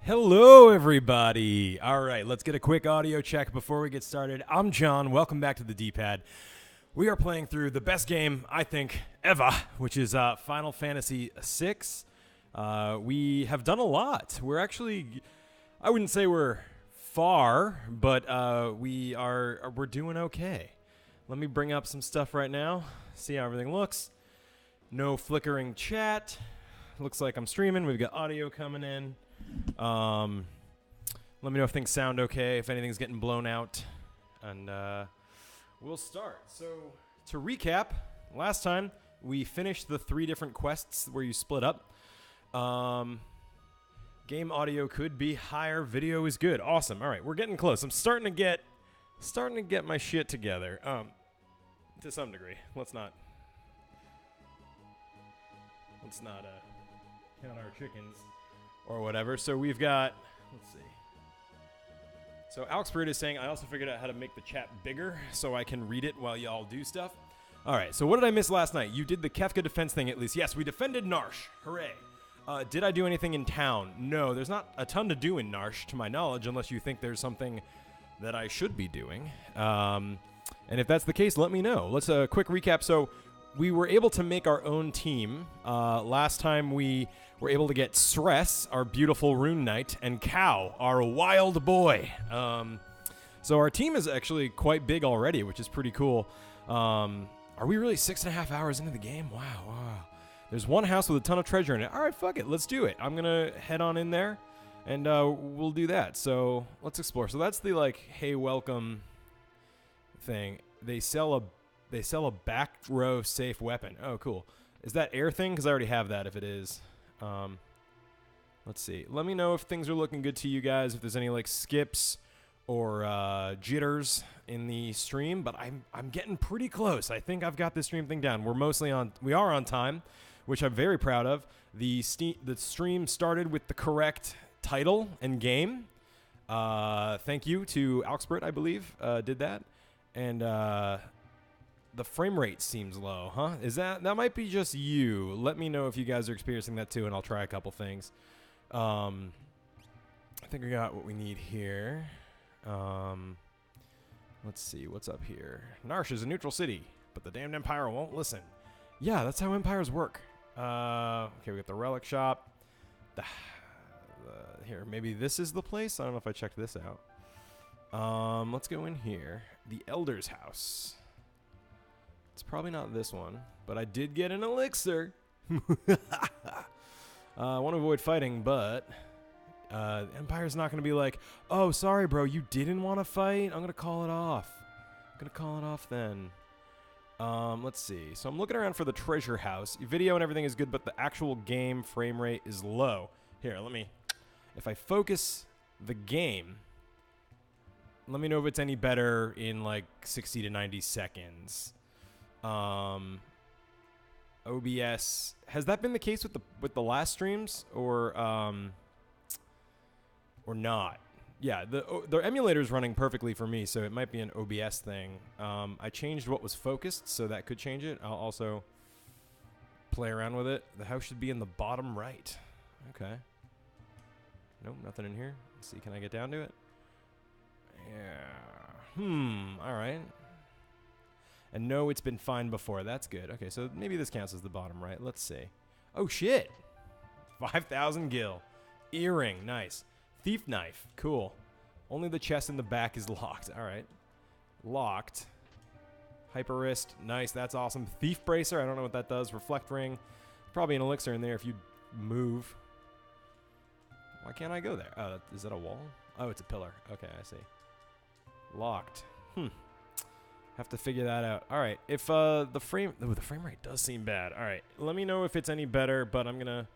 Hello, everybody. All right, let's get a quick audio check before we get started. I'm John. Welcome back to the D-Pad. We are playing through the best game, I think, ever, which is Final Fantasy VI. We have done a lot. We're actually, I wouldn't say we're far, but we're doing okay. Let me bring up some stuff right now, see how everything looks. No flickering chat. Looks like I'm streaming. We've got audio coming in. Let me know if things sound okay, if anything's getting blown out, and we'll start. So, to recap, last time we finished the 3 different quests where you split up. Game audio could be higher, video is good. Awesome. All right, we're getting close. I'm starting to get my shit together. To some degree. Let's not count our chickens. Or whatever. So we've got, let's see. So Alex Spirit is saying, I also figured out how to make the chat bigger so I can read it while y'all do stuff. All right, so what did I miss last night? You did the Kefka defense thing at least. Yes, we defended Narsh. Hooray. Did I do anything in town? No, there's not a ton to do in Narsh, to my knowledge, unless you think there's something that I should be doing. And if that's the case, let me know. Let's quick recap. So we were able to make our own team. Last time we were able to get Stress, our beautiful rune knight, and Cow, our wild boy. So our team is actually quite big already, which is pretty cool. Are we really 6.5 hours into the game? Wow. There's one house with a ton of treasure in it. All right, fuck it. Let's do it. I'm going to head on in there, and we'll do that. So let's explore. So that's the, hey, welcome thing. They sell a back row safe weapon. Oh, cool. Is that air thing? Because I already have that if it is. Let's see. Let me know if things are looking good to you guys, if there's any skips or jitters in the stream, but I'm getting pretty close. I think I've got this stream thing down. We are on time, which I'm very proud of. The stream started with the correct title and game. Thank you to Alxbert, I believe, did that. And the frame rate seems low, huh? That might be just you. Let me know if you guys are experiencing that too, and I'll try a couple things. I think we got what we need here. Let's see, what's up here? Narsh is a neutral city, but the damned Empire won't listen. Yeah, that's how empires work. Okay, we got the relic shop. Here, maybe this is the place? I don't know if I checked this out. Let's go in here. The Elder's house. It's probably not this one, but I did get an elixir. I want to avoid fighting, but Empire's not going to be like, oh, sorry, bro, you didn't want to fight? I'm going to call it off. Then. Let's see. So I'm looking around for the treasure house. Video and everything is good, but the actual game frame rate is low. Here, if I focus the game, let me know if it's any better in 60 to 90 seconds. OBS, has that been the case with the last streams or not? Yeah, the emulator's running perfectly for me, so it might be an OBS thing. I changed what was focused, so that could change it. I'll also play around with it. The house should be in the bottom right. Okay. Nope, nothing in here. Let's see, can I get down to it? Yeah. All right. And no, it's been fine before. That's good. Okay, so maybe this counts as the bottom right. Let's see. Oh, shit. 5,000 gil. Earring. Nice. Thief knife. Cool. Only the chest in the back is locked. All right. Locked. Hyper wrist. Nice. That's awesome. Thief bracer. I don't know what that does. Reflect ring. Probably an elixir in there if you move. Why can't I go there? Oh, is that a wall? Oh, it's a pillar. Okay, I see. Locked. Have to figure that out. All right. If the frame rate does seem bad. All right. Let me know if it's any better, but I'm going to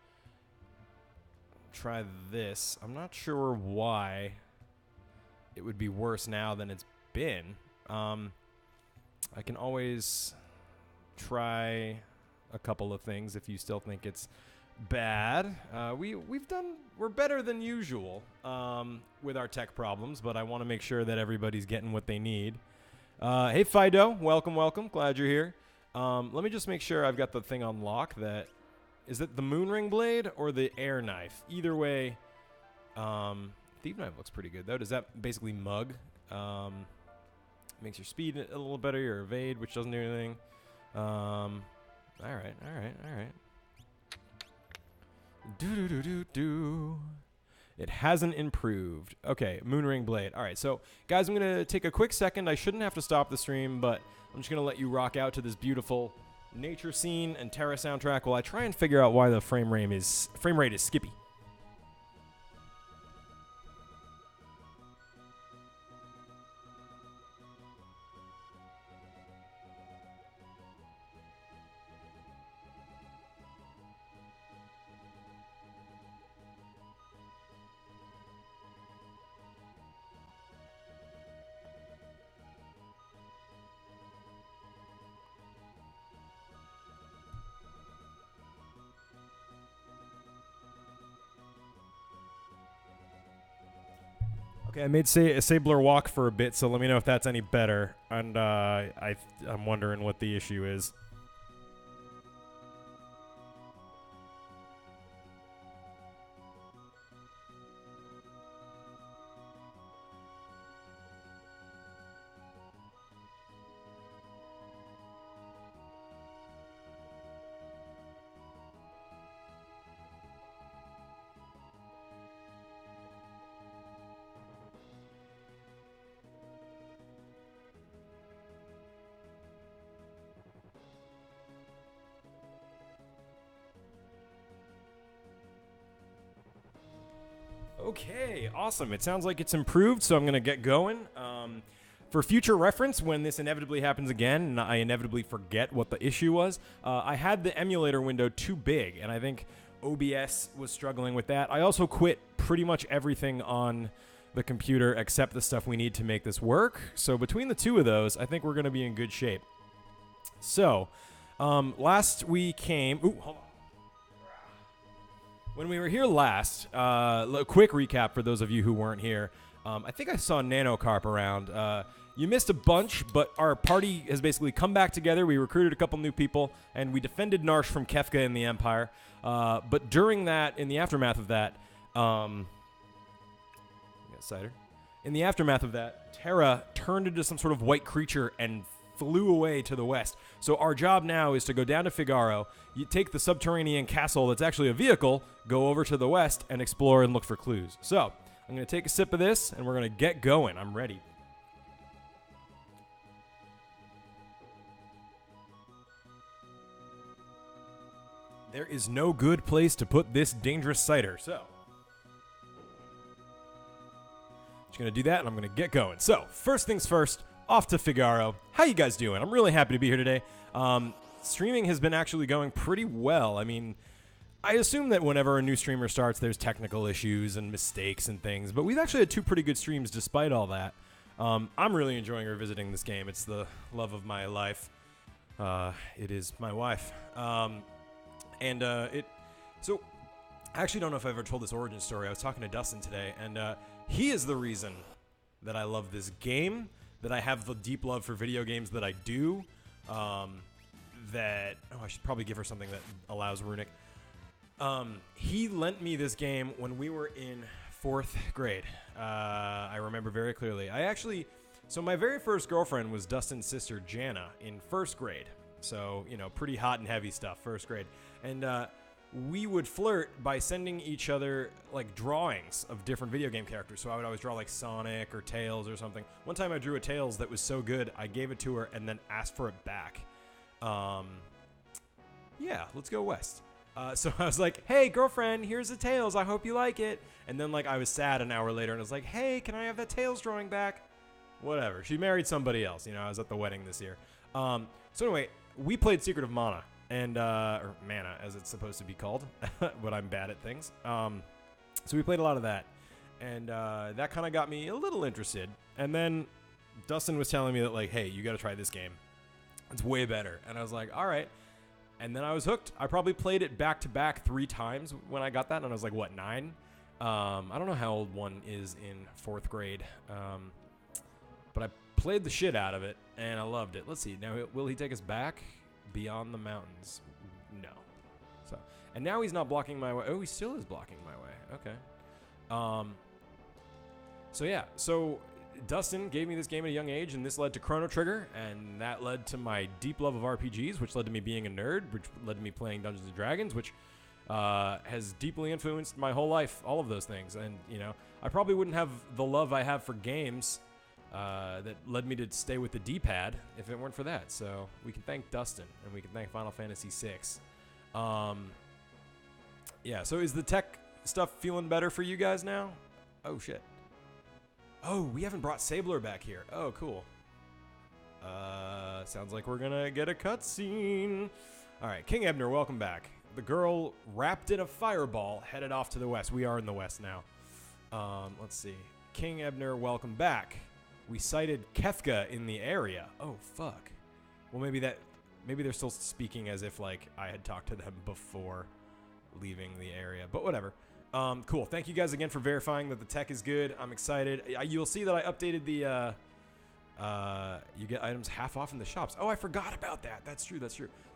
try this. I'm not sure why it would be worse now than it's been. I can always try a couple of things if you still think it's bad. We're better than usual with our tech problems, but I want to make sure that everybody's getting what they need. Hey Fido, welcome. Glad you're here. Let me just make sure I've got the thing on lock. Is it the Moonring blade or the air knife? Either way, Thief Knife looks pretty good, though. Does that basically mug? Makes your speed a little better, your evade, which doesn't do anything. All right. Do. It hasn't improved. Okay, Moonring Blade. All right, so guys, I'm going to take a quick second. I shouldn't have to stop the stream, but I'm just going to let you rock out to this beautiful nature scene and Terra soundtrack while I try and figure out why the frame rate is skippy. Okay, I made Sabler walk for a bit, so let me know if that's any better. And I'm wondering what the issue is. Okay, awesome. It sounds like it's improved, so I'm going to get going. For future reference, when this inevitably happens again, and I inevitably forget what the issue was, I had the emulator window too big, and I think OBS was struggling with that. I also quit pretty much everything on the computer except the stuff we need to make this work. So between the two of those, I think we're going to be in good shape. So, last we came... Ooh, hold on. When we were here last, a quick recap for those of you who weren't here. I think I saw Nanocarp around. You missed a bunch, but our party has basically come back together. We recruited a couple new people, and we defended Narsh from Kefka in the Empire. But during that, in the aftermath of that, cider. In the aftermath of that, Terra turned into some sort of white creature and flew away to the west. So our job now is to go down to Figaro, you take the subterranean castle that's actually a vehicle, go over to the west, and explore and look for clues. So, I'm going to take a sip of this, and we're going to get going. I'm ready. There is no good place to put this dangerous cider, so... just going to do that, and I'm going to get going. So, first things first, off to Figaro. How you guys doing? I'm really happy to be here today. Streaming has been actually going pretty well. I mean, I assume that whenever a new streamer starts, there's technical issues and mistakes and things, but we've actually had 2 pretty good streams despite all that. I'm really enjoying revisiting this game. It's the love of my life. It is my wife. So, I actually don't know if I've ever told this origin story. I was talking to Dustin today, and he is the reason that I love this game, that I have the deep love for video games that I do, I should probably give her something that allows runic. He lent me this game when we were in 4th grade. I remember very clearly. So my very first girlfriend was Dustin's sister, Jana, in 1st grade. So, pretty hot and heavy stuff, 1st grade. And, we would flirt by sending each other, drawings of different video game characters. So I would always draw, Sonic or Tails or something. One time I drew a Tails that was so good, I gave it to her and then asked for it back. Yeah, let's go west. So I was like, hey, girlfriend, here's a Tails. I hope you like it. And then, I was sad an hour later and I was like, hey, can I have that Tails drawing back? Whatever. She married somebody else. I was at the wedding this year. So anyway, we played Secret of Mana. And, or Mana, as it's supposed to be called, but I'm bad at things. So we played a lot of that, and that kind of got me a little interested. And then Dustin was telling me that, hey, you got to try this game. It's way better. And I was like, all right. And then I was hooked. I probably played it back-to-back 3 times when I got that, and I was 9? I don't know how old one is in 4th grade, but I played the shit out of it, and I loved it. Let's see. Now, will he take us back? Beyond the mountains. No. And now he's not blocking my way. Oh, he still is blocking my way. Okay. So yeah, so Dustin gave me this game at a young age, and this led to Chrono Trigger, and that led to my deep love of RPGs, which led to me being a nerd, which led to me playing Dungeons and Dragons, which has deeply influenced my whole life, all of those things. And, you know, I probably wouldn't have the love I have for games that led me to stay with the D-pad if it weren't for that. So we can thank Dustin, and we can thank Final Fantasy VI. Yeah, so is the tech stuff feeling better for you guys now? Oh, shit. Oh, we haven't brought Sabler back here. Oh, cool. Sounds like we're gonna get a cutscene. All right, King Ebner, welcome back. The girl wrapped in a fireball headed off to the west. We are in the west now. Let's see. King Ebner, welcome back. We sighted Kefka in the area. Oh, fuck. Well, maybe they're still speaking as if, like, I had talked to them before leaving the area. But whatever. Cool. Thank you guys again for verifying that the tech is good. I'm excited. You'll see that I updated the, you get items half off in the shops. Oh, I forgot about that. That's true.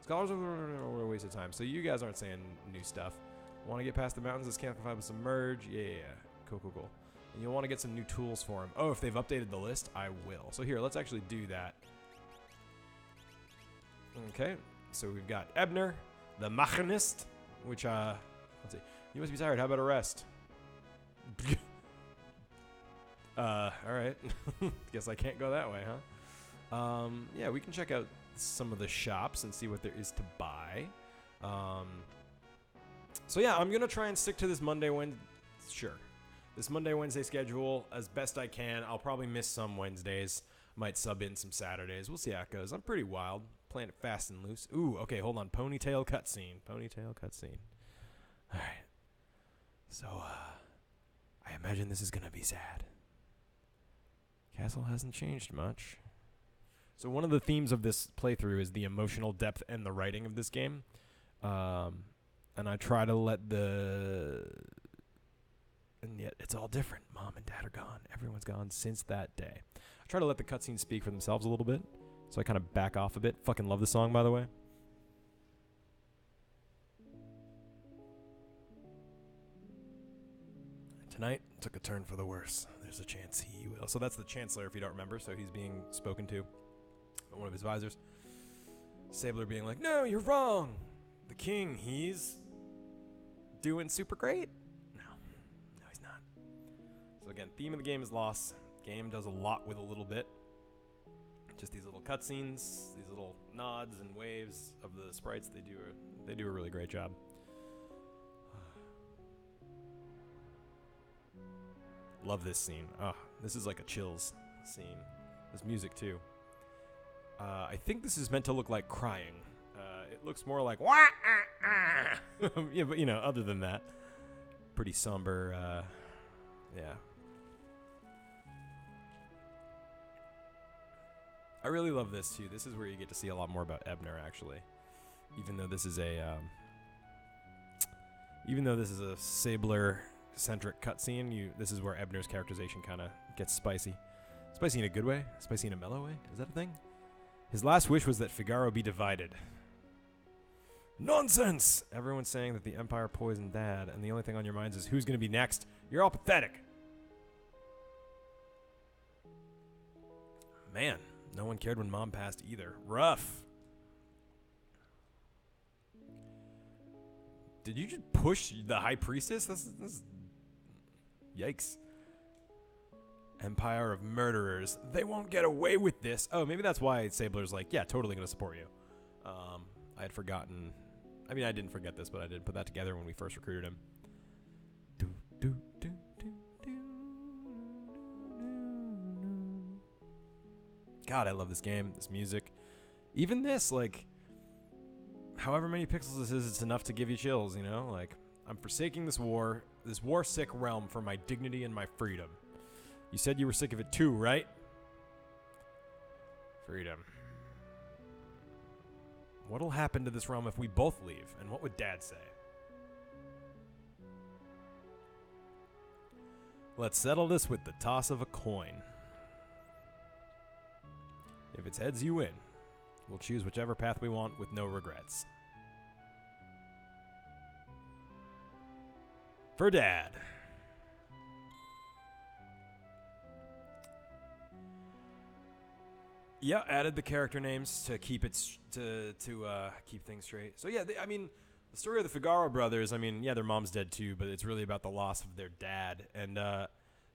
Scholars are a waste of time. So you guys aren't saying new stuff. Want to get past the mountains? This camp can find with submerge. Yeah. Cool. And you'll want to get some new tools for him. Oh, if they've updated the list, I will. So here, let's actually do that. Okay. So we've got Ebner, the machinist, which, let's see. You must be tired. How about a rest? All right. Guess I can't go that way, huh? Yeah, we can check out some of the shops and see what there is to buy. So yeah, I'm gonna try and stick to this this Monday Wednesday schedule as best I can. I'll probably miss some Wednesdays. Might sub in some Saturdays. We'll see how it goes. I'm pretty wild, playing it fast and loose. Ooh, okay, hold on. Ponytail cutscene. All right. So, I imagine this is gonna be sad. Castle hasn't changed much. So one of the themes of this playthrough is the emotional depth and the writing of this game. And I try to let and yet it's all different. Mom and Dad are gone. Everyone's gone since that day. I try to let the cutscenes speak for themselves a little bit. So I kind of back off a bit. Fucking love the song, by the way. Tonight took a turn for the worse. There's a chance he will. So that's the Chancellor, if you don't remember. So he's being spoken to by one of his advisors. Sabler being like, no, you're wrong. The king, he's doing super great. No, he's not. So again, theme of the game is loss. Game does a lot with a little bit. Just these little cutscenes, these little nods and waves of the sprites. They do a really great job. Love this scene. This is like a chills scene. This music too. I think this is meant to look like crying. It looks more like wah, yeah, but you know, other than that, pretty somber. Yeah. I really love this too. This is where you get to see a lot more about Ebner, actually. Even though this is a Sabler-centric cutscene, this is where Ebner's characterization kind of gets spicy. Spicy in a good way? Spicy in a mellow way? Is that a thing? His last wish was that Figaro be divided. Nonsense! Everyone's saying that the Empire poisoned Dad, and the only thing on your minds is who's going to be next. You're all pathetic. Man, no one cared when Mom passed either. Rough. Did you just push the High Priestess? That's yikes. Empire of murderers. They won't get away with this. Oh, maybe that's why Sabler's like, yeah, totally going to support you. I had forgotten. I mean, I didn't forget this, but I did put that together when we first recruited him. God, I love this game, this music. Even this, like, however many pixels this is, it's enough to give you chills, you know? Like, I'm forsaking this war-sick realm for my dignity and my freedom. You said you were sick of it too, right? Freedom. What'll happen to this realm if we both leave? And what would Dad say? Let's settle this with the toss of a coin. If it's heads, you win. We'll choose whichever path we want with no regrets. For Dad. Yeah, added the character names to keep it to keep things straight. So yeah, I mean, the story of the Figaro brothers. I mean, yeah, their mom's dead too, but it's really about the loss of their dad. And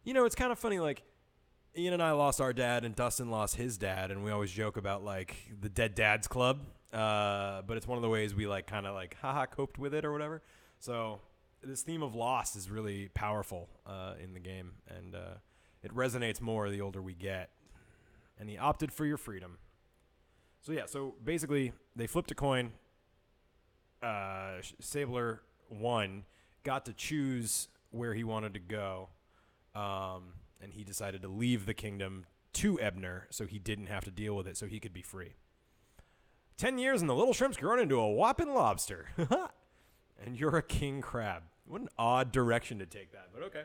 you know, it's kind of funny. Like, Ian and I lost our dad, and Dustin lost his dad, and we always joke about like the Dead Dads Club. But it's one of the ways we like kind of like haha coped with it or whatever. So this theme of loss is really powerful in the game, and it resonates more the older we get. And he opted for your freedom. So yeah, so basically they flipped a coin. Sabler won, got to choose where he wanted to go, and he decided to leave the kingdom to Ebner so he didn't have to deal with it, so he could be free. 10 years and the little shrimp's grown into a whopping lobster. And you're a king crab. What an odd direction to take that, but okay.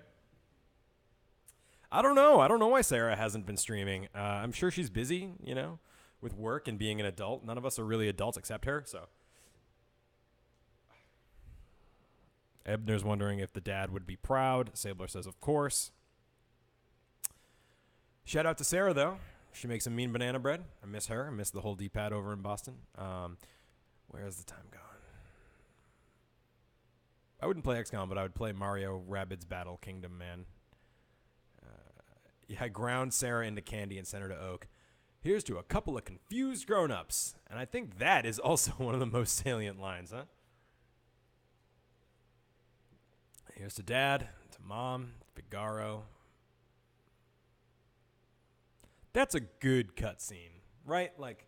I don't know why Sarah hasn't been streaming. I'm sure she's busy, you know, with work and being an adult. None of us are really adults except her, so. Ebner's wondering if the dad would be proud. Sabler says, of course. Shout out to Sarah, though. She makes some mean banana bread. I miss her. I miss the whole D-pad over in Boston. Where's the time going? I wouldn't play XCOM, but I would play Mario Rabbids Battle Kingdom, man. Yeah, I ground Sarah into candy and sent her to Oak. Here's to a couple of confused grown-ups. And I think that is also one of the most salient lines, huh? Here's to Dad, to Mom, to Figaro. That's a good cutscene, right? Like,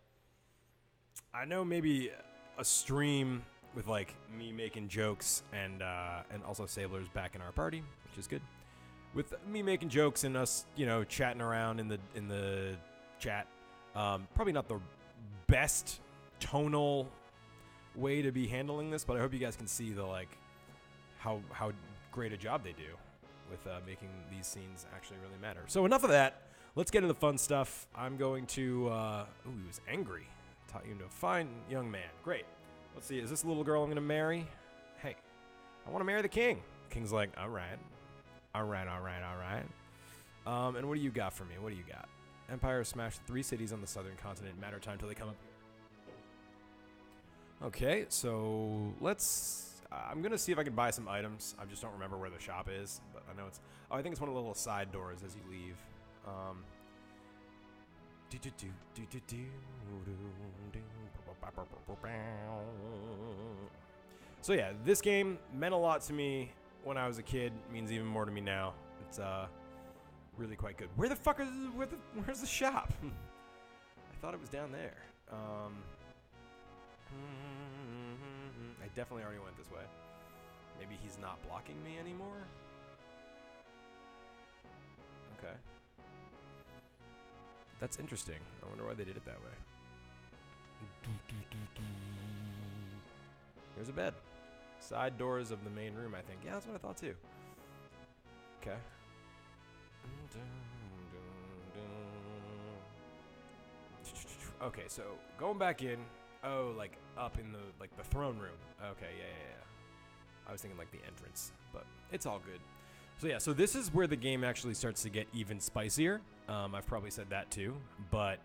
I know maybe a stream with like me making jokes and also Sabler's back in our party, which is good. With me making jokes and us, you know, chatting around in the chat. Probably not the best tonal way to be handling this, but I hope you guys can see the like how great a job they do with making these scenes actually really matter. So enough of that. Let's get into the fun stuff. I'm going to. He was angry. Taught you into a fine young man. Great. Let's see. Is this little girl I'm going to marry? Hey, I want to marry the king. King's like, all right. And what do you got for me? What do you got? Empire smashed 3 cities on the southern continent. Matter of time till they come up here. Okay, so let's. I'm gonna see if I can buy some items. I just don't remember where the shop is, but I know it's. Oh, I think it's one of the little side doors as you leave. So yeah, this game meant a lot to me when I was a kid. Means even more to me now. It's really quite good. Where the fuck is where's the shop? I thought it was down there. I definitely already went this way. Maybe he's not blocking me anymore. Okay. That's interesting. I wonder why they did it that way. Here's a bed. Side doors of the main room, I think. Yeah, that's what I thought too. Okay. Okay, so going back in. Oh, like up in the throne room. Okay, yeah. I was thinking like the entrance, but it's all good. So yeah, so this is where the game actually starts to get even spicier. I've probably said that too, but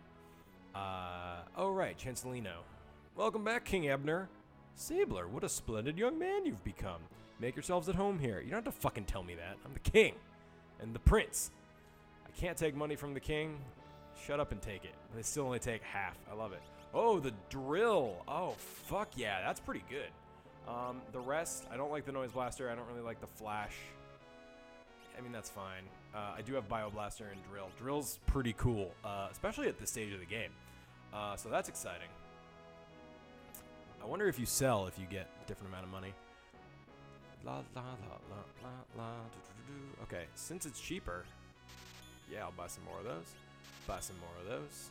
oh right, Chancelino. Welcome back, King Ebner. Sabler, what a splendid young man you've become. Make yourselves at home here. You don't have to fucking tell me that. I'm the king and the prince. I can't take money from the king. Shut up and take it. They still only take half. I love it. Oh, the drill. Oh, fuck yeah. That's pretty good. The rest, I don't like the noise blaster. I don't really like the flash. I mean, that's fine. I do have bioblaster and drill. Drill's pretty cool, especially at this stage of the game. So that's exciting. I wonder if you sell if you get a different amount of money. Okay, since it's cheaper, yeah, I'll buy some more of those. Buy some more of those.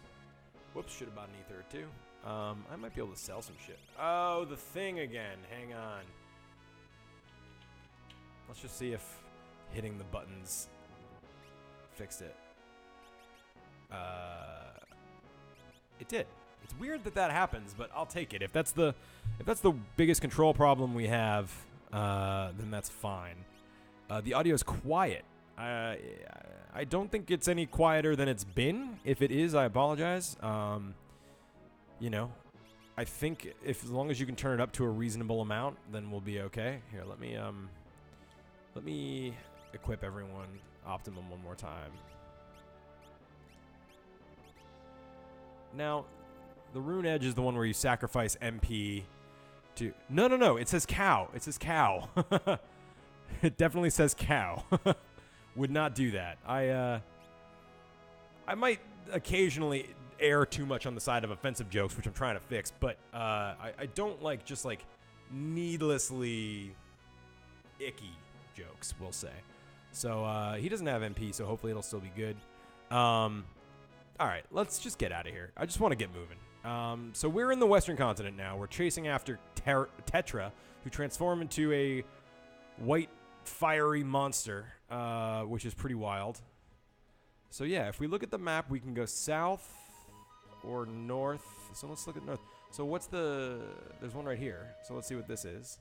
Whoops, should have bought an ether or two. I might be able to sell some shit. Oh, the thing again. Hang on. Let's just see if hitting the buttons fixed it. It did. It's weird that happens, but I'll take it. If that's the biggest control problem we have, then that's fine. The audio is quiet. I don't think it's any quieter than it's been. If it is, I apologize. You know, I think if as long as you can turn it up to a reasonable amount, then we'll be okay. Here, let me equip everyone optimum one more time. Now, the rune edge is the one where you sacrifice MP to... No. It says cow. It says cow. It definitely says cow. Would not do that. I might occasionally err too much on the side of offensive jokes, which I'm trying to fix, but I don't like just like needlessly icky jokes, we'll say. So he doesn't have MP, so hopefully it'll still be good. All right, let's just get out of here. I just want to get moving. So we're in the Western continent now. We're chasing after Tetra, who transform into a white fiery monster, which is pretty wild. So yeah, if we look at the map, we can go south or north. So let's look at north. So what's there's one right here. So let's see what this is.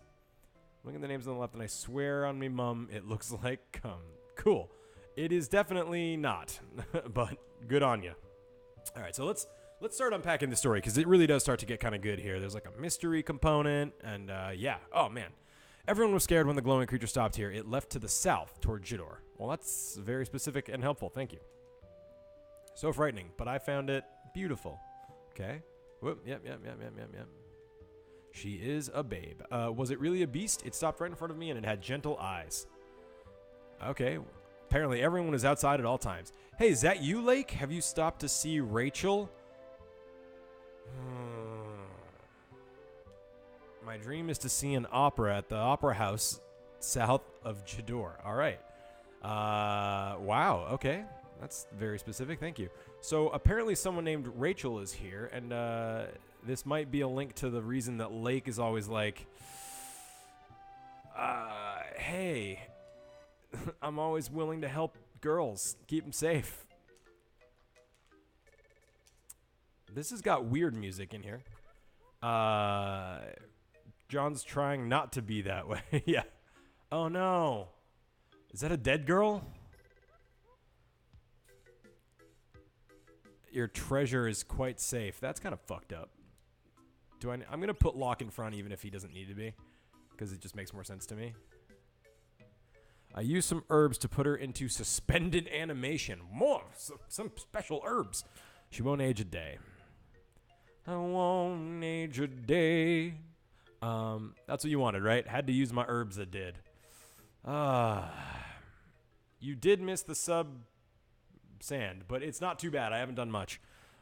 Look at the names on the left, and I swear on me, mum, it looks like cool. It is definitely not, but good on you. All right, so let's start unpacking the story, because it really does start to get kind of good here. There's like a mystery component, and yeah. Oh, man. Everyone was scared when the glowing creature stopped here. It left to the south toward Jidor. Well, that's very specific and helpful. Thank you. So frightening, but I found it beautiful. Okay. Whoop. Yep. She is a babe. Was it really a beast? It stopped right in front of me, and it had gentle eyes. Okay. Apparently, everyone is outside at all times. Hey, is that you, Lake? Have you stopped to see Rachel? My dream is to see an opera at the Opera House south of Jidor. All right. Wow. Okay. That's very specific. Thank you. So apparently someone named Rachel is here, and this might be a link to the reason that Lake is always like, hey, I'm always willing to help girls. Keep them safe. This has got weird music in here. John's trying not to be that way. Yeah. Oh, no. Is that a dead girl? Your treasure is quite safe. That's kind of fucked up. I'm going to put Locke in front even if he doesn't need to be, because it just makes more sense to me. I used some herbs to put her into suspended animation. More! Some special herbs. She won't age a day. I won't age a day. That's what you wanted, right? Had to use my herbs that did. You did miss the sand, but it's not too bad. I haven't done much.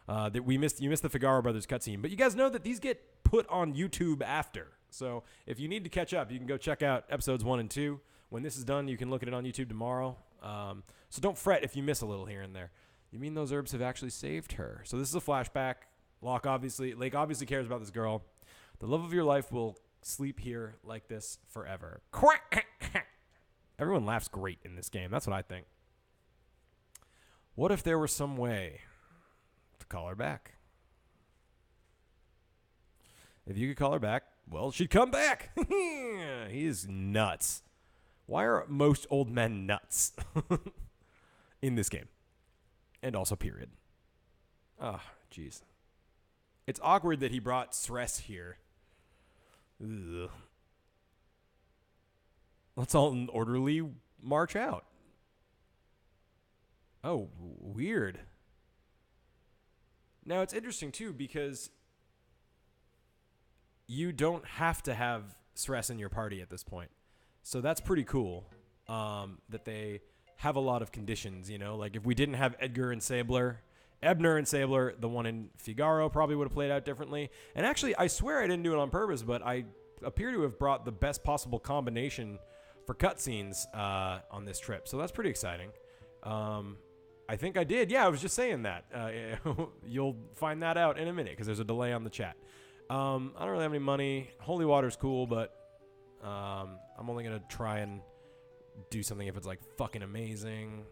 You missed the Figaro Brothers cutscene, but you guys know that these get put on YouTube after. So if you need to catch up, you can go check out episodes 1 and 2. When this is done, you can look at it on YouTube tomorrow. So don't fret if you miss a little here and there. You mean those herbs have actually saved her? So this is a flashback. Lake obviously cares about this girl. The love of your life will sleep here like this forever. Everyone laughs great in this game. That's what I think. What if there were some way to call her back? If you could call her back, well, she'd come back. He is nuts. Why are most old men nuts in this game? And also period. Ah, jeez. It's awkward that he brought Sres here. Ugh. Let's all orderly march out. Oh, weird. Now, it's interesting, too, because you don't have to have Sres in your party at this point. So that's pretty cool, that they have a lot of conditions, you know? Like, if we didn't have Ebner and Sabler, the one in Figaro probably would have played out differently. And actually, I swear I didn't do it on purpose, but I appear to have brought the best possible combination for cutscenes on this trip. So that's pretty exciting. I think I did. Yeah, I was just saying that. You'll find that out in a minute because there's a delay on the chat. I don't really have any money. Holy water's cool, but I'm only going to try and do something if it's like fucking amazing.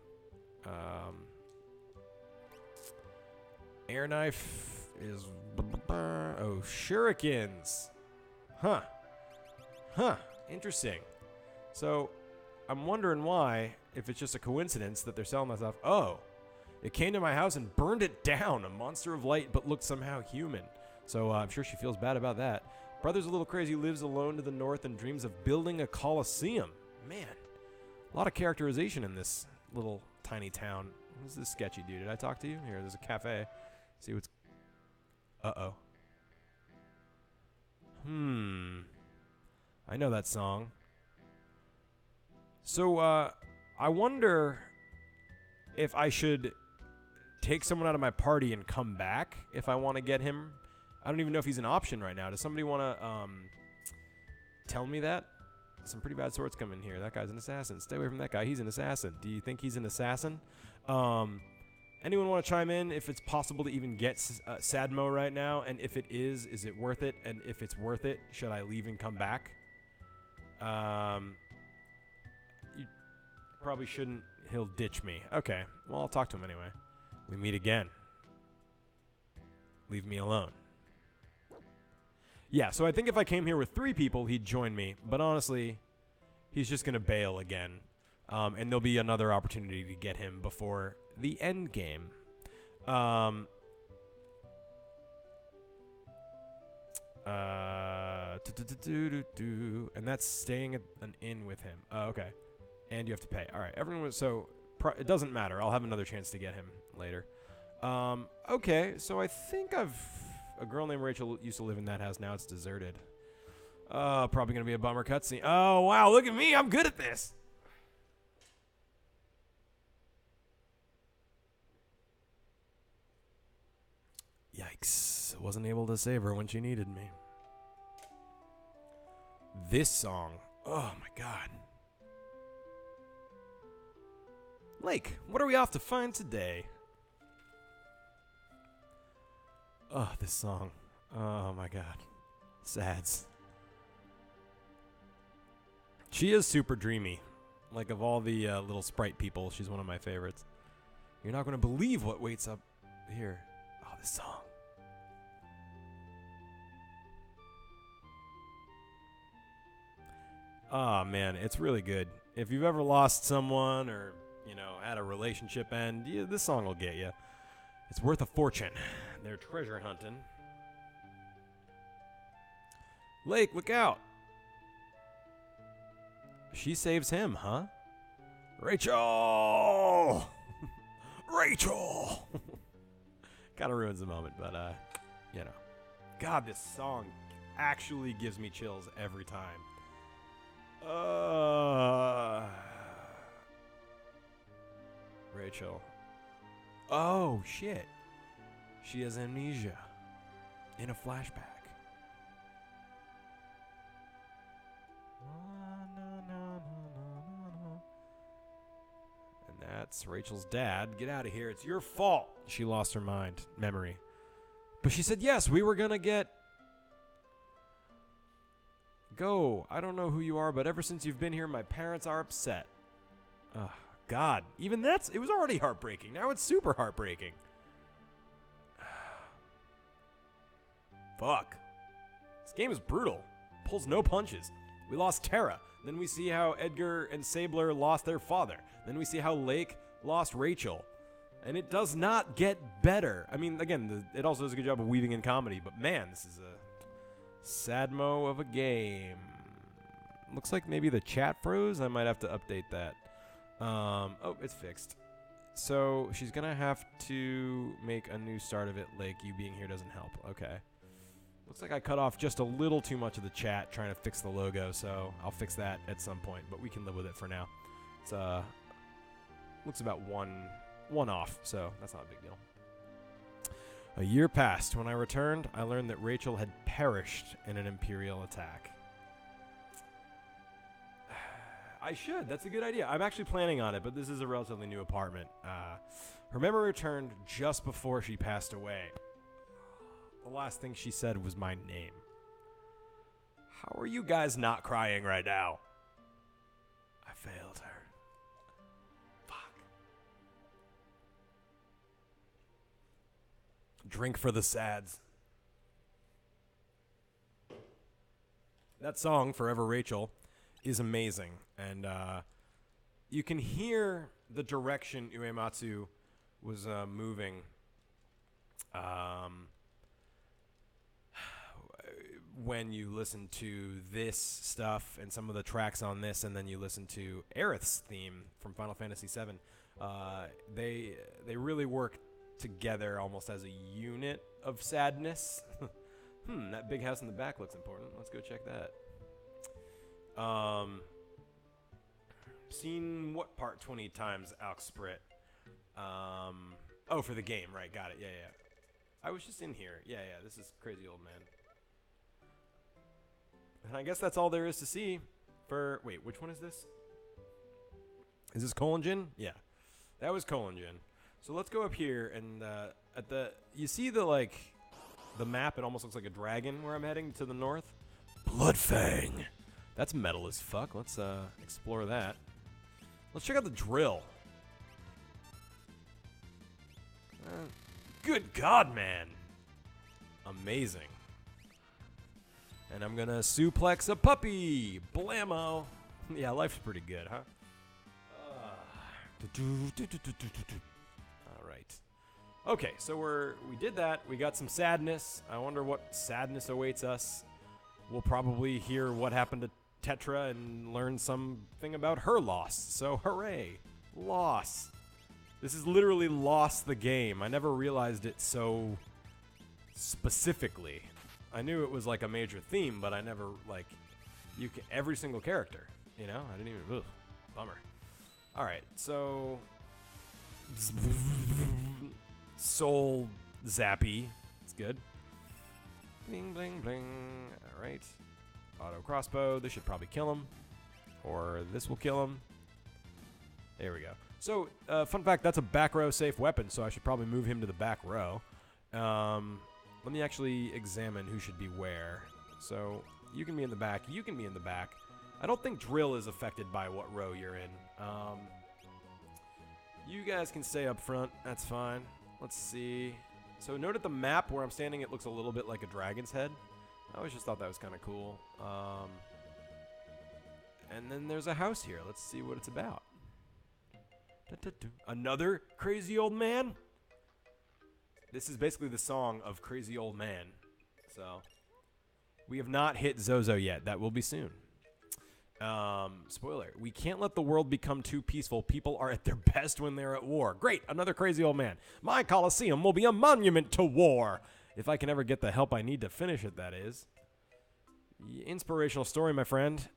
Air knife is... Oh, shurikens. Huh. Interesting. So, I'm wondering why, if it's just a coincidence that they're selling that stuff. Oh, it came to my house and burned it down. A monster of light, but looked somehow human. So I'm sure she feels bad about that. Brother's a little crazy, lives alone to the north and dreams of building a coliseum. Man, a lot of characterization in this little tiny town. Who's this sketchy dude? Did I talk to you? Here, there's a cafe. See what's... Uh-oh. I know that song. So, I wonder if I should take someone out of my party and come back if I want to get him. I don't even know if he's an option right now. Does somebody want to tell me that? Some pretty bad swords come in here. That guy's an assassin. Stay away from that guy. He's an assassin. Do you think he's an assassin? Anyone want to chime in if it's possible to even get Sadmo right now? And if it is it worth it? And if it's worth it, should I leave and come back? You probably shouldn't. He'll ditch me. Okay. Well, I'll talk to him anyway. We meet again. Leave me alone. Yeah, so I think if I came here with 3 people, he'd join me. But honestly, he's just going to bail again. And there'll be another opportunity to get him before the end game. And that's staying at an inn with him. Okay. And you have to pay. All right. Everyone was so... it doesn't matter. I'll have another chance to get him later. Okay. So I think a girl named Rachel used to live in that house. Now it's deserted. Probably going to be a bummer cutscene. Oh, wow. Look at me. I'm good at this. Yikes. Wasn't able to save her when she needed me. This song. Oh, my God. Lake, what are we off to find today? Oh, this song. Oh, my God. Sads. She is super dreamy. Like, of all the little sprite people, she's one of my favorites. You're not going to believe what waits up here. Oh, this song. Oh, man, it's really good. If you've ever lost someone or, you know, had a relationship end, yeah, this song will get you. It's worth a fortune. They're treasure hunting. Lake, look out. She saves him, huh? Rachel! Rachel! Kind of ruins the moment, but, you know. God, this song actually gives me chills every time. Rachel. Oh, shit. She has amnesia in a flashback. And that's Rachel's dad. Get out of here. It's your fault. She lost her mind. Memory. But she said, yes, we were going to get... Go. I don't know who you are, but ever since you've been here, my parents are upset. Ugh, God. Even that's... It was already heartbreaking. Now it's super heartbreaking. Fuck. This game is brutal. Pulls no punches. We lost Tara. Then we see how Edgar and Sabler lost their father. Then we see how Lake lost Rachel. And it does not get better. I mean, again, it also does a good job of weaving in comedy. But man, this is a sadmo of a game. Looks like maybe the chat froze. I might have to update that. Oh, it's fixed. So she's going to have to make a new start of it. Lake, you being here doesn't help. Okay. Looks like I cut off just a little too much of the chat trying to fix the logo, so I'll fix that at some point, but we can live with it for now. It's looks about one off, so that's not a big deal. A year passed. When I returned, I learned that Rachel had perished in an Imperial attack. I should. That's a good idea. I'm actually planning on it, but this is a relatively new apartment. Her memory returned just before she passed away. The last thing she said was my name. How are you guys not crying right now? I failed her. Fuck. Drink for the sads. That song, Forever Rachel, is amazing. And you can hear the direction Uematsu was moving. When you listen to this stuff and some of the tracks on this, and then you listen to Aerith's theme from Final Fantasy VII, they really work together almost as a unit of sadness. That big house in the back looks important. Let's go check that. Seen what part 20 times, Alksprit? Oh, for the game, right? Got it. Yeah. I was just in here. Yeah. This is Crazy Old Man. And I guess that's all there is to see for... Wait, which one is this? Is this Colingen? Yeah. That was Colingen. So let's go up here and at the... You see the, like... The map, it almost looks like a dragon where I'm heading to the north. Bloodfang. That's metal as fuck. Let's explore that. Let's check out the drill. Good God, man. Amazing. And I'm gonna suplex a puppy. Blammo. Yeah, life's pretty good, huh? All right. Okay, so we did that. We got some sadness. I wonder what sadness awaits us. We'll probably hear what happened to Tetra and learn something about her loss. So hooray, loss. This is literally Lost the game. I never realized it so specifically. I knew it was like a major theme, but I never like every single character. You know, I didn't even. Bummer. All right, so soul zappy. It's good. Bling bling bling. All right. Auto crossbow. This should probably kill him, or this will kill him. There we go. So, fun fact, that's a back row safe weapon, so I should probably move him to the back row. Let me actually examine who should be where. So, you can be in the back, you can be in the back. I don't think drill is affected by what row you're in. You guys can stay up front, that's fine. Let's see. So, note at the map where I'm standing, it looks a little bit like a dragon's head. I always just thought that was kind of cool. And then there's a house here. Let's see what it's about. Another Crazy Old Man? This is basically the song of Crazy Old Man. So, we have not hit Zozo yet. That will be soon. Spoiler. We can't let the world become too peaceful. People are at their best when they're at war. Great, another Crazy Old Man. My Colosseum will be a monument to war. If I can ever get the help I need to finish it, that is. Inspirational story, my friend.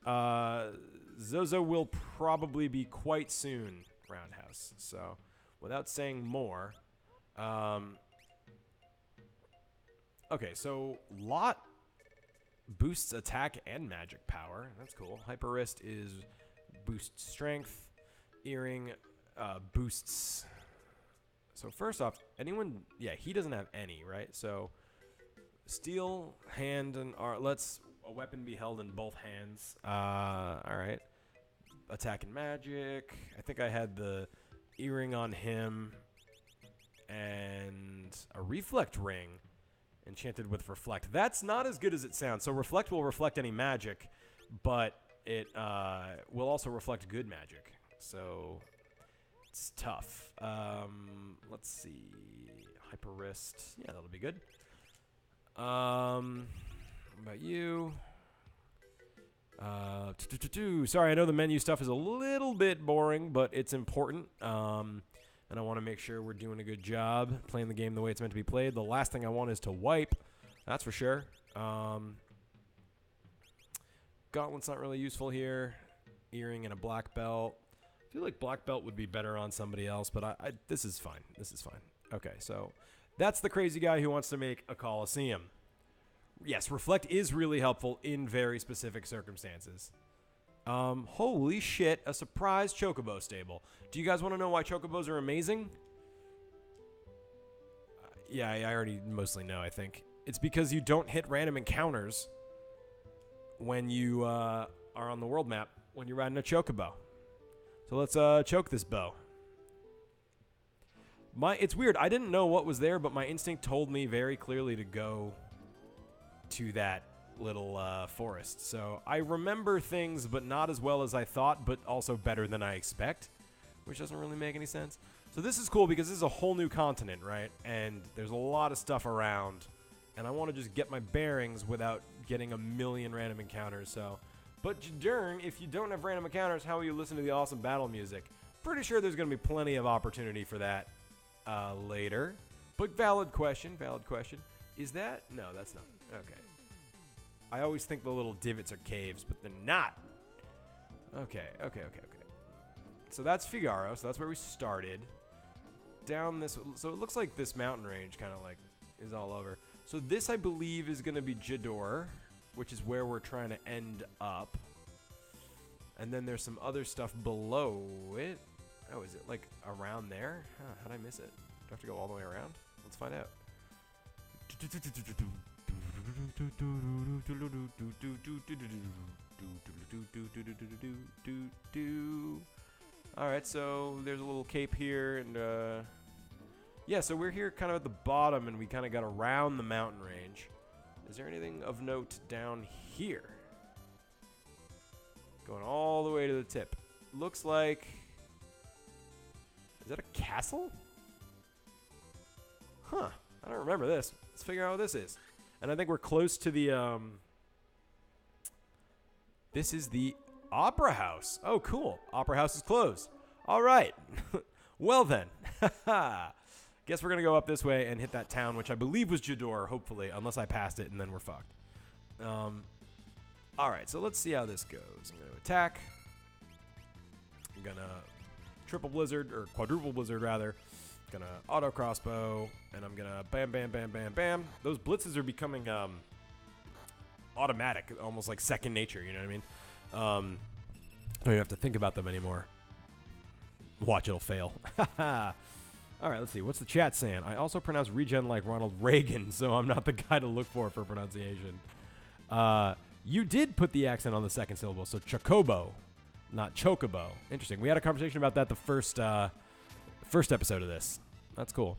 Zozo will probably be quite soon. Roundhouse. So, without saying more, okay, so Lot boosts attack and magic power. That's cool. Hyper Wrist is boosts strength. Earring boosts. So first off, anyone? Yeah, he doesn't have any, right? So steel, hand, and let's a weapon be held in both hands. All right. Attack and magic. I think I had the earring on him and a reflect ring enchanted with reflect. That's not as good as it sounds. So reflect will reflect any magic, but it will also reflect good magic. So it's tough. Let's see. Hyper wrist. Yeah, that'll be good. What about you? Sorry, I know the menu stuff is a little bit boring, but it's important. And I want to make sure we're doing a good job playing the game the way it's meant to be played. The last thing I want is to wipe. That's for sure. Gauntlet's not really useful here. Earring and a black belt. I feel like black belt would be better on somebody else, but this is fine. This is fine. Okay, so that's the crazy guy who wants to make a Colosseum. Yes, reflect is really helpful in very specific circumstances. Holy shit, a surprise chocobo stable. Do you guys want to know why chocobos are amazing? Yeah, I already mostly know, I think. It's because you don't hit random encounters when you are on the world map when you're riding a chocobo. So let's choke this bow. It's weird. I didn't know what was there, but my instinct told me very clearly to go to that little forest. So I remember things, but not as well as I thought, but also better than I expect, which doesn't really make any sense. So this is cool because this is a whole new continent, right? And there's a lot of stuff around, and I want to just get my bearings without getting a million random encounters. So, but Jadern, if you don't have random encounters, how will you listen to the awesome battle music? Pretty sure there's going to be plenty of opportunity for that later. But valid question. Is that? No, that's not. Okay. I always think the little divots are caves, but they're not. Okay. So that's Figaro, so that's where we started. Down this, so it looks like this mountain range kind of like is all over. So this, I believe, is going to be Jador, which is where we're trying to end up. And then there's some other stuff below it. Oh, is it like around there? Huh, how'd I miss it? Do I have to go all the way around? Let's find out. Alright, so there's a little cape here, and yeah, so we're here kind of at the bottom, and we kind of got around the mountain range. Is there anything of note down here? Going all the way to the tip. Looks like... Is that a castle? Huh, I don't remember this. Let's figure out what this is. And I think we're close to the, This is the Opera House. Oh, cool. Opera House is closed. All right. Well then. Guess we're going to go up this way and hit that town, which I believe was Jador, hopefully, unless I passed it and then we're fucked. All right, so let's see how this goes. I'm going to attack. I'm going to triple blizzard, or quadruple blizzard, rather. Gonna auto crossbow, and I'm gonna bam, bam, bam, bam, bam. Those blitzes are becoming automatic, almost like second nature. You know what I mean? Don't even have to think about them anymore. Watch, it'll fail. All right, let's see. What's the chat saying? I also pronounce regen like Ronald Reagan, so I'm not the guy to look for pronunciation. You did put the accent on the second syllable, so Chocobo, not Chocobo. Interesting. We had a conversation about that the first episode of this. That's cool.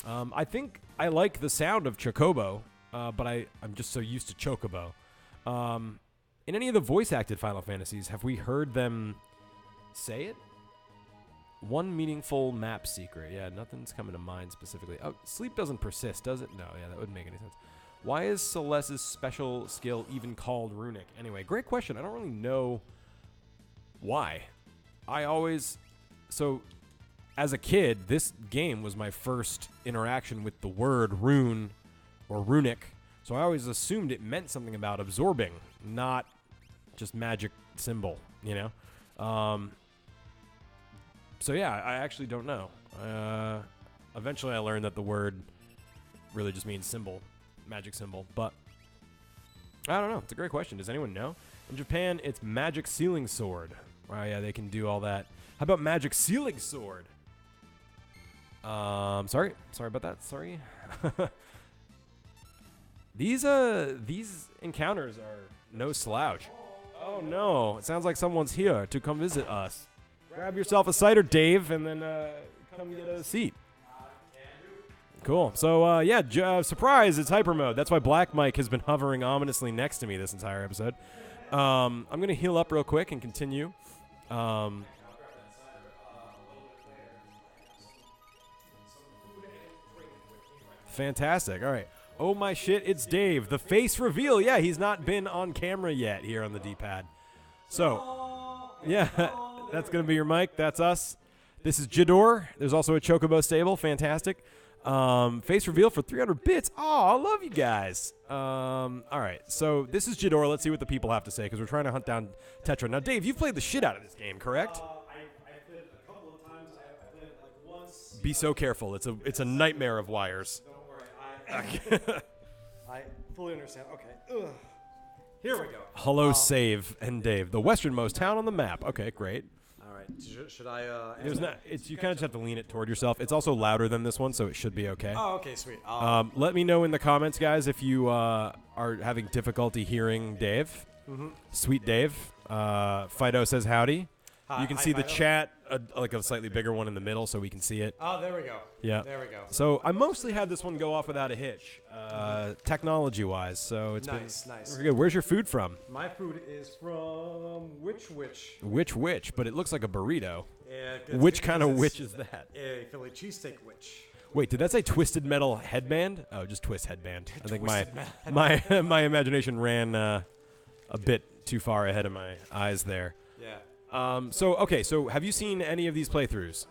I think I like the sound of Chocobo, but I'm just so used to Chocobo. In any of the voice-acted Final Fantasies, have we heard them say it? One meaningful map secret. Yeah, nothing's coming to mind specifically. Oh, sleep doesn't persist, does it? No, yeah, that wouldn't make any sense. Why is Celeste's special skill even called runic? Anyway, great question. I don't really know why. So, as a kid, this game was my first interaction with the word rune or runic, so I always assumed it meant something about absorbing, not just magic symbol, you know? So yeah, I actually don't know. Eventually I learned that the word really just means symbol, magic symbol, but I don't know. It's a great question. Does anyone know? In Japan, it's magic sealing sword. Oh yeah, they can do all that. How about magic sealing sword? Sorry about that. Sorry. These encounters are no slouch. Oh no, it sounds like someone's here to come visit us. Grab yourself a cider, Dave, and then come get a seat. Cool. So yeah, surprise! It's hyper mode. That's why Black Mike has been hovering ominously next to me this entire episode. I'm gonna heal up real quick and continue. Fantastic. All right. Oh my shit, it's Dave. The face reveal. Yeah, he's not been on camera yet here on the D-pad. So, yeah, that's going to be your mic. That's us. This is Jador. There's also a Chocobo stable. Fantastic. Face reveal for 300 bits. Oh, I love you guys. All right. So this is Jador. Let's see what the people have to say because we're trying to hunt down Tetra. Now, Dave, you've played the shit out of this game, correct? I played it a couple of times. I played it like once. Be so careful. It's a nightmare of wires. I fully understand. Okay. Ugh. Here we go. Hello, Save and Dave, the westernmost town on the map. Okay, great. All right. Should I? There's not. It's you kind of just have to lean it toward yourself. It's also louder than this one, so it should be okay. Oh, okay, sweet. Let me know in the comments, guys, if you are having difficulty hearing Dave. Mm-hmm. Sweet Dave. Fido says howdy. Hi, you can hi, see the Fido. chat like a slightly bigger one in the middle so we can see it. Oh, there we go. Yeah. There we go. So I mostly had this one go off without a hitch, technology-wise. So it's Nice. been good. Where's your food from? My food is from Which? Which? But it looks like a burrito. Yeah. Which kind of witch is that? A Philly cheesesteak witch. Wait, did that say Twisted Metal headband? Oh, just Twist headband. I think Twisted my imagination ran a bit too far ahead of my eyes there. Yeah. So have you seen any of these playthroughs?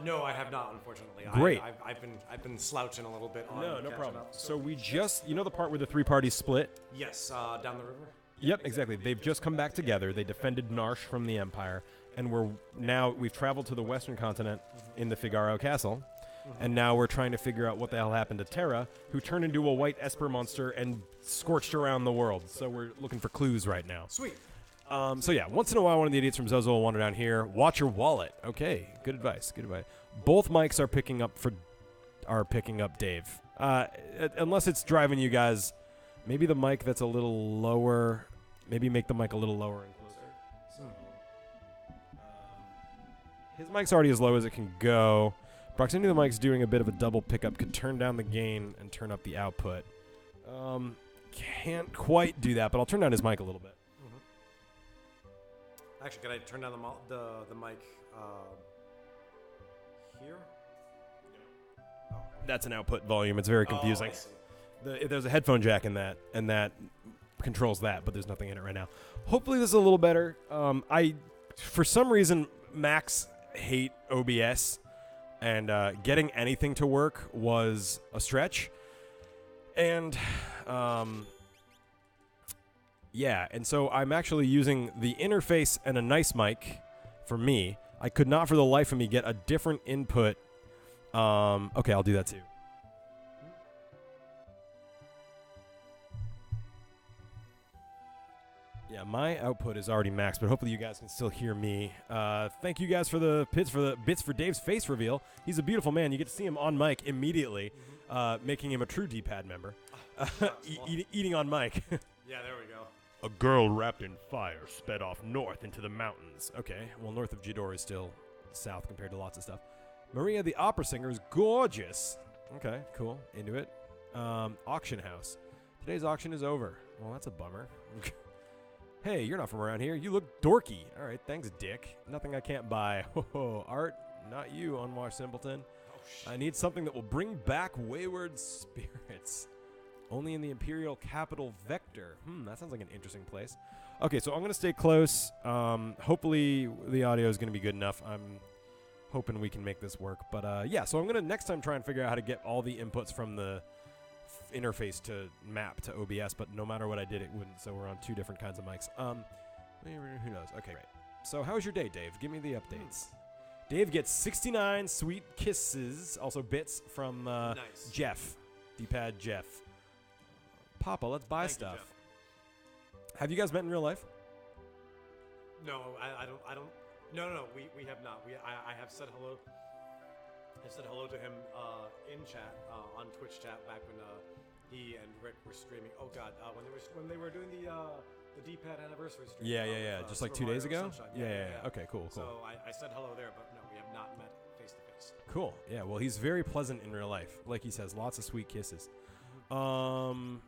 No, I have not, unfortunately. Great. I've been slouching a little bit on No catching problem. up. So we just, the part where the 3 parties split? Yes, down the river. Yep, exactly. They've just come back together. They defended Narsh from the Empire, and we've traveled to the western continent in the Figaro Castle, and now we're trying to figure out what the hell happened to Terra, who turned into a white Esper monster and scorched around the world. So we're looking for clues right now. Sweet. So yeah, once in a while, one of the idiots from Zozo will wander down here. Watch your wallet. Okay, good advice. Good advice. Both mics are picking up Dave. Unless it's driving you guys, maybe the mic that's a little lower. Maybe make the mic a little lower and closer. So, his mic's already as low as it can go. Proximity to the mic's doing a bit of a double pickup. Could turn down the gain and turn up the output. Can't quite do that, but I'll turn down his mic a little bit. Actually, can I turn down the mic here? That's an output volume. It's very confusing. Oh, I see. There's a headphone jack in that, and that controls that, but there's nothing in it right now. Hopefully this is a little better. For some reason, Macs hate OBS, and getting anything to work was a stretch. And yeah, and so I'm actually using the interface and a nice mic for me. I could not for the life of me get a different input. Okay, I'll do that too. Yeah, my output is already maxed, but hopefully you guys can still hear me. Thank you guys for the bits for Dave's face reveal. He's a beautiful man. You get to see him on mic immediately, making him a true D-pad member. Eating on mic. Yeah, there we go. A girl wrapped in fire sped off north into the mountains. Okay, well, north of Jidor is still south compared to lots of stuff. Maria the opera singer is gorgeous. Okay, cool. Into it. Auction house. Today's auction is over. Well, that's a bummer. Hey, you're not from around here. You look dorky. All right, thanks, dick. Nothing I can't buy. Ho, art, not you, unwashed simpleton. I need something that will bring back wayward spirits. Only in the Imperial Capital Vector. That sounds like an interesting place. Okay, so I'm going to stay close. Hopefully the audio is going to be good enough. I'm hoping we can make this work. But yeah, so I'm going to next time try and figure out how to get all the inputs from the interface to map to OBS, but no matter what I did, it wouldn't. So we're on 2 different kinds of mics. Who knows? Okay, great. So how was your day, Dave? Give me the updates. Dave gets 69 sweet kisses, also bits from Nice. Jeff, D-pad Jeff. Papa, let's buy Thank you, stuff. Jeff. Have you guys met in real life? No, I don't. No. We have not. I have said hello. I said hello to him in chat on Twitch chat back when he and Rick were streaming. Oh God, when they were doing the D-pad anniversary stream. Yeah. Just like 2 days ago. Sunshine. Yeah. Okay, cool. So I said hello there, but no, we have not met face to face. Cool. Yeah. Well, he's very pleasant in real life. Like he says, lots of sweet kisses. None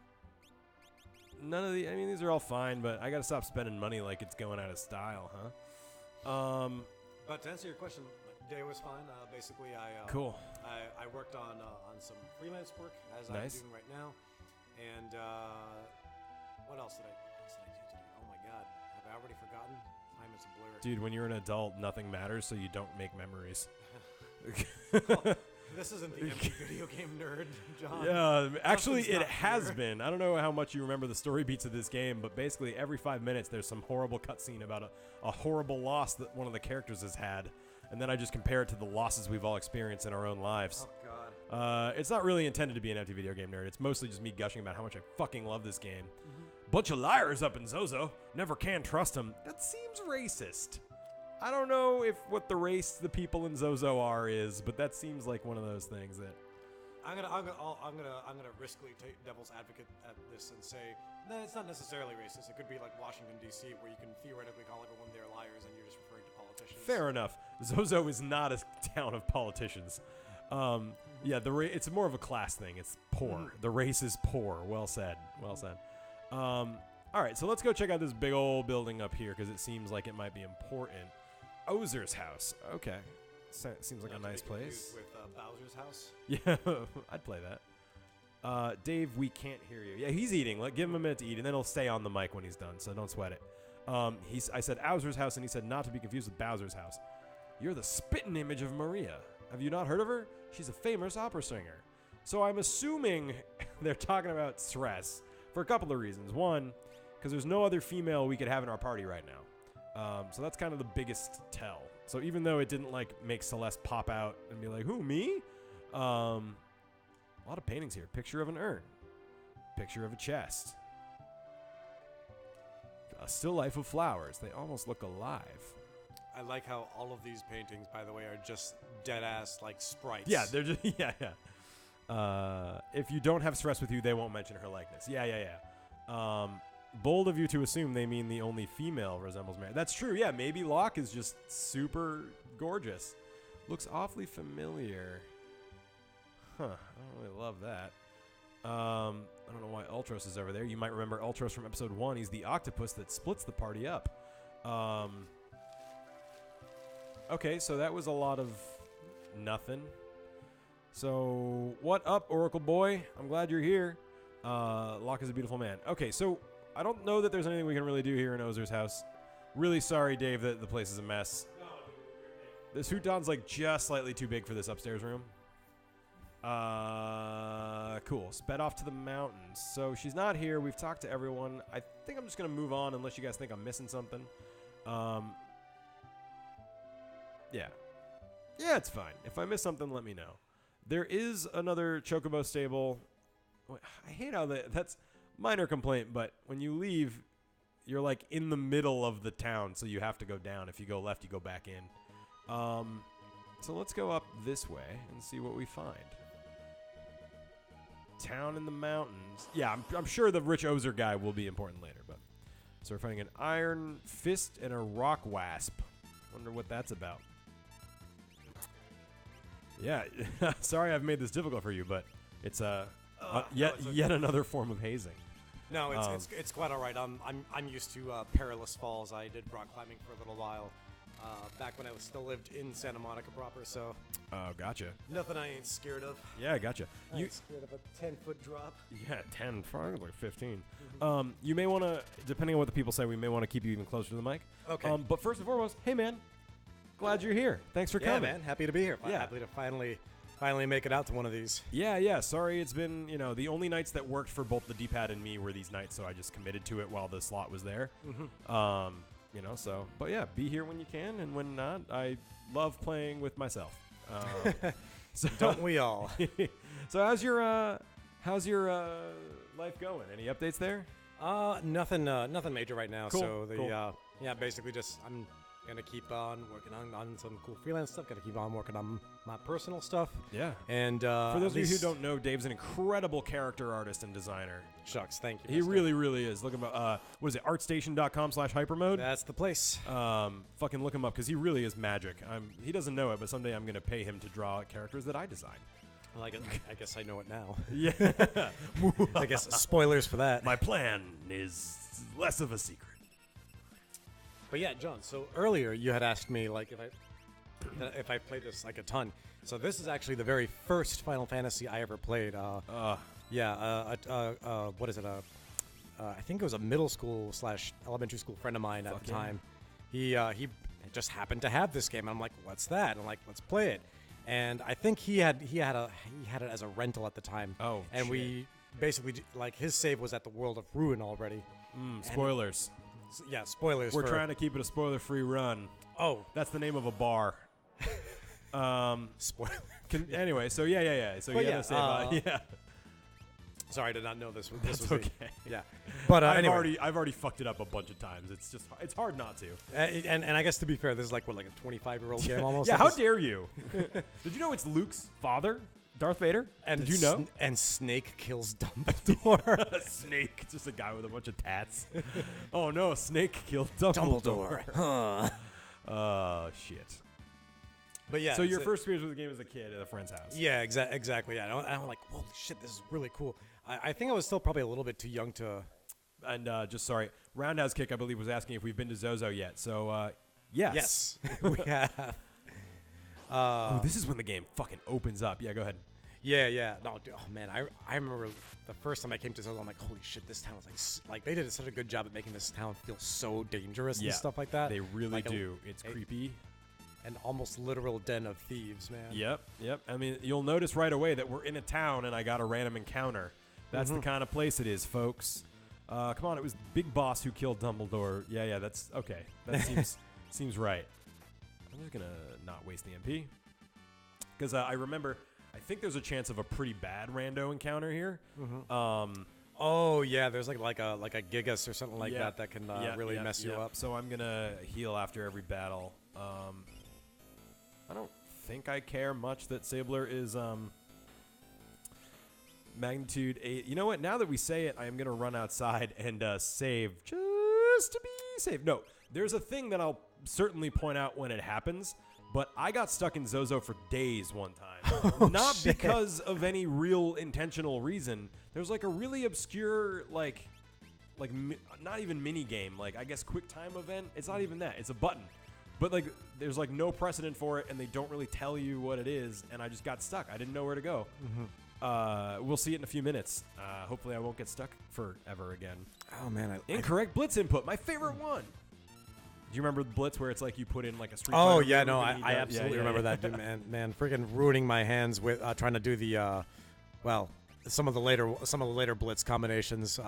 of these are all fine, but I gotta stop spending money like it's going out of style, huh? But to answer your question, my day was fine. Basically, Cool. I worked on some freelance work as Nice. I'm doing right now, and what else did I do today? Oh my God, have I already forgotten? Time is a blur. Dude, when you're an adult, nothing matters, so you don't make memories. Well, this isn't the empty video game nerd, John. Yeah, actually, Something's it not has here. been. I don't know how much you remember the story beats of this game, but basically every 5 minutes there's some horrible cutscene about a horrible loss that one of the characters has had, and then I just compare it to the losses we've all experienced in our own lives. Oh God. It's not really intended to be an empty video game nerd. It's mostly just me gushing about how much I fucking love this game. Bunch of liars up in Zozo. Never can trust them. That seems racist. I don't know if what the race the people in Zozo are is, but that seems like one of those things that. I'm gonna riskily take devil's advocate at this and say No, it's not necessarily racist. It could be like Washington, D.C., where you can theoretically call everyone their liars and you're just referring to politicians. Fair enough. Zozo is not a town of politicians. Yeah, it's more of a class thing. It's poor. The race is poor. Well said. Well said. All right, so let's go check out this big old building up here because it seems like it might be important. Ozer's house. Okay. Seems like a nice place. With Bowser's house? Yeah, I'd play that. Dave, we can't hear you. Yeah, he's eating. Give him a minute to eat, and then he'll stay on the mic when he's done, so don't sweat it. I said Owzer's house, and he said not to be confused with Bowser's house. You're the spitting image of Maria. Have you not heard of her? She's a famous opera singer. So I'm assuming they're talking about stress for a couple of reasons. One, because there's no other female we could have in our party right now. So that's kind of the biggest tell. So even though it didn't make Celeste pop out and be like, who, me? A lot of paintings here. Picture of an urn. Picture of a chest. A still life of flowers. They almost look alive. I like how all of these paintings, by the way, are just dead-ass, sprites. Yeah, they're just, yeah. If you don't have stress with you, they won't mention her likeness. Yeah. Bold of you to assume they mean the only female resembles Mary. That's true, yeah. Maybe Locke is just super gorgeous. Looks awfully familiar. Huh, I don't really love that. I don't know why Ultros is over there. You might remember Ultros from episode 1. He's the octopus that splits the party up. Okay, so that was a lot of nothing. So, what up, Oracle Boy? I'm glad you're here. Locke is a beautiful man. Okay, so I don't know that there's anything we can really do here in Ozer's house. Really sorry, Dave, that the place is a mess. This futon's just slightly too big for this upstairs room. Cool. Sped off to the mountains. So she's not here. We've talked to everyone. I think I'm just going to move on unless you guys think I'm missing something. Yeah. Yeah, it's fine. If I miss something, let me know. There is another Chocobo stable. I hate how that's minor complaint, but when you leave, you're in the middle of the town, so you have to go down. If you go left, you go back in. So let's go up this way and see what we find. Town in the mountains. Yeah, I'm sure the rich Ozer guy will be important later, but so we're finding an iron fist and a rock wasp. Wonder what that's about. Yeah, sorry I've made this difficult for you, but it's yet another form of hazing. No, it's quite all right. I'm used to perilous falls. I did rock climbing for a little while back when I still lived in Santa Monica proper. So. Oh, gotcha. Nothing I ain't scared of. Yeah, gotcha. You scared of a 10-foot drop? Yeah, 10, probably 15. You may want to, depending on what the people say, we may want to keep you even closer to the mic. Okay. But first and foremost, hey man, glad you're here. Thanks for coming. Yeah, man, happy to be here. Yeah. Happy to finally make it out to one of these. Yeah. Sorry, it's been the only nights that worked for both the D-pad and me were these nights, so I just committed to it while the slot was there. So, but yeah, be here when you can, and when not, I love playing with myself. So don't we all? So how's your life going? Any updates there? Nothing major right now. Cool, So cool. basically just I'm gonna keep on working on some cool freelance stuff. Gonna keep on working on my personal stuff. Yeah. And for those of you who don't know, Dave's an incredible character artist and designer. Shucks, thank you. He really is. Look him up. What is it? Artstation.com/hypermode. That's the place. Fucking look him up because he really is magic. He doesn't know it, but someday I'm gonna pay him to draw characters that I design. Well, I guess I know it now. Yeah. I guess spoilers for that. My plan is less of a secret. But yeah, John. So earlier you had asked me if I played this a ton. So this is actually the very first Final Fantasy I ever played. What is it? I think it was a middle school / elementary school friend of mine at the time. He just happened to have this game, and I'm like, "What's that?" And I'm like, "Let's play it." And I think he had it as a rental at the time. Oh, and shit. We basically his save was at the World of Ruin already. Spoilers. Yeah, spoilers. We're trying to keep it a spoiler-free run. Oh, That's the name of a bar. spoiler. Anyway, so yeah. So But you yeah, gotta say yeah. Sorry, I did not know this was. That's okay. Yeah, but I've already fucked it up a bunch of times. It's hard not to. And I guess to be fair, this is a 25-year-old game almost. Yeah, how dare you? Did you know it's Luke's father? Darth Vader. And Did you know? And Snake kills Dumbledore. Snake, just a guy with a bunch of tats. Oh no, Snake killed Dumbledore. Huh. Oh shit. But yeah. So your first experience with the game as a kid at a friend's house. Yeah, exactly. Yeah, and I'm like, holy shit, this is really cool. I think I was still probably a little bit too young to. And just sorry, Roundhouse Kick, I believe, was asking if we've been to Zozo yet. So yes. Yes, we have. Oh, this is when the game fucking opens up. Yeah, go ahead. Yeah. No, dude, oh man, I remember the first time I came to Zozo, I'm like, holy shit, this town is like they did such a good job at making this town feel so dangerous and stuff like that. They really like do. It's creepy. An almost literal den of thieves, man. Yep. I mean, you'll notice right away that we're in a town and I got a random encounter. That's the kind of place it is, folks. Come on, it was Big Boss who killed Dumbledore. Yeah, that's okay. That seems right. I'm just gonna not waste the MP because I remember. I think there's a chance of a pretty bad rando encounter here. Oh yeah, there's like a Gigas or something like that can really mess you up. So I'm gonna heal after every battle. I don't think I care much that Sabler is magnitude 8. You know what? Now that we say it, I am gonna run outside and save just to be safe. No, there's a thing that I'll certainly point out when it happens. But I got stuck in Zozo for days one time. Not shit. Because of any real intentional reason. There's like a really obscure, not even mini game, like I guess quick time event. It's not even that. It's a button. But like there's like no precedent for it and they don't really tell you what it is. And I just got stuck. I didn't know where to go. We'll see it in a few minutes. Hopefully I won't get stuck forever again. Oh man. Incorrect blitz input. My favorite one. Do you remember the blitz where it's like you put in like a Street Oh Fighter yeah, move no, and I absolutely remember that, dude, man, freaking ruining my hands with trying to do the, some of the later blitz combinations.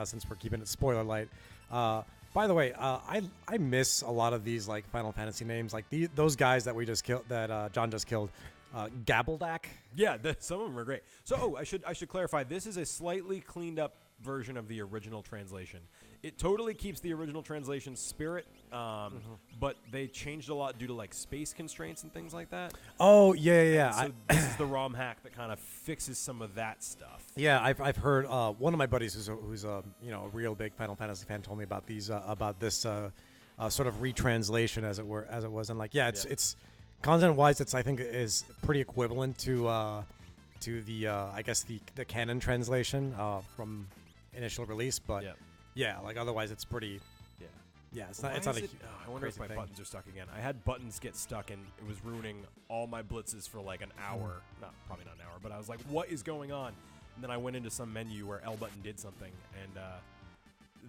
Since we're keeping it spoiler light. By the way, I miss a lot of these like Final Fantasy names, like those guys that we just killed, that John just killed. Gabbledak. Yeah, some of them are great. So, I should clarify. This is a slightly cleaned up version of the original translation. It totally keeps the original translation spirit, but they changed a lot due to like space constraints and things like that. Oh yeah. So this is the ROM hack that kind of fixes some of that stuff. Yeah, I've heard one of my buddies who's a real big Final Fantasy fan told me about this sort of retranslation as it was, and like it's content wise I think is pretty equivalent to the I guess the canon translation from initial release, but like otherwise it's pretty it's not I wonder if my buttons are stuck again. I had buttons get stuck and it was ruining all my blitzes for like an hour. Probably not an hour, but I was like, what is going on? And then I went into some menu where L button did something, and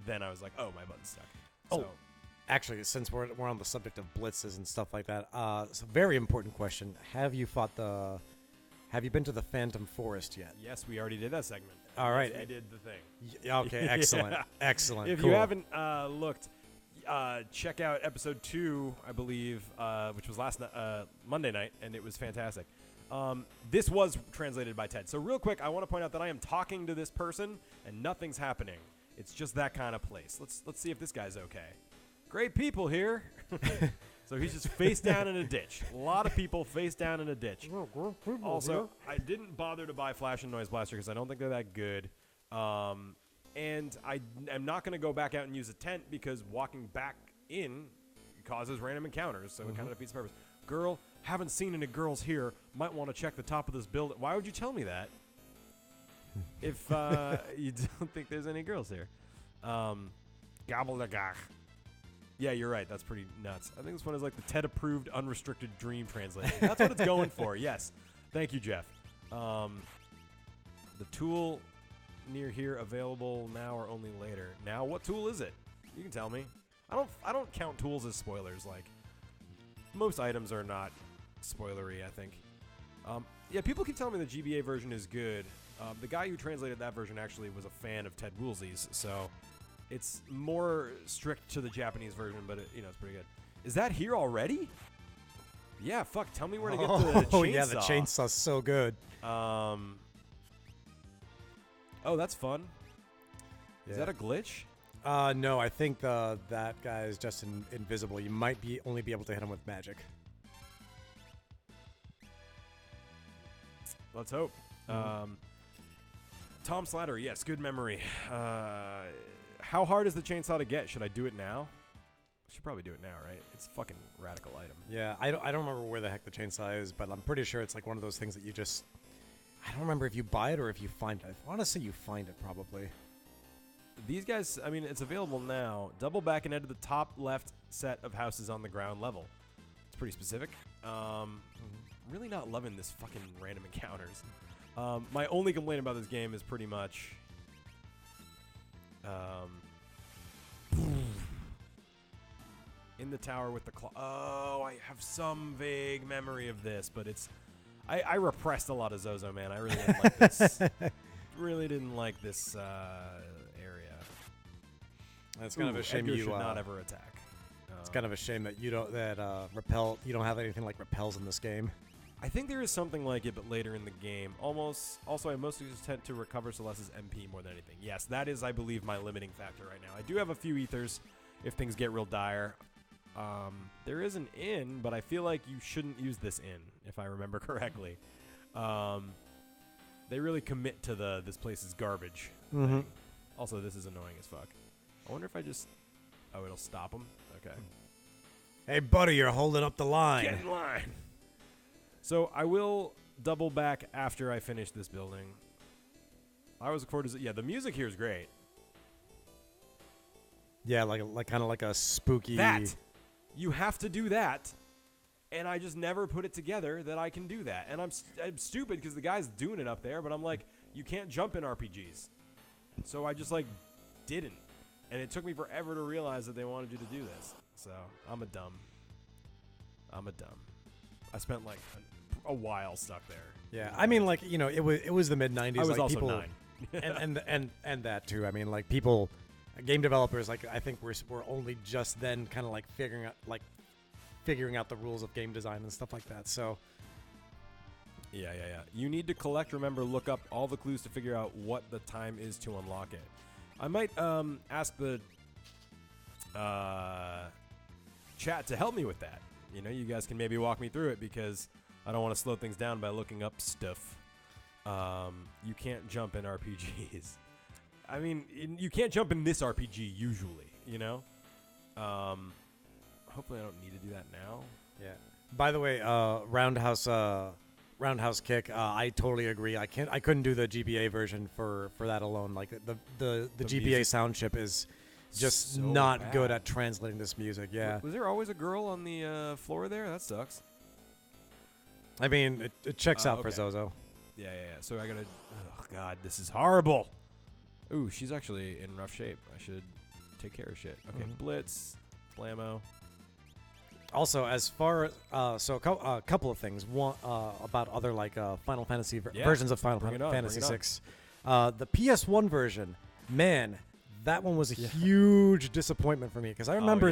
then I was like, oh, my button's stuck. So, actually, since we're on the subject of blitzes and stuff like that, it's a very important question. Have you been to the Phantom Forest yet? Yes, we already did that segment. All right. Yes, we did the thing. Okay, excellent. Excellent. If cool. you haven't looked, check out episode 2, I believe, which was last Monday night, and it was fantastic. This was translated by Ted. So real quick, I want to point out that I am talking to this person, and nothing's happening. It's just that kind of place. Let's see if this guy's okay. Great people here. So he's just face down in a ditch. A lot of people face down in a ditch. Also, I didn't bother to buy Flash and Noise Blaster because I don't think they're that good. And I am not going to go back out and use a tent because walking back in causes random encounters. So it kind of defeats the purpose. Girl, haven't seen any girls here. Might want to check the top of this building. Why would you tell me that? If you don't think there's any girls here. Gobbledygach. Yeah, you're right. That's pretty nuts. I think this one is like the TED-approved unrestricted dream translation. That's what it's going for. Yes. Thank you, Jeff. The tool near here available now or only later. Now, what tool is it? You can tell me. I don't count tools as spoilers. Like most items are not spoilery, I think. Yeah, people keep telling me the GBA version is good. The guy who translated that version actually was a fan of Ted Woolsey's, so it's more strict to the Japanese version, but it's pretty good. Is that here already? Yeah, fuck. Tell me where to get the chainsaw. Oh yeah, the chainsaw's so good. Oh, that's fun. Yeah. Is that a glitch? No, I think that guy is just invisible. You might only be able to hit him with magic. Let's hope. Tom Slatter, yes, good memory. How hard is the chainsaw to get? Should I do it now? I should probably do it now, right? It's a fucking radical item. Yeah, I don't remember where the heck the chainsaw is, but I'm pretty sure it's like one of those things that you just... I don't remember if you buy it or if you find it. I want to say you find it, probably. These guys, I mean, it's available now. Double back and enter the top left set of houses on the ground level. It's pretty specific. Really not loving this fucking random encounters. My only complaint about this game is pretty much... in the tower with the claw. Oh, I have some vague memory of this, but it's... I repressed a lot of Zozo, man. I really didn't like this. Really didn't like this area. It's kind of a shame Edgar you should not ever attack. It's kind of a shame that you don't repel. You don't have anything like repels in this game. I think there is something like it, but later in the game. Also, I mostly just tend to recover Celeste's MP more than anything. Yes, that is, I believe, my limiting factor right now. I do have a few ethers if things get real dire. There is an inn, but I feel like you shouldn't use this inn, if I remember correctly. They really commit to the this place is garbage thing. Also, this is annoying as fuck. I wonder if I just... Oh, it'll stop them? Okay. Hey, buddy, you're holding up the line. Get in line. So I will double back after I finish this building. I was looking forward to... Yeah, the music here is great. Yeah, like kind of like a spooky... That! You have to do that. And I just never put it together that I can do that. And I'm stupid because the guy's doing it up there, but I'm like, you can't jump in RPGs. So I just, like, didn't. And it took me forever to realize that they wanted you to do this. So I'm a dumb. I spent, like, a while stuck there. Yeah, I mean, like, you know, it was the mid-90s. I was like, also people, 9. and that, too. I mean, like, people... Game developers, like, I think we're only just then kind of, like, figuring out the rules of game design and stuff like that. So, yeah. You need to collect, remember, look up all the clues to figure out what the time is to unlock it. I might ask the chat to help me with that. You know, you guys can maybe walk me through it because I don't want to slow things down by looking up stuff. You can't jump in RPGs. I mean, you can't jump in this RPG usually, you know? Hopefully I don't need to do that now. Yeah. By the way, Roundhouse Kick, I totally agree. I couldn't do the GBA version for that alone. Like the GBA music sound chip is just so not bad. good at translating this music. Yeah. Was there always a girl on the floor there? That sucks. I mean, it checks out for okay. Zozo. Yeah. So I gotta... Oh, God, this is horrible. Ooh, she's actually in rough shape. I should take care of shit. Okay, Blitz, Blammo. Also, as far as a couple of things. One about other like Final Fantasy versions of Final Fantasy VI. The PS1 version, man, that one was a huge disappointment for me because I remember.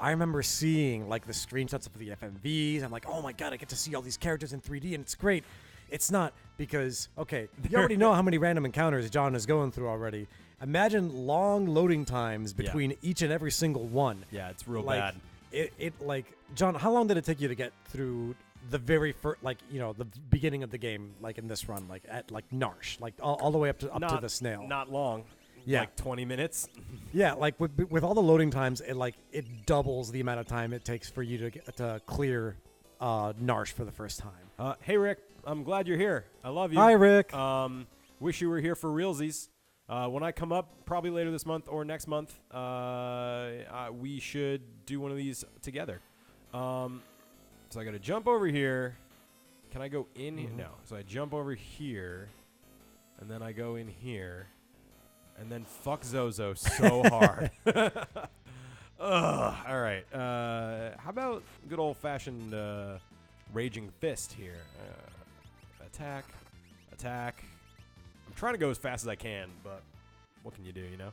I remember seeing like the screenshots of the FMVs. I'm like, oh my god, I get to see all these characters in 3D, and it's great. It's not because, okay, you already know how many random encounters John is going through already. Imagine long loading times between each and every single one. Yeah, it's real like, bad. It like, John, how long did it take you to get through the very first, like, you know, the beginning of the game, like in this run, like at like Narsh, like all the way up to the snail? Not long. Yeah. Like 20 minutes. Yeah, like with all the loading times, it doubles the amount of time it takes for you to clear Narsh for the first time. Hey, Rick. I'm glad you're here. I love you. Hi, Rick. Wish you were here for realsies. When I come up, probably later this month or next month, we should do one of these together. So I got to jump over here. Can I go in here? No. So I jump over here, and then I go in here, and then fuck Zozo so hard. Ugh. All right. How about good old-fashioned Raging Fist here? Attack. I'm trying to go as fast as I can, but what can you do, you know?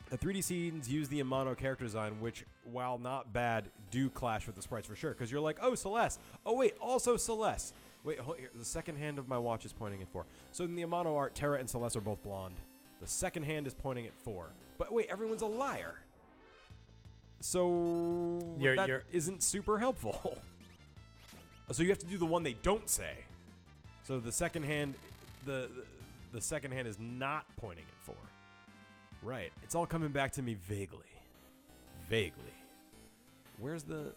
The 3D scenes use the Amano character design, which, while not bad, do clash with the sprites for sure. Because you're like, oh, Celeste. Oh, wait, also Celeste. Wait, here, the second hand of my watch is pointing at 4. So in the Amano art, Terra and Celeste are both blonde. The second hand is pointing at 4. But wait, everyone's a liar. So that isn't super helpful. So you have to do the one they don't say. So the second hand, the second hand is not pointing at 4. Right. It's all coming back to me vaguely. Vaguely. Where's the...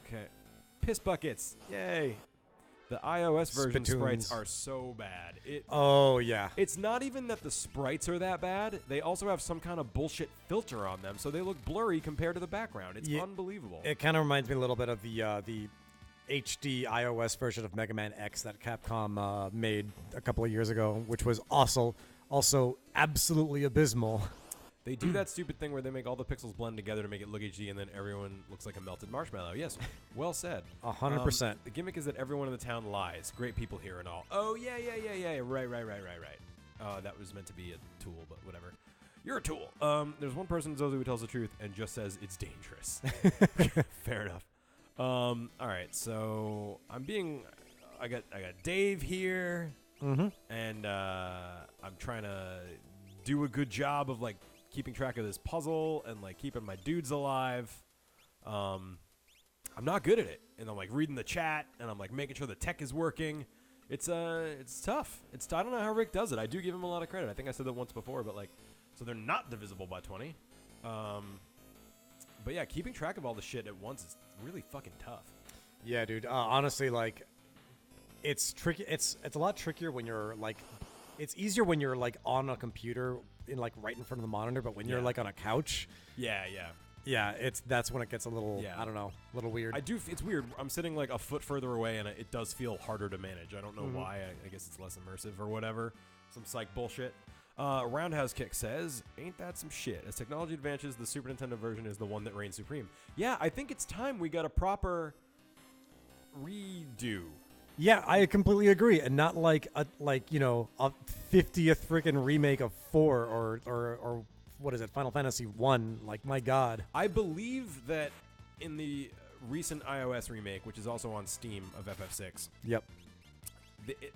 Okay. Piss buckets. Yay. The iOS version sprites are so bad. Oh, yeah. It's not even that the sprites are that bad. They also have some kind of bullshit filter on them, so they look blurry compared to the background. It's unbelievable. It kind of reminds me a little bit of the HD iOS version of Mega Man X that Capcom made a couple of years ago, which was also absolutely abysmal. They do that stupid thing where they make all the pixels blend together to make it look HD, and then everyone looks like a melted marshmallow. Yes, well said. 100%. The gimmick is that everyone in the town lies. Great people here and all. Oh, yeah. Right. That was meant to be a tool, but whatever. You're a tool. There's one person in Zozo who tells the truth and just says it's dangerous. Fair enough. All right, so I got Dave here, and I'm trying to do a good job of like keeping track of this puzzle and like keeping my dudes alive. I'm not good at it, and I'm like reading the chat and I'm like making sure the tech is working. It's tough. I don't know how Rick does it. I do give him a lot of credit. I think I said that once before, but like, so they're not divisible by 20. But yeah, keeping track of all the shit at once is really fucking tough. Yeah, dude. Honestly, like, it's tricky. It's a lot trickier when you're like, it's easier when you're like on a computer in like right in front of the monitor, but when you're like on a couch, yeah, that's when it gets a little, I don't know, a little weird. It's weird. I'm sitting like a foot further away, and it does feel harder to manage. I don't know why. I guess it's less immersive or whatever. Some psych bullshit. Roundhouse Kick says, ain't that some shit? As technology advances, the Super Nintendo version is the one that reigns supreme. Yeah, I think it's time we got a proper redo. Yeah, I completely agree, and not like a 50th freaking remake of 4 or what is it, Final Fantasy 1? Like, my God. I believe that in the recent iOS remake, which is also on Steam of FF6. Yep.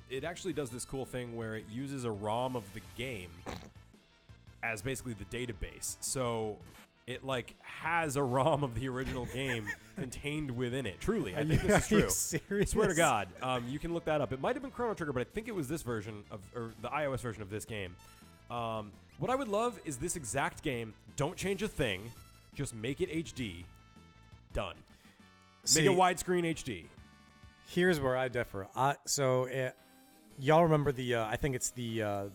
It actually does this cool thing where it uses a ROM of the game as basically the database. So it like has a ROM of the original game contained within it. Truly, I think this is true. Are you serious? Swear to God. You can look that up. It might have been Chrono Trigger, but I think it was this version or the iOS version of this game. What I would love is this exact game. Don't change a thing. Just make it HD. Done. Make it widescreen HD. Here's where I differ. Y'all remember I think it's I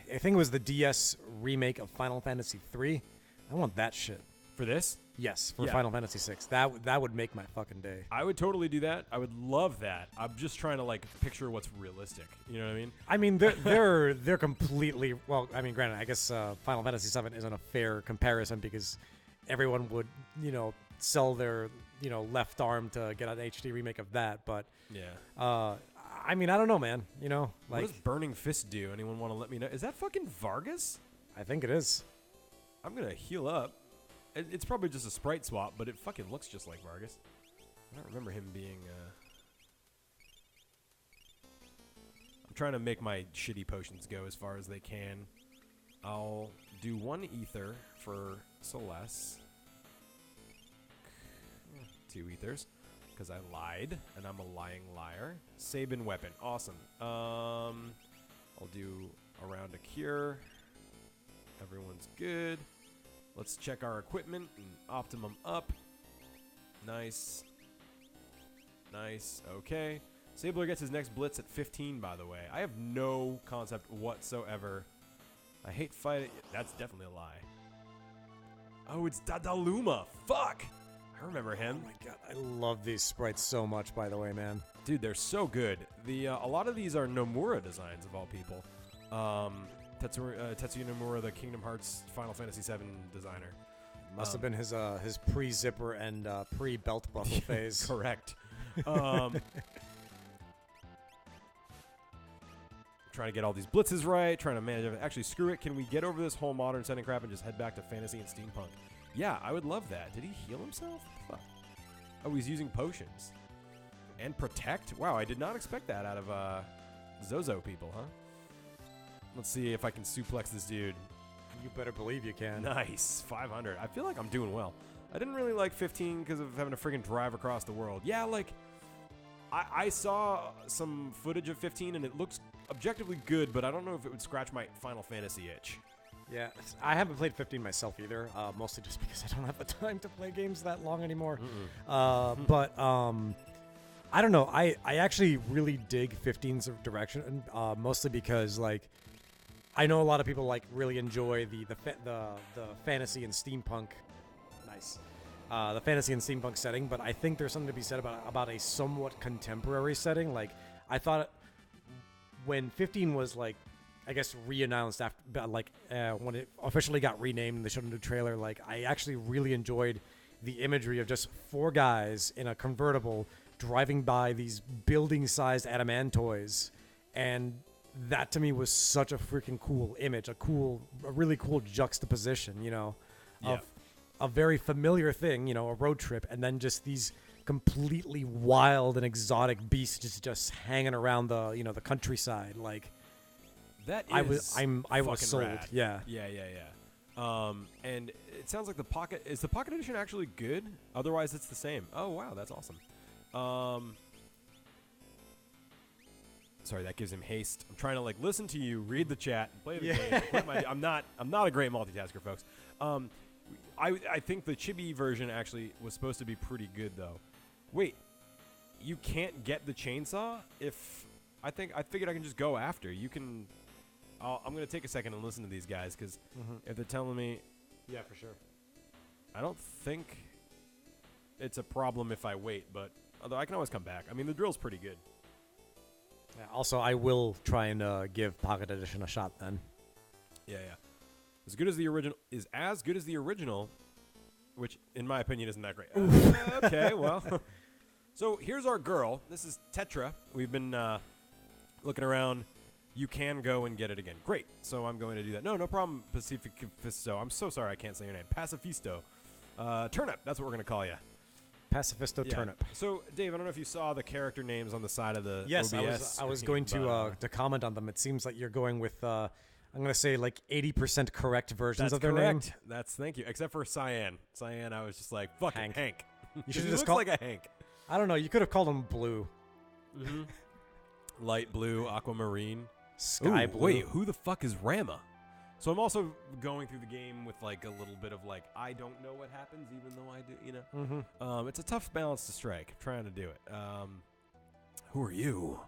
think it was the DS remake of Final Fantasy 3. I want that shit. For this? Yes, for Final Fantasy 6. That would make my fucking day. I would totally do that. I would love that. I'm just trying to like picture what's realistic. You know what I mean? I mean, they're completely, well, I mean, granted, I guess Final Fantasy 7 isn't a fair comparison because everyone would, sell their left arm to get an HD remake of that, but I mean, I don't know, man. Like, what does Burning Fist do? Anyone want to let me know? Is that fucking Vargas? I think it is. I'm gonna heal up. It's probably just a sprite swap, but it fucking looks just like Vargas. I don't remember him being. I'm trying to make my shitty potions go as far as they can. I'll do 1 ether for Celeste. 2 ethers, because I lied, and I'm a lying liar. Sabin weapon, awesome. I'll do a round of cure. Everyone's good. Let's check our equipment and optimum up. Nice. Nice, okay. Sabler gets his next blitz at 15, by the way. I have no concept whatsoever. I hate fighting. That's definitely a lie. Oh, it's Dadaluma. Fuck! I remember him. Oh my God, I love these sprites so much, by the way, man. Dude, they're so good. A lot of these are Nomura designs, of all people. Tetsuya Nomura, the Kingdom Hearts Final Fantasy VII designer. Must have been his pre-zipper and pre-belt buckle phase. Correct. Trying to get all these blitzes right, trying to manage everything. Actually, screw it. Can we get over this whole modern setting crap and just head back to fantasy and steampunk? Yeah, I would love that. Did he heal himself? Fuck. Oh, he's using potions. And protect? Wow, I did not expect that out of Zozo people, huh? Let's see if I can suplex this dude. You better believe you can. Nice. 500. I feel like I'm doing well. I didn't really like 15 because of having to friggin' drive across the world. Yeah, like, I saw some footage of 15 and it looks objectively good, but I don't know if it would scratch my Final Fantasy itch. Yeah, I haven't played 15 myself either, mostly just because I don't have the time to play games that long anymore. But I don't know. I actually really dig 15's direction, mostly because like I know a lot of people like really enjoy the fantasy and steampunk. Nice. The fantasy and steampunk setting, but I think there's something to be said about a somewhat contemporary setting. Like I thought when 15 was like, I guess re-announced after, like when it officially got renamed and they showed a new trailer. Like I actually really enjoyed the imagery of just 4 guys in a convertible driving by these building-sized adamantoids, and that to me was such a freaking cool image, a really cool juxtaposition, you know, of a very familiar thing, you know, a road trip, and then just these completely wild and exotic beasts just hanging around the, you know, the countryside. Like that is I was sold. Rad. Yeah. And it sounds like the pocket edition actually good? Otherwise, it's the same. Oh wow, that's awesome. Sorry, that gives him haste. I'm trying to like listen to you, read the chat, play the game. I'm not a great multitasker, folks. I think the chibi version actually was supposed to be pretty good though. Wait, you can't get the chainsaw? I figured I can just go after. You can. I'm gonna take a second and listen to these guys because if they're telling me, yeah, for sure. I don't think it's a problem if I wait, but although I can always come back. I mean, the drill's pretty good. Yeah, also, I will try and give Pocket Edition a shot then. Yeah. As good as the original, which in my opinion isn't that great. Okay, well. So here's our girl. This is Tetra. We've been looking around. You can go and get it again. Great. So I'm going to do that. No problem, Pacifisto. I'm so sorry I can't say your name. Pacifisto. Turnip. That's what we're going to call you. Pacifisto Turnip. So, Dave, I don't know if you saw the character names on the side of the Yes, OBS. I was going to comment on them. It seems like you're going with, I'm going to say like 80% correct versions of their name. Thank you. Except for Cyan. Cyan, I was just like, fuck Hank. You should he just looks like a Hank. I don't know. You could have called him Blue. Light blue, aquamarine. Sky blue. Wait, who the fuck is Rama? So I'm also going through the game with like a little bit of like, I don't know what happens even though I do, you know? It's a tough balance to strike. I'm trying to do it. Who are you?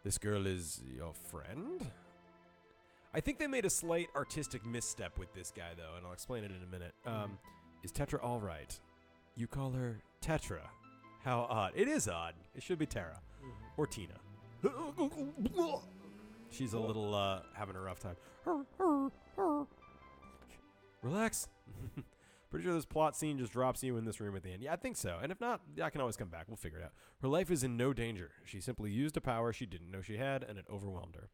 This girl is your friend? I think they made a slight artistic misstep with this guy though, and I'll explain it in a minute. Is Tetra all right? You call her Tetra. How odd. It is odd. It should be Tara. Or Tina. She's a little having a rough time. Relax. Pretty sure this plot scene just drops you in this room at the end. Yeah, I think so. And if not, I can always come back. We'll figure it out. Her life is in no danger. She simply used a power she didn't know she had, and it overwhelmed her.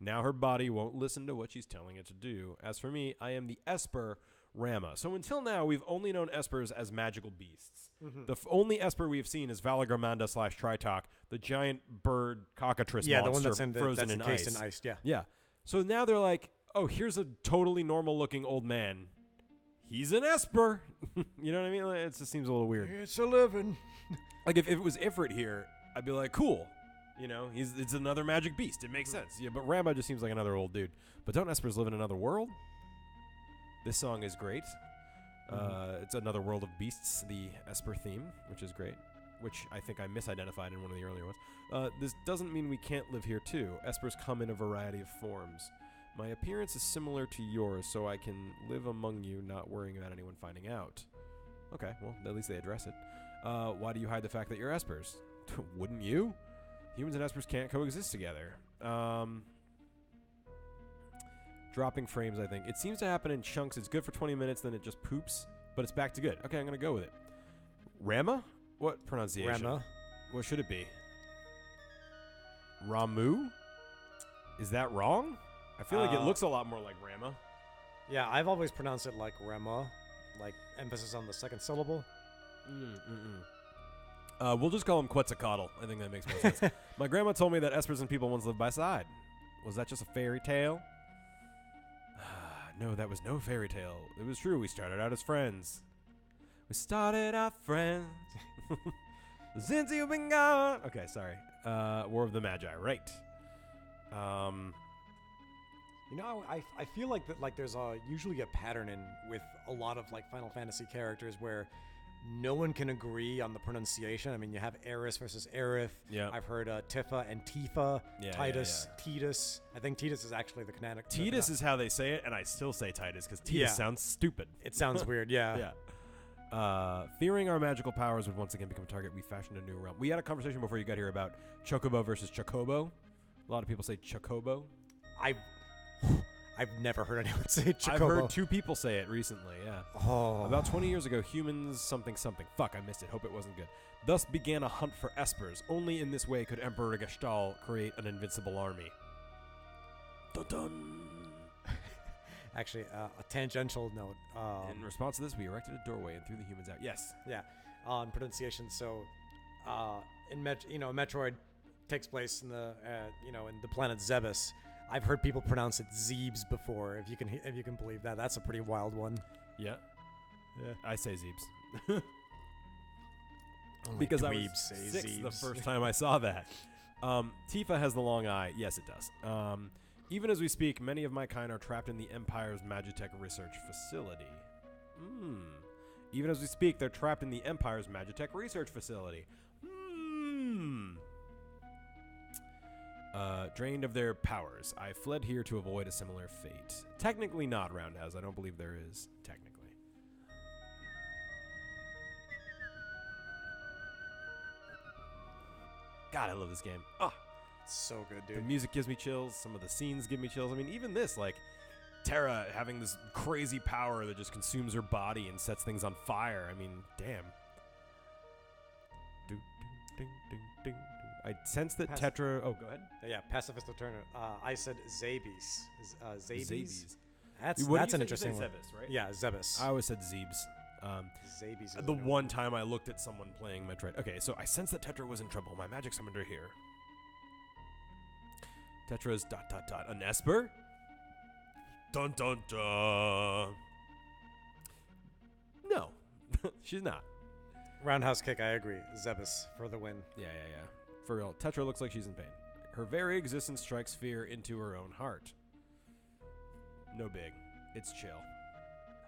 Now her body won't listen to what she's telling it to do. As for me, I am the Esper Rama. So until now, we've only known Espers as magical beasts. The only Esper we've seen is Valagramanda / Tritok, the giant bird cockatrice monster the one that's frozen in encased ice. in ice. Yeah. Yeah. So now they're like, oh, here's a totally normal-looking old man. He's an Esper. You know what I mean? It just seems a little weird. It's 11. Like if it was Ifrit here, I'd be like, cool. You know, it's another magic beast. It makes sense. Yeah, but Rama just seems like another old dude. But don't Espers live in another world? This song is great. It's another world of beasts, the Esper theme, which is great, which I think I misidentified in one of the earlier ones. This doesn't mean we can't live here too. Espers come in a variety of forms. My appearance is similar to yours, so I can live among you, not worrying about anyone finding out. Okay, well, at least they address it. Why do you hide the fact that you're Espers? Wouldn't you? Humans and Espers can't coexist together. Dropping frames, I think. It seems to happen in chunks. It's good for 20 minutes, then it just poops, but it's back to good. Okay, I'm going to go with it. Rama? What pronunciation? Rama. What should it be? Ramu? Is that wrong? I feel like it looks a lot more like Rama. Yeah, I've always pronounced it like Rama, like emphasis on the second syllable. We'll just call him Quetzalcoatl. I think that makes more sense. My grandma told me that Espers and people once lived by side. Was that just a fairy tale? No, that was no fairy tale. It was true. We started out as friends. We started out friends. Since you've been gone. Okay, sorry. War of the Magi, right. You know, I feel like that there's usually a pattern with a lot of like Final Fantasy characters where no one can agree on the pronunciation. I mean, you have Eris versus Aerith. Yeah. I've heard Tifa and Tifa. Yeah, Titus, Titus. I think Titus is actually the canonical. Titus is how they say it, and I still say Titus because Titus sounds stupid. It sounds weird, yeah. Yeah. Fearing our magical powers would once again become a target, we fashioned a new realm. We had a conversation before you got here about Chocobo versus Chocobo. A lot of people say Chocobo. I've never heard anyone say Chocobo. I've heard 2 people say it recently, yeah. Oh. About 20 years ago, humans something. Fuck, I missed it. Hope it wasn't good. Thus began a hunt for espers. Only in this way could Emperor Gestalt create an invincible army. Dun-dun. Actually, a tangential note. In response to this, we erected a doorway and threw the humans out. Yes. Yeah, on pronunciation. So, Metroid takes place in the in the planet Zebes. I've heard people pronounce it Zeebs before. If you can believe that, that's a pretty wild one. Yeah. Yeah. I say Zeebs. Because I was 6 the first time I saw that. Tifa has the long eye. Yes, it does. Even as we speak, many of my kind are trapped in the Empire's Magitech research facility. Even as we speak, they're trapped in the Empire's Magitech research facility. Drained of their powers. I fled here to avoid a similar fate. Technically not, Roundhouse. I don't believe there is. Technically. God, I love this game. Ah, it's so good, dude. The music gives me chills. Some of the scenes give me chills. I mean, even this, like, Terra having this crazy power that just consumes her body and sets things on fire. I mean, damn. I sense that Tetra... Oh, go ahead. Yeah, Pacifist Turner. I said Zabes. Zabes? That's an interesting one. Zebes, right? Yeah, Zebes. I always said Zeebs. Zabes. The one time I looked at someone playing Metroid. Okay, so I sense that Tetra was in trouble. My magic summoned her here. Tetra's ... An Esper? Dun dun dun. No, she's not. Roundhouse kick, I agree. Zebes for the win. Yeah. For real, Tetra looks like she's in pain. Her very existence strikes fear into her own heart. No big. It's chill.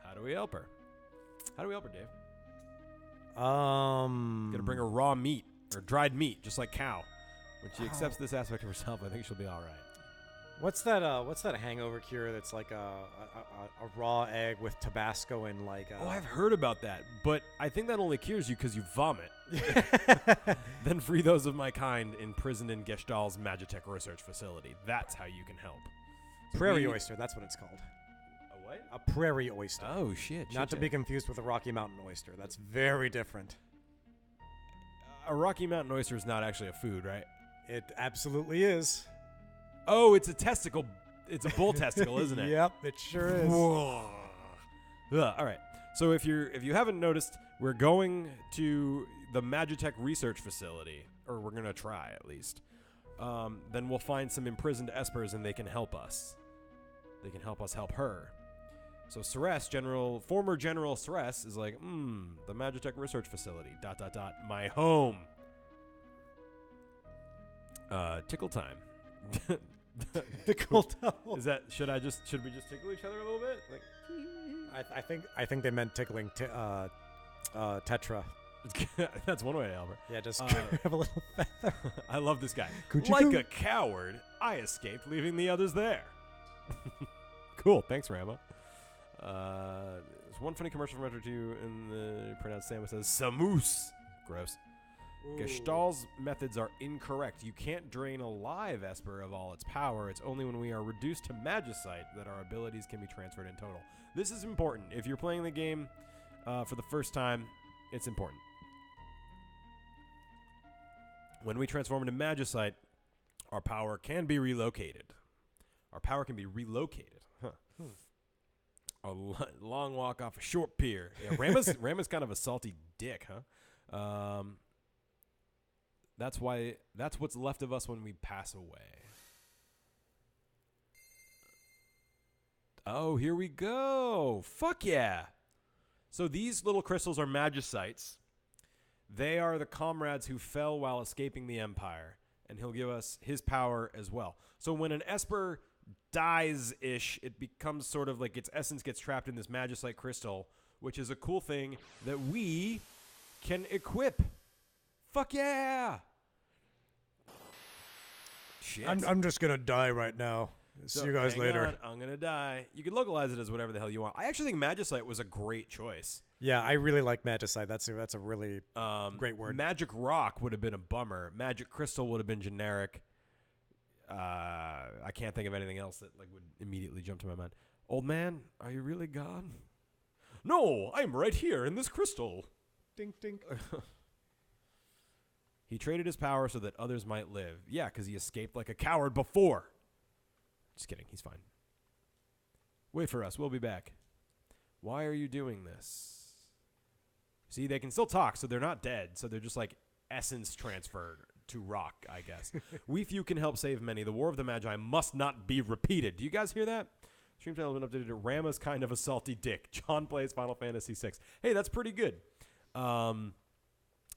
How do we help her? Dave? Gonna bring her raw meat or dried meat, just like cow. When she accepts this aspect of herself, I think she'll be all right. What's that hangover cure that's like a raw egg with Tabasco and like Oh, I've heard about that, but I think that only cures you because you vomit. Then free those of my kind imprisoned in Gestalt's Magitech research facility. That's how you can help. Prairie oyster, that's what it's called. A what? A prairie oyster. Oh, shit. Not to be confused with a Rocky Mountain oyster. That's very different. A Rocky Mountain oyster is not actually a food, right? It absolutely is. Oh, it's a testicle. It's a bull testicle, isn't it? Yep, it sure is. Whoa. Ugh, all right. So if you haven't noticed, we're going to the Magitech research facility, or we're gonna try at least. Then we'll find some imprisoned espers, and they can help us. They can help us help her. So Ceres, former General Ceres, is like, the Magitech research facility. ... My home. Tickle time. Tickle time. Is that should we just tickle each other a little bit? Like, I think they meant tickling Tetra. That's one way to help her. Yeah, just grab a little feather. I love this guy. Coochie-coo. A coward, I escaped, leaving the others there. Cool. Thanks, Rambo. There's one funny commercial from Metro 2 in the pronounced Sam says Samoose. Gross. Ooh. Gestalt's methods are incorrect. You can't drain a live Esper of all its power. It's only when we are reduced to Magicite that our abilities can be transferred in total. This is important. If you're playing the game for the first time, it's important. When we transform into Magicite, our power can be relocated. Huh. A long walk off a short pier. Yeah, Rama's kind of a salty dick, huh? That's what's left of us when we pass away. Oh, here we go. Fuck yeah. So these little crystals are Magicites. They are the comrades who fell while escaping the Empire, and he'll give us his power as well. So when an Esper dies-ish, it becomes sort of like its essence gets trapped in this magicite crystal, which is a cool thing that we can equip. Fuck yeah! Shit. I'm just gonna die right now. See you guys later. On, I'm gonna die. You can localize it as whatever the hell you want. I actually think magicite was a great choice. Yeah, I really like magicite. That's a really great word. Magic rock would have been a bummer. Magic crystal would have been generic. I can't think of anything else that like would immediately jump to my mind. Old man, are you really gone? No, I'm right here in this crystal. Dink dink. He traded his power so that others might live. Yeah, because he escaped like a coward before. Just kidding. He's fine. Wait for us. We'll be back. Why are you doing this? See, they can still talk, so they're not dead. So they're just like essence transferred to rock, I guess. We few can help save many. The War of the Magi must not be repeated. Do you guys hear that? Stream title has been updated to Rama's kind of a salty dick. John plays Final Fantasy VI. Hey, that's pretty good.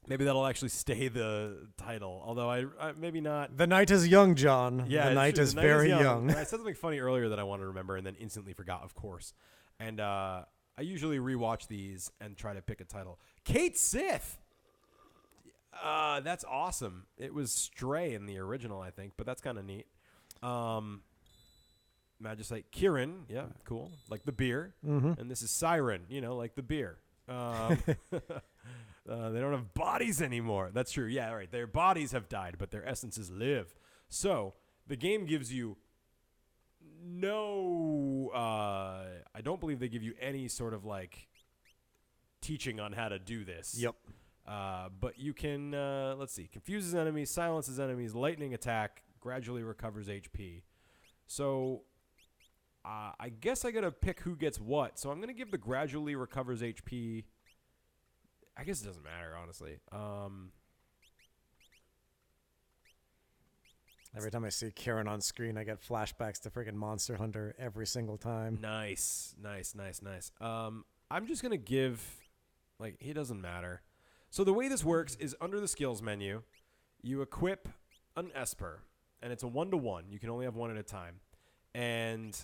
Maybe that'll actually stay the title, although I maybe not. The night is young, John. Yeah, the night is very young. I said something funny earlier that I wanted to remember and then instantly forgot, of course. And I usually rewatch these and try to pick a title. Kate Sith! That's awesome. It was Stray in the original, I think, but that's kind of neat. Magicite Kirin, yeah, cool. Like the beer. Mm-hmm. And this is Siren, like the beer. They don't have bodies anymore. That's true. Yeah, all right. Their bodies have died, but their essences live. So the game gives you no... I don't believe they give you any sort of like teaching on how to do this. Yep. But you can, let's see, confuses enemies, silences enemies, lightning attack, gradually recovers HP. So I guess I got to pick who gets what. So I'm going to give the gradually recovers HP... I guess it doesn't matter, honestly. Every time I see Karen on screen, I get flashbacks to freaking Monster Hunter every single time. Nice. I'm just going to give, it doesn't matter. So the way this works is under the skills menu, you equip an Esper, and it's a 1-to-1. You can only have one at a time. And,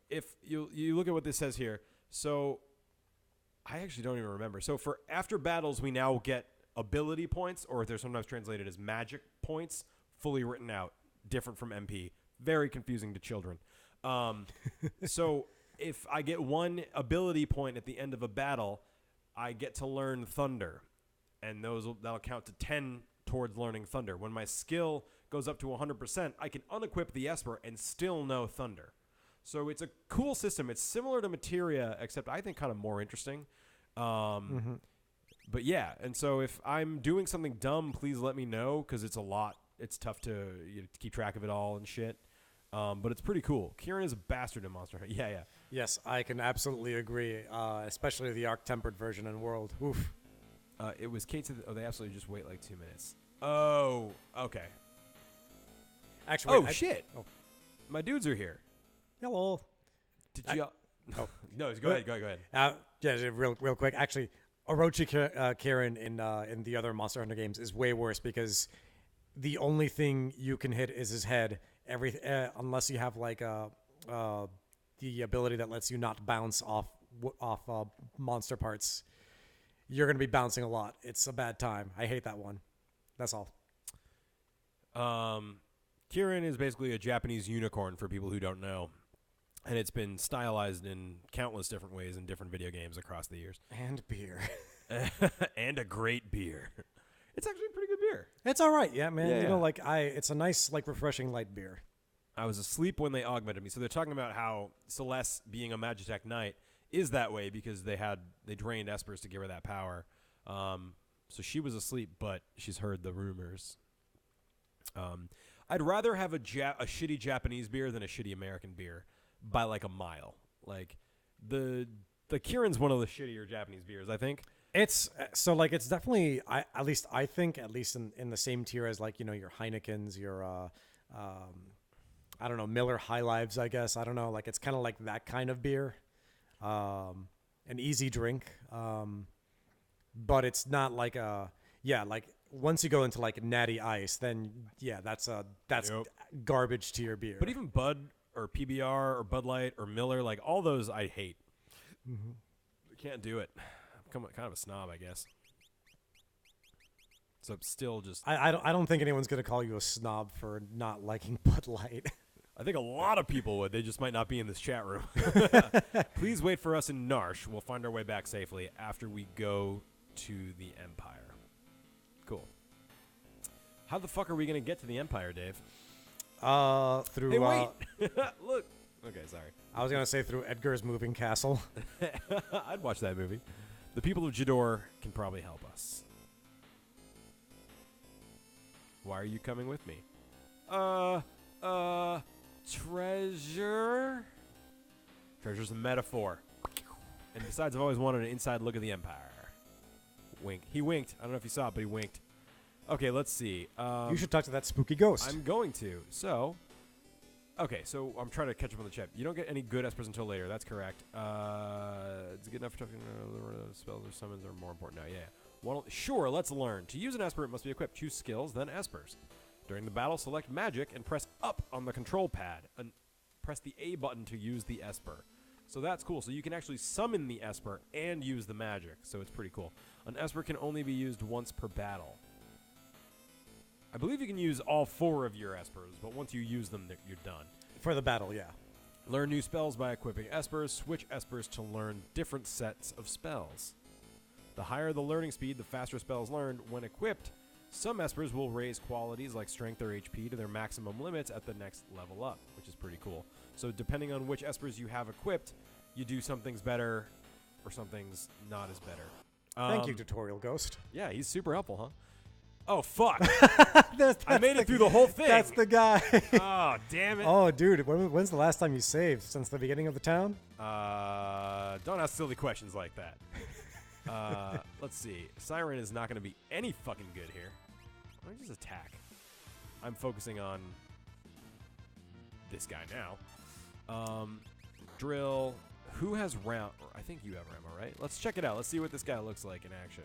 if you look at what this says here, so... I actually don't even remember. So for after battles, we now get ability points, or they're sometimes translated as magic points, fully written out, different from MP. Very confusing to children. So if I get one ability point at the end of a battle, I get to learn Thunder, and that'll count to 10 towards learning Thunder. When my skill goes up to 100%, I can unequip the Esper and still know Thunder. So it's a cool system. It's similar to Materia, except I think kind of more interesting. But yeah, and so if I'm doing something dumb, please let me know, because it's a lot. It's tough to keep track of it all and shit. But it's pretty cool. Kieran is a bastard in Monster Hunter. Yeah. Yes, I can absolutely agree, especially the Arc-Tempered version in World. Oof. It was Kate said, they absolutely just wait like 2 minutes. Oh, okay. Actually, shit. Oh. My dudes are here. Hello. Did you? Oh no, go ahead. Yeah, real quick. Actually, Orochi Karen in the other Monster Hunter games is way worse, because the only thing you can hit is his head. Unless you have the ability that lets you not bounce off monster parts, you're gonna be bouncing a lot. It's a bad time. I hate that one. That's all. Kirin is basically a Japanese unicorn for people who don't know. And it's been stylized in countless different ways in different video games across the years. And beer. And a great beer. It's actually a pretty good beer. It's all right, yeah, man. Yeah. It's a nice, refreshing light beer. I was asleep when they augmented me. So they're talking about how Celeste, being a Magitech Knight, is that way because they drained Espers to give her that power. So she was asleep, but she's heard the rumors. I'd rather have a shitty Japanese beer than a shitty American beer. By a mile. The Kirin's one of the shittier Japanese beers, I think. It's definitely at least in the same tier as your Heinekens, your I don't know, Miller High Lives, I guess. I don't know, it's kind of like that kind of beer. An easy drink. but it's not like like once you go into like natty ice, then that's Yep. garbage to your beer. But even Bud or PBR or Bud Light or Miller, like all those I hate. Can't do it. I'm kind of a snob, I guess. So I'm still just... I don't think anyone's gonna call you a snob for not liking Bud Light. I think a lot of people would. They just might not be in this chat room. Please wait for us in Narsh. We'll find our way back safely after we go to the Empire. Cool. How the fuck are we going to get to the Empire, Dave? Through Hey, wait! Look. Okay, sorry. I was gonna say through Edgar's moving castle. I'd watch that movie. The people of Jador can probably help us. Why are you coming with me? Treasure? Treasure's a metaphor. And besides, I've always wanted an inside look at the Empire. Wink. He winked. I don't know if you saw it, but he winked. Okay, let's see. You should talk to that spooky ghost. I'm going to. So, okay, so I'm trying to catch up on the chat. You don't get any good espers until later. That's correct. It's good enough for talking. Spells or summons are more important now. Yeah. Well, sure, let's learn. To use an esper, it must be equipped. Choose skills, then espers. During the battle, select magic and press up on the control pad. And press the A button to use the esper. So that's cool. So you can actually summon the esper and use the magic. So it's pretty cool. An esper can only be used once per battle. I believe you can use all 4 of your espers, but once you use them, you're done. For the battle, yeah. Learn new spells by equipping espers. Switch espers to learn different sets of spells. The higher the learning speed, the faster spells learned. When equipped, some espers will raise qualities like strength or HP to their maximum limits at the next level up, which is pretty cool. So depending on which espers you have equipped, you do some things better or some things not as better. Thank you, Tutorial Ghost. Yeah, he's super helpful, huh? Oh, fuck. That's I made it through the whole thing. That's the guy. Oh, damn it. Oh, dude, when's the last time you saved? Since the beginning of the town? Don't ask silly questions like that. Let's see. Siren is not going to be any fucking good here. Let me just attack. I'm focusing on this guy now. Drill. Who has round? I think you have Ramo, right? Let's check it out. Let's see what this guy looks like in action.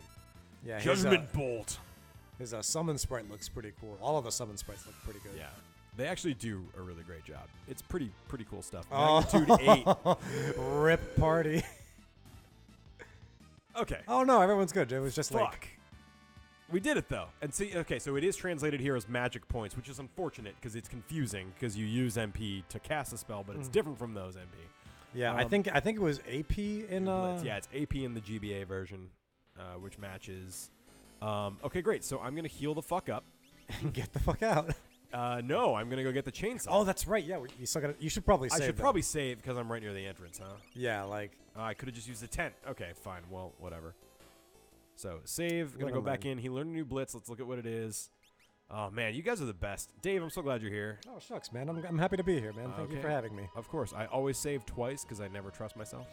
Yeah, Judgment Bolt. His summon sprite looks pretty cool. All of the summon sprites look pretty good. Yeah. They actually do a really great job. It's pretty cool stuff. Oh. Magnitude 8. Rip party. Okay. Oh, no, everyone's good. It was just Fuck. We did it, though. And see, okay, so it is translated here as magic points, which is unfortunate because it's confusing because you use MP to cast a spell, but it's different from those MP. Yeah, I think it was AP in... Yeah, it's AP in the GBA version, which matches... okay, great. So I'm going to heal the fuck up. And get the fuck out. No, I'm going to go get the chainsaw. Oh, that's right. Yeah, you still got. You should probably save. I should probably save because I'm right near the entrance, huh? Yeah, like... I could have just used the tent. Okay, fine. Well, whatever. So, save. Gonna go back in. He learned a new blitz. Let's look at what it is. Oh, man, you guys are the best. Dave, I'm so glad you're here. Oh, shucks, man. I'm happy to be here, man. Thank you for having me. Of course. I always save twice because I never trust myself.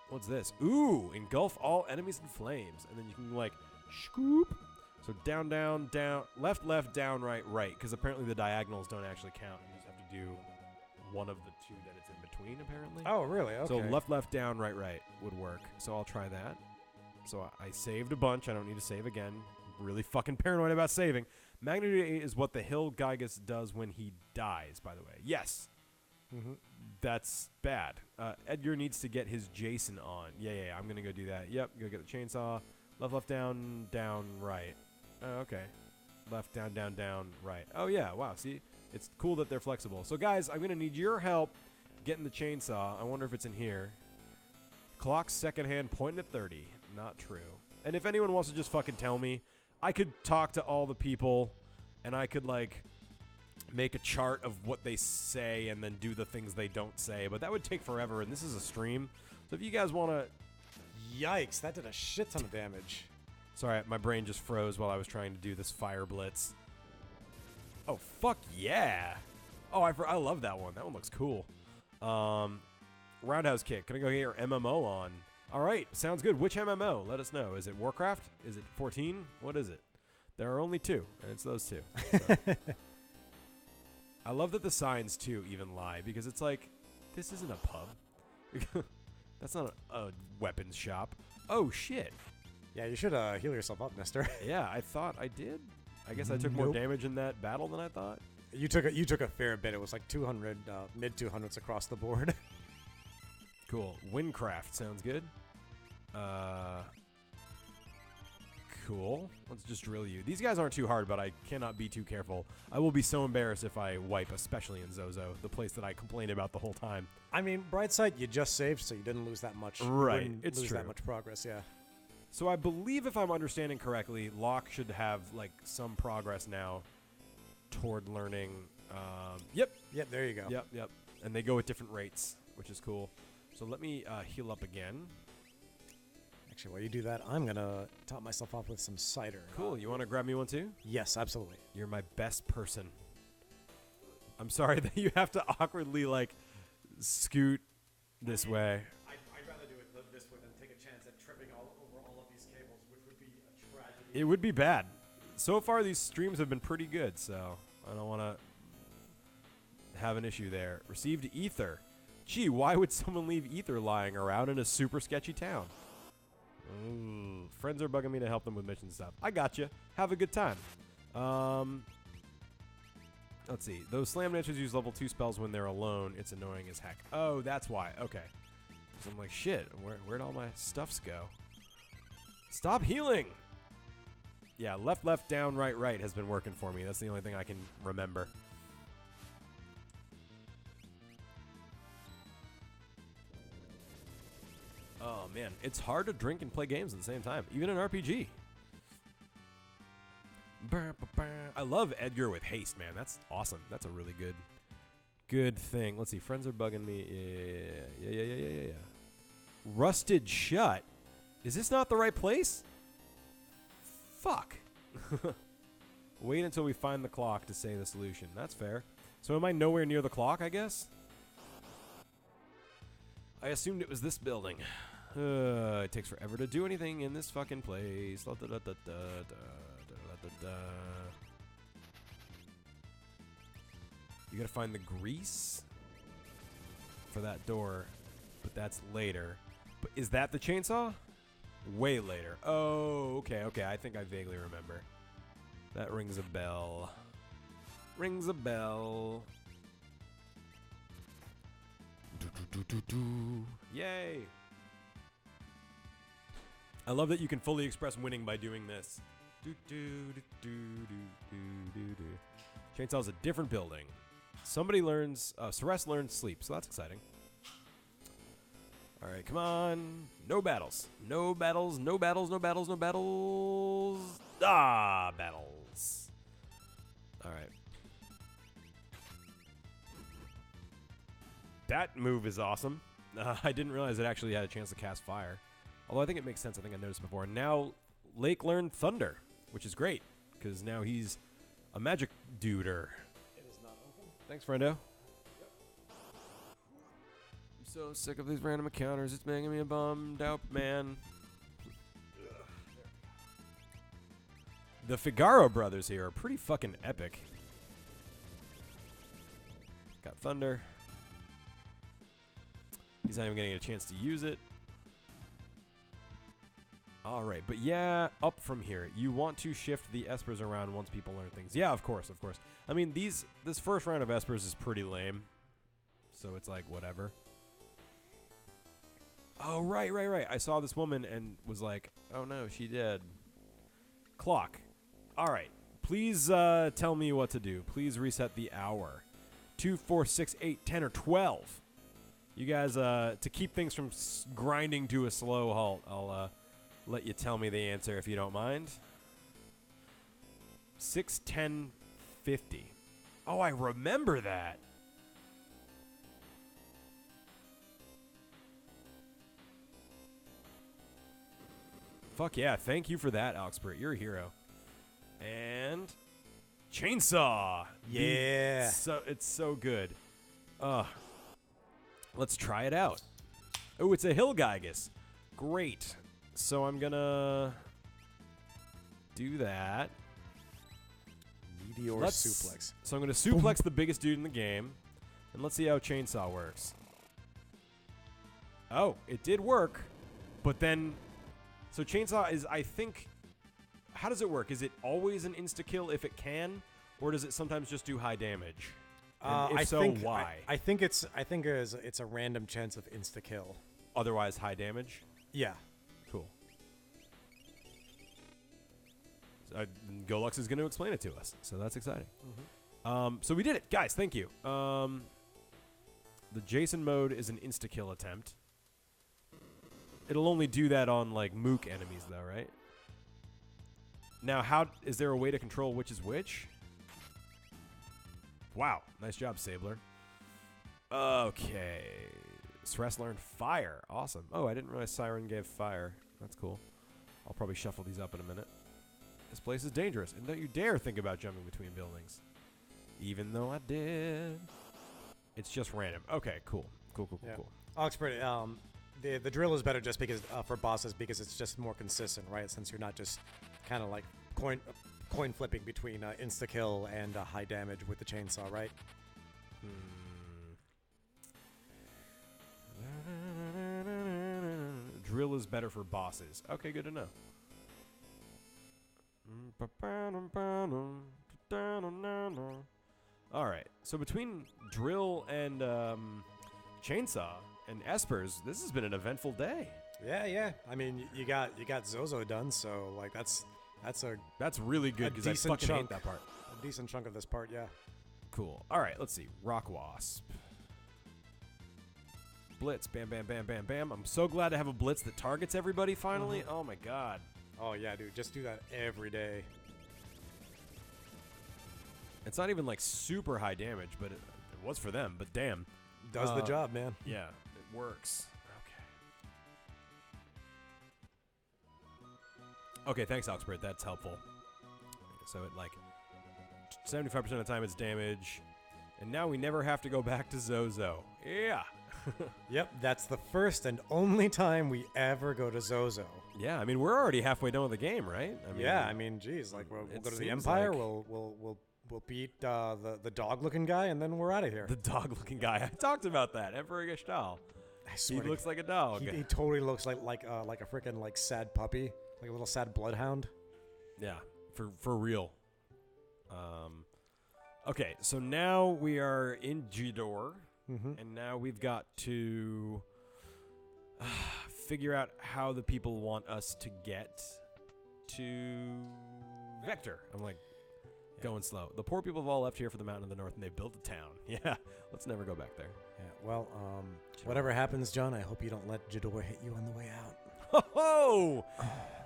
What's this? Ooh, engulf all enemies in flames. And then you can, like, scoop. So down, down, down, left, left, down, right, right. Because apparently the diagonals don't actually count. You just have to do one of the two that it's in between, apparently. Oh, really? Okay. So left, left, down, right, right would work. So I'll try that. So I saved a bunch. I don't need to save again. I'm really fucking paranoid about saving. Magnitude 8 is what the Hill Gygus does when he dies, by the way. Yes. That's bad. Edgar needs to get his Jason on. Yeah, I'm going to go do that. Yep, go get the chainsaw. Left, left, down, down, right. Okay. Left, down, down, down, right. Oh, yeah. Wow. See? It's cool that they're flexible. So, guys, I'm going to need your help getting the chainsaw. I wonder if it's in here. Clock secondhand pointing at 30. Not true. And if anyone wants to just fucking tell me, I could talk to all the people and I could, like, make a chart of what they say and then do the things they don't say. But that would take forever, and this is a stream. So if you guys want to... Yikes, that did a shit ton of damage. Sorry, my brain just froze while I was trying to do this fire blitz. Oh, fuck yeah. Oh, I love that one. That one looks cool. Roundhouse kick. Gonna go get your MMO on. All right, sounds good. Which MMO? Let us know. Is it Warcraft? Is it 14? What is it? There are only 2, and it's those 2. So. I love that the signs, too, even lie, because it's like, this isn't a pub. That's not a weapons shop. Oh, shit. Yeah, you should heal yourself up, Mister. Yeah, I thought I did. I guess I took more damage in that battle than I thought. You took a fair bit. It was like 200, mid 200s across the board. Cool. Windcraft sounds good. Cool. Let's just drill you. These guys aren't too hard, but I cannot be too careful. I will be so embarrassed if I wipe, especially in Zozo, the place that I complained about the whole time. I mean, bright side, you just saved, so you didn't lose that much. Right, it's lose true. that much progress, yeah. So I believe, if I'm understanding correctly, Locke should have like some progress now toward learning. Yep. Yep, there you go. Yep. And they go at different rates, which is cool. So let me heal up again. Actually, while you do that, I'm going to top myself off with some cider. Cool. You want to grab me one too? Yes, absolutely. You're my best person. I'm sorry that you have to awkwardly, like, scoot this way. I'd rather do it this way than take a chance at tripping over all of these cables, which would be a tragedy. It would be bad. So far, these streams have been pretty good, so I don't want to have an issue there. Received ether. Gee, why would someone leave ether lying around in a super sketchy town? Ooh, friends are bugging me to help them with mission stuff. I got you. Have a good time. Let's see. Those slam dancers use level 2 spells when they're alone. It's annoying as heck. Oh, that's why. Okay. So I'm like, shit, where'd all my stuffs go? Stop healing! Yeah, left, down, right has been working for me. That's the only thing I can remember. Oh, man. It's hard to drink and play games at the same time, even in RPG. I love Edgar with haste, man. That's awesome. That's a really good thing. Let's see. Friends are bugging me. Yeah. Rusted shut. Is this not the right place? Fuck. Wait until we find the clock to say the solution. That's fair. So am I nowhere near the clock, I guess? I assumed it was this building. It takes forever to do anything in this fucking place. You gotta find the grease for that door, but that's later. But is that the chainsaw? Way later. Oh, okay. I think I vaguely remember. That rings a bell. Rings a bell. Yay! I love that you can fully express winning by doing this. Chainsaw's a different building. Somebody learns, Ceres learns sleep, so that's exciting. All right, come on. No battles. No battles. Ah, battles. All right. That move is awesome. I didn't realize it actually had a chance to cast fire. Although I think it makes sense. I think I noticed before. And now Lake learned thunder, which is great, because now he's a magic duder. It is not open. Thanks, friendo. I'm so sick of these random encounters. It's making me a bummed out, man. The Figaro brothers here are pretty fucking epic. Got thunder. He's not even getting a chance to use it. All right, but yeah, up from here. You want to shift the espers around once people learn things. Yeah, of course. I mean, this first round of espers is pretty lame. So it's like, whatever. Oh, right. I saw this woman and was like, oh no, she did. Clock. All right. Please tell me what to do. Please reset the hour. 2, 4, 6, 8, 10, or 12. You guys, to keep things from grinding to a slow halt, I'll let you tell me the answer if you don't mind. 6, 10, 50. Oh, I remember that. Fuck yeah, thank you for that, Alex-Bert. You're a hero. And chainsaw. Yeah. It's so good. Let's try it out. Oh, it's a Hillgeigus. Great. So I'm gonna do that. Meteor suplex. So I'm gonna suplex the biggest dude in the game, and let's see how chainsaw works. Oh, it did work, but then So chainsaw is, I think, how does it work? Is it always an insta-kill if it can, or does it sometimes just do high damage? And if so, why? I think it's a random chance of insta kill. Otherwise, high damage. Yeah. Cool. Golux is going to explain it to us, so that's exciting. So we did it, guys. Thank you. The Jason mode is an insta-kill attempt. It'll only do that on like mook enemies, though, right? Now, is there a way to control which is which? Wow, nice job, Sabler. Okay, Sress learned fire. Awesome. Oh, I didn't realize Siren gave fire. That's cool. I'll probably shuffle these up in a minute. This place is dangerous, and don't you dare think about jumping between buildings. Even though I did. It's just random. Okay, cool. Cool. Oxford, the drill is better just because for bosses because it's just more consistent, right? Since you're not just kind of like coin flipping between insta kill and high damage with the chainsaw, right? Drill is better for bosses. Okay, good to know. All right. So between drill and chainsaw and espers, this has been an eventful day. Yeah. I mean, you got Zozo done, so like that's really good because I fucking hate that part. A decent chunk of this part, yeah. Cool. All right, let's see. Rock Wasp. Blitz. Bam, bam, bam, bam, bam. I'm so glad to have a blitz that targets everybody finally. Oh my god. Oh yeah, dude. Just do that every day. It's not even like super high damage, but it was for them. But damn. Does the job, man. Yeah, it works. Okay, thanks, Oxbrit. That's helpful. So it like 75% of the time it's damage. And now we never have to go back to Zozo. Yeah. Yep, that's the first and only time we ever go to Zozo. Yeah, I mean we're already halfway done with the game, right? I mean, geez, like we'll go to the Empire. Like we'll beat the dog-looking guy, and then we're out of here. The dog-looking guy. I talked about that. Emperor Gestalt. He looks like a dog. He totally looks like a freaking like sad puppy. Like a little sad bloodhound. Yeah, for real. Okay, so now we are in Jidor, and now we've got to figure out how the people want us to get to Vector. I'm like going slow. The poor people have all left here for the mountain in the north, and they built a town. Yeah, let's never go back there. Yeah, well, whatever happens, John, I hope you don't let Jidor hit you on the way out. Ho-ho!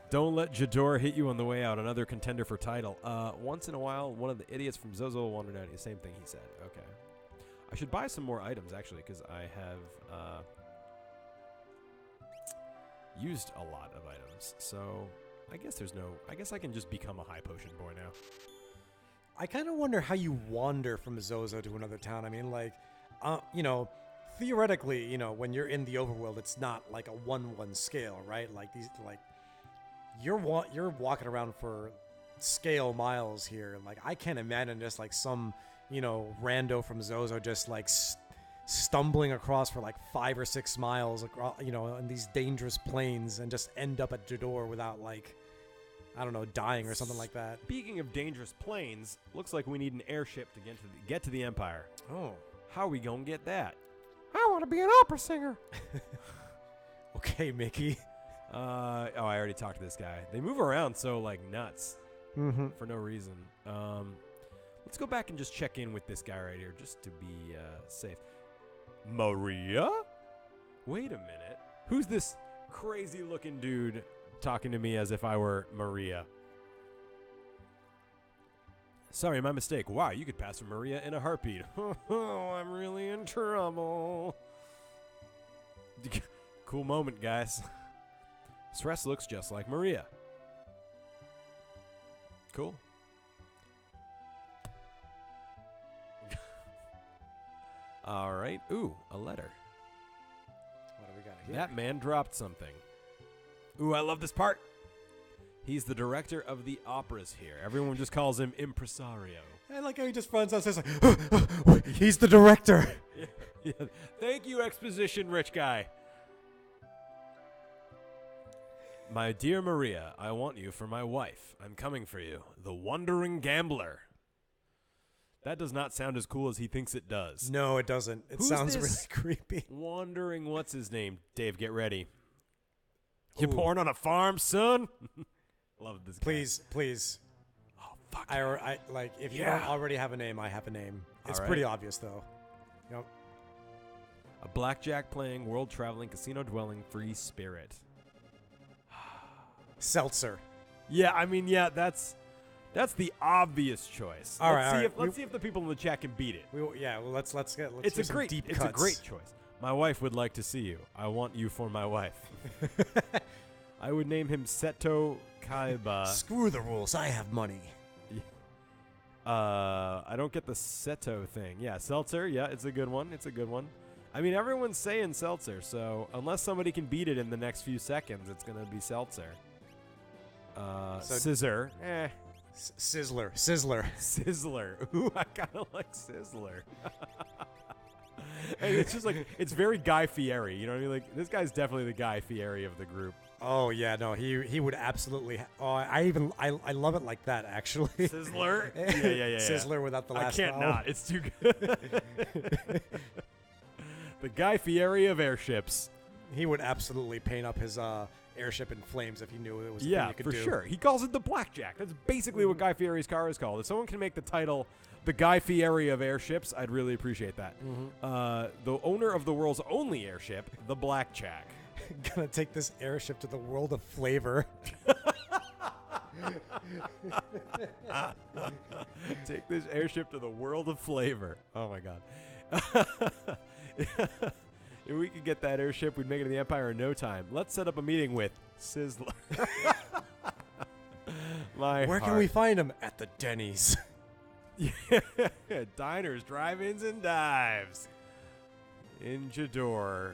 Don't let Jador hit you on the way out. Another contender for title. Once in a while, one of the idiots from Zozo will wander down. The same thing he said. Okay. I should buy some more items, actually, because I have used a lot of items. So I guess I guess I can just become a high potion boy now. I kind of wonder how you wander from Zozo to another town. I mean, like, theoretically, when you're in the overworld, it's not like a 1-1 scale, right? Like you're walking around for scale miles here. Like I can't imagine just like some, rando from Zozo just like stumbling across for like 5 or 6 miles across, in these dangerous plains and just end up at Jador without like, I don't know, dying or something like that. Speaking of dangerous plains, looks like we need an airship to get to the Empire. Oh, how are we gonna get that? I want to be an opera singer. Okay, Mickey. I already talked to this guy. They move around so like nuts for no reason. Let's go back and just check in with this guy right here just to be safe. Maria? Wait a minute. Who's this crazy looking dude talking to me as if I were Maria? Sorry, my mistake. Wow, you could pass for Maria in a heartbeat. Oh, I'm really in trouble. Cool moment, guys. Sress looks just like Maria. Cool. All right. Ooh, a letter. What do we got here? That man dropped something. Ooh, I love this part. He's the director of the operas here. Everyone just calls him impresario. I like how he just runs out and says, like, he's the director. Yeah. Thank you, exposition rich guy. My dear Maria, I want you for my wife. I'm coming for you. The Wandering Gambler. That does not sound as cool as he thinks it does. No, it doesn't. It Who's sounds this really creepy. Wandering, what's his name? Dave, get ready. You Ooh. born on a farm, son? Love this guy. Please. Oh, fuck. I like, if you don't already have a name, I have a name. It's All right. pretty obvious, though. Yep. A blackjack playing, world traveling, casino dwelling, free spirit. Seltzer. Yeah, I mean, yeah, that's the obvious choice. All Let's right. see if the people in the chat can beat it. Let's hear It's some deep a cuts. great choice. My wife would like to see you. I want you for my wife. I would name him Seto Kaiba. Screw the rules. I have money. I don't get the Seto thing. Yeah, Seltzer. Yeah, it's a good one. I mean, everyone's saying Seltzer, so unless somebody can beat it in the next few seconds, it's gonna be Seltzer. Scissor. Sizzler. Sizzler. Ooh, I kind of like Sizzler. And it's just like, it's very Guy Fieri. You know what I mean? Like, this guy's definitely the Guy Fieri of the group. Oh yeah, no, he would absolutely. I love it like that actually. Sizzler. Yeah. Sizzler without the last. I can't vowel. not. It's too good. The Guy Fieri of airships. He would absolutely paint up his airship in flames if he knew it was. Yeah, thing you could for do. sure. He calls it the Blackjack. That's basically what Guy Fieri's car is called. If someone can make the title the Guy Fieri of airships, I'd really appreciate that. The owner of the world's only airship, the Blackjack. Gonna take this airship to the world of flavor. Take this airship to the world of flavor. Oh my god. If we could get that airship, we'd make it in the Empire in no time. Let's set up a meeting with Sizzler. Where can we find him? At the Denny's. Yeah, diners, drive-ins, and dives. In Jador.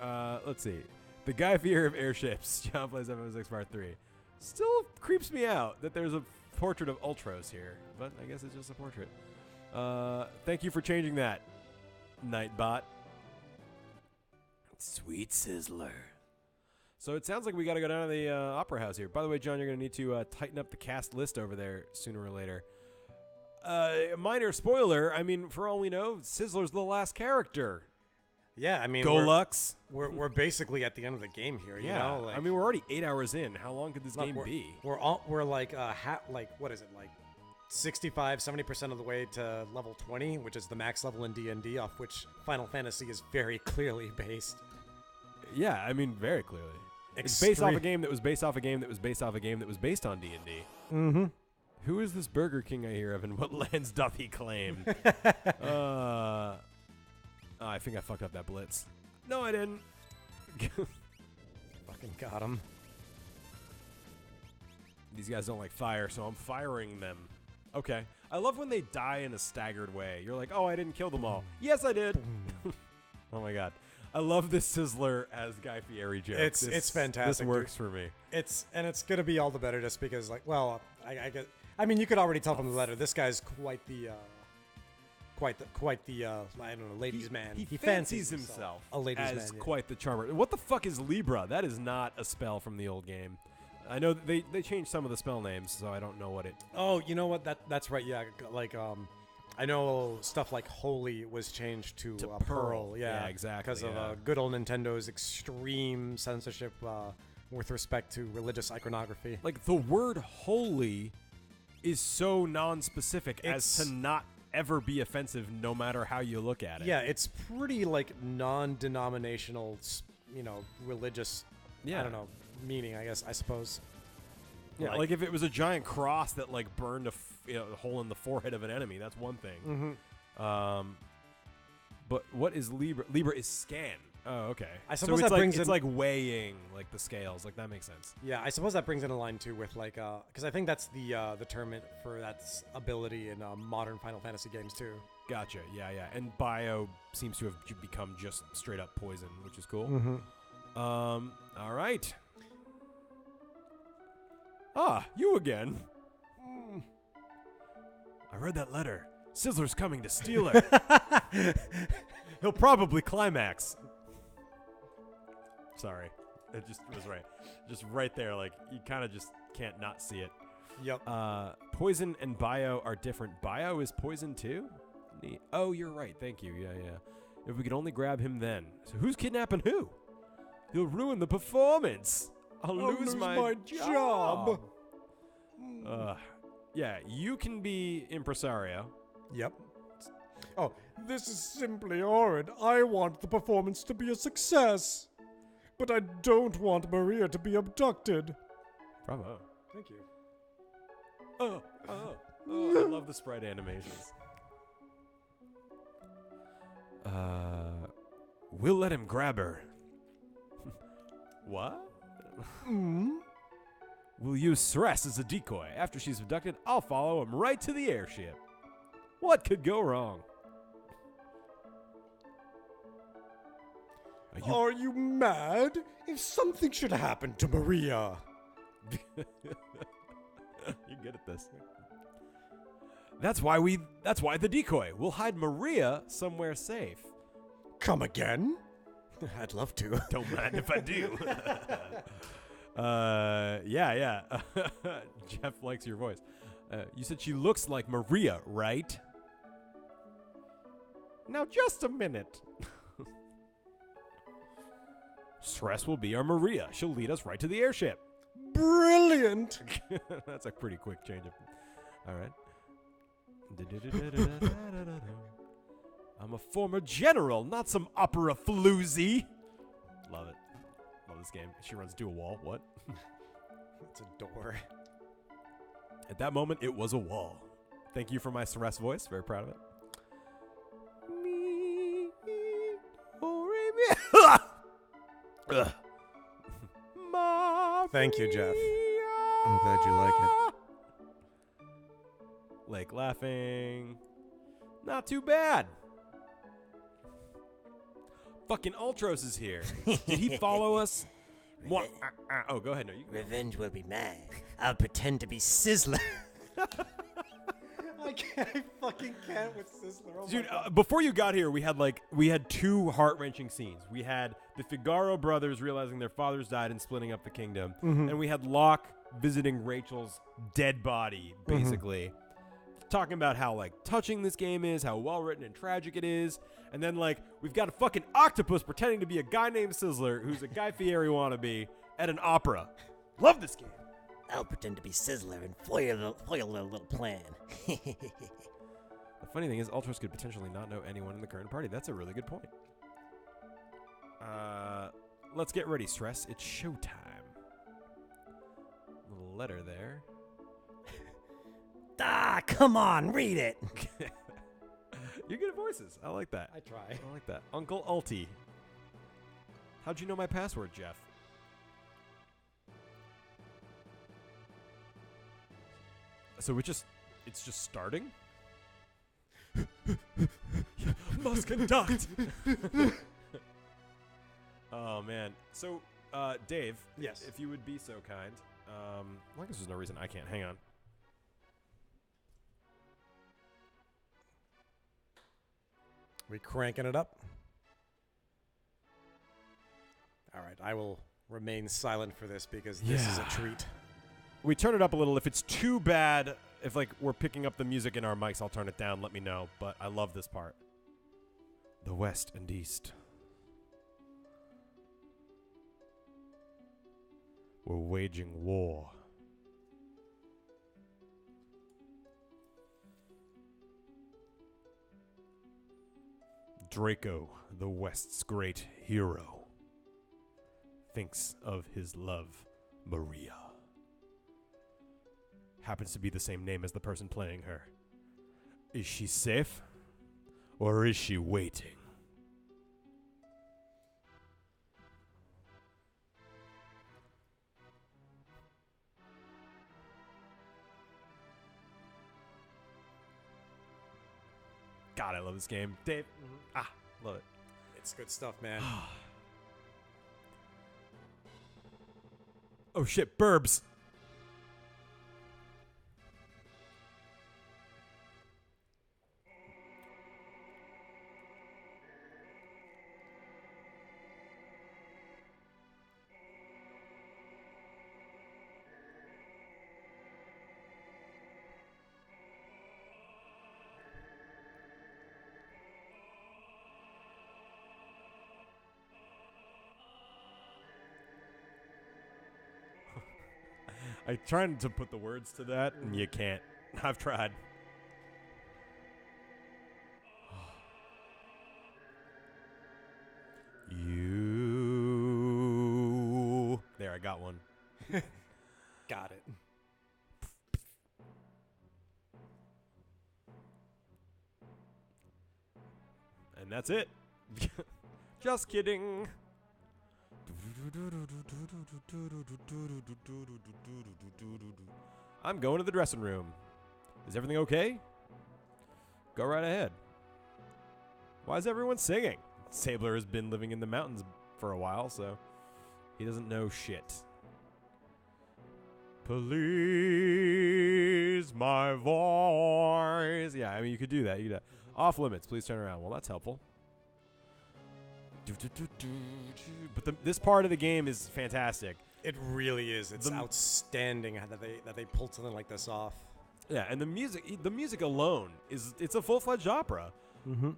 Let's see. The Guy Fieri of airships. John plays FMX Part 3. Still creeps me out that there's a portrait of Ultros here, but I guess it's just a portrait. Thank you for changing that, Nightbot. Sweet Sizzler. So it sounds like we got to go down to the Opera House here. By the way, John, you're going to need to tighten up the cast list over there sooner or later. Minor spoiler, I mean, for all we know, Sizzler's the last character. Yeah, I mean, Go Lux. We're basically at the end of the game here. You Yeah, know, like, I mean, we're already 8 hours in. How long could this game be? We're like what is it, like 65-70% of the way to level 20, which is the max level in D&D, off which Final Fantasy is very clearly based. Yeah, I mean, very clearly. It's based off a game that was based off a game that was based off a game that was based on D&D. Mm-hmm. Who is this Burger King I hear of, and what lands doth he claim? I think I fucked up that blitz. No, I didn't. Fucking got him. These guys don't like fire, so I'm firing them. Okay. I love when they die in a staggered way. You're like, oh, I didn't kill them all. Yes, I did. Oh, my God. I love this Sizzler as Guy Fieri joke. It's fantastic. This works for me. It's going to be all the better just because, like, well, I mean, you could already tell from the letter. This guy's quite the I don't know, ladies' man. He fancies himself a ladies' as man, yeah. quite the charmer. What the fuck is Libra? That is not a spell from the old game. I know they changed some of the spell names, so I don't know what it. Oh, you know what? That's right. Yeah, like I know stuff like Holy was changed to Pearl. Yeah, exactly. Because of good old Nintendo's extreme censorship with respect to religious iconography. Like the word holy is so non-specific as to not ever be offensive, no matter how you look at it. Yeah, it's pretty like non-denominational, religious. Yeah. I don't know, meaning. I suppose. Yeah, like if it was a giant cross that like burned a hole in the forehead of an enemy, that's one thing. Mm-hmm. But what is Libra? Libra is scan. Oh, okay. I suppose so it's that brings it's like weighing like the scales. Like that makes sense. Yeah, I suppose that brings in a line too with like because I think that's the term for that ability in modern Final Fantasy games too. Gotcha. Yeah. And bio seems to have become just straight up poison, which is cool. Mm-hmm. All right. Ah, you again. I read that letter. Sizzler's coming to steal it. He'll probably climax. Sorry. It just was right. Just right there. Like, you kind of just can't not see it. Yep. Poison and bio are different. Bio is poison too? Neat. Oh, you're right. Thank you. Yeah. If we could only grab him then. So who's kidnapping who? He'll ruin the performance. I'll lose my job. Yeah, you can be impresario. Yep. Oh, this is simply horrid. I want the performance to be a success. But I don't want Maria to be abducted. Bravo. Thank you. Oh, I love the sprite animations. We'll let him grab her. What? We'll use Sress as a decoy. After she's abducted, I'll follow him right to the airship. What could go wrong? Are you mad? If something should happen to Maria. You're good at this. That's why the decoy. We'll hide Maria somewhere safe. Come again? I'd love to. Don't mind if I do. Yeah. Jeff likes your voice. You said she looks like Maria, right? Now just a minute. Sress will be our Maria. She'll lead us right to the airship. Brilliant! That's a pretty quick change up. All right. I'm a former general, not some opera floozy. Love it. Love this game. She runs to a wall. What? It's a door. At that moment, it was a wall. Thank you for my Sress voice. Very proud of it. Thank you, Jeff. I'm glad you like it. Lake laughing. Not too bad. Fucking Ultros is here. Did he follow us? What? Oh, go ahead. No, you. Revenge will be mine. I'll pretend to be Sizzler. I fucking can't with Sizzler. Oh Dude, before you got here, we had two heart-wrenching scenes. We had the Figaro brothers realizing their fathers died and splitting up the kingdom, and we had Locke visiting Rachel's dead body, basically, talking about how touching this game is, how well-written and tragic it is, and then we've got a fucking octopus pretending to be a guy named Sizzler who's a Guy Fieri wannabe at an opera. Love this game. I'll pretend to be Sizzler and foil their little plan. The funny thing is, Ultros could potentially not know anyone in the current party. That's a really good point. Let's get ready, Sress. It's showtime. Little letter there. Come on, read it. You're good at voices. I like that. I try. I like that. Uncle Ulti. How'd you know my password, Jeff? So it's just starting? Must conduct. Oh man. So Dave, yes, if you would be so kind. I guess there's no reason I can't. Hang on. We cranking it up? All right, I will remain silent for this because this is a treat. We turn it up a little. If it's too bad, if we're picking up the music in our mics, I'll turn it down. Let me know. But I love this part. The West and East. We're waging war. Draco, the West's great hero, thinks of his love, Maria. Happens to be the same name as the person playing her. Is she safe? Or is she waiting? God, I love this game. Dave, love it. It's good stuff, man. Oh shit, burbs. I tried to put the words to that, and you can't. I've tried. You. There, I got one. Got it. And that's it. Just kidding. I'm going to the dressing room. Is everything okay? Go right ahead. Why is everyone singing? Sabler has been living in the mountains for a while, so he doesn't know shit. Please, my voice. Yeah, I mean, you could do that. You could off limits. Please turn around. Well, that's helpful. But this part of the game is fantastic. It really is. It's outstanding that they pulled something like this off. Yeah, and the music alone it's a full-fledged opera. Mm-hmm.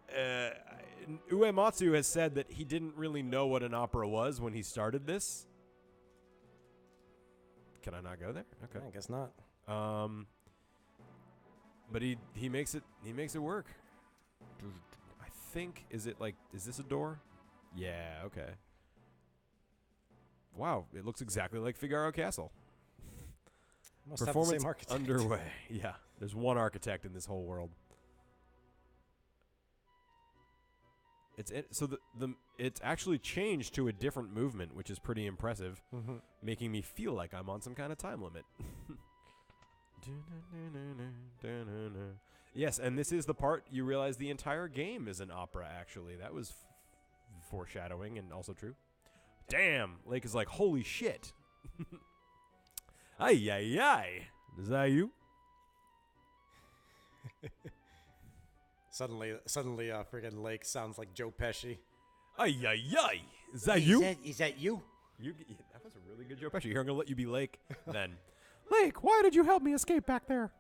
Uematsu has said that he didn't really know what an opera was when he started this. Can I not go there? Okay, I guess not. But he makes it work. I think is this a door? Yeah, okay. Wow, it looks exactly like Figaro Castle. Must Performance have the same architect. underway. Yeah, there's one architect in this whole world. It's actually changed to a different movement, which is pretty impressive, making me feel like I'm on some kind of time limit. Yes, and this is the part you realize the entire game is an opera, actually. That was foreshadowing and also true. Damn, Lake is like, holy shit. Ay, ay, ay. Is that you? Suddenly, friggin' Lake sounds like Joe Pesci. Ay, ay, ay. Is that you? Is that you? That was a really good Joe Pesci. Here, I'm going to let you be Lake then. Lake, why did you help me escape back there?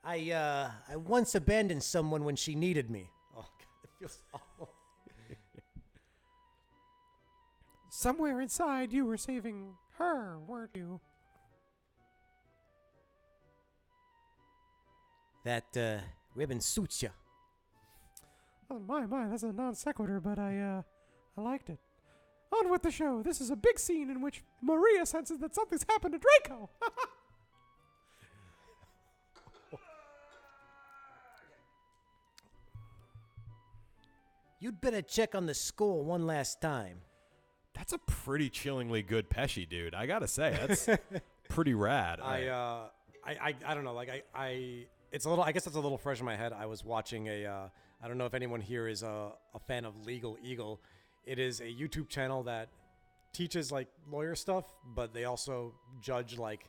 I once abandoned someone when she needed me. Oh, God, it feels awful. Somewhere inside, you were saving her, weren't you? That ribbon suits you. Oh, my, that's a non sequitur, but I liked it. On with the show. This is a big scene in which Maria senses that something's happened to Draco. You'd better check on the score one last time. That's a pretty chillingly good Pesci, dude. I gotta say, that's pretty rad. I don't know. Like it's a little. I guess it's a little fresh in my head. I was watching I don't know if anyone here is a fan of Legal Eagle. It is a YouTube channel that teaches like lawyer stuff, but they also judge like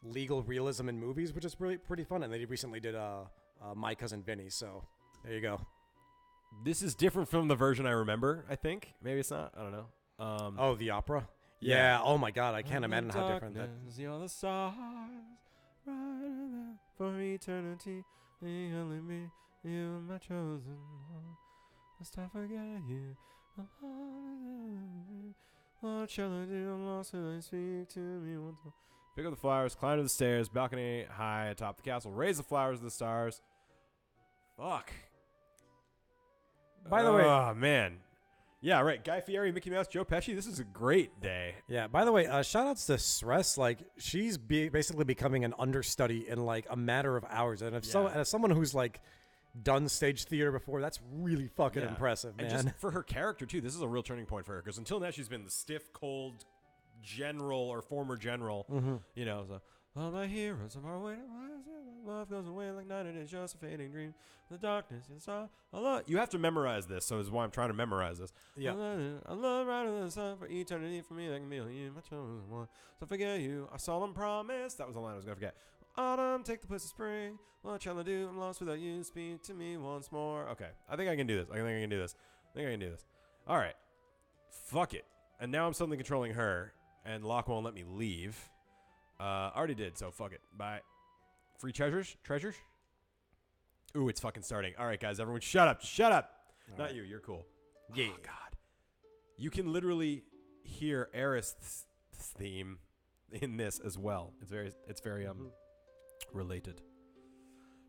legal realism in movies, which is really pretty fun. And they recently did My Cousin Vinny. So there you go. This is different from the version I remember. I think maybe it's not. I don't know. Oh, the opera. Yeah. Oh my God, I can't imagine how different that. You're the stars, right for eternity. Only me, you my chosen one. Must I forget you? What shall I do? I'm lost till I speak to me once more. Pick up the flowers, climb to the stairs, balcony high atop the castle. Raise the flowers to the stars. Fuck. By the way, oh man. Yeah, right. Guy Fieri, Mickey Mouse, Joe Pesci. This is a great day. Yeah. By the way, shout outs to Sress. Like she's basically becoming an understudy in like a matter of hours. And if as someone who's like done stage theater before, that's really fucking impressive, man. And just for her character too, this is a real turning point for her because until now she's been the stiff, cold general or former general. You know, so all my heroes are far away. Love goes away like night. It is just a fading dream. The darkness is all alone. You have to memorize this, so this is why I'm trying to memorize this. Yeah. I love riding the sun for eternity. For me, like a million. My chosen one. So forget you. A solemn promise. That was the line I was gonna forget. Autumn, take the place of spring. What shall I do? I'm lost without you. Speak to me once more. Okay, I think I can do this. I think I can do this. All right. Fuck it. And now I'm suddenly controlling her, and Locke won't let me leave. Already did, so fuck it. Bye. Free treasures? Ooh, it's fucking starting. All right, guys, everyone shut up. All Not right. You, you're cool. Yeah. Oh, God. You can literally hear Aerith's theme. in this as well. It's very related.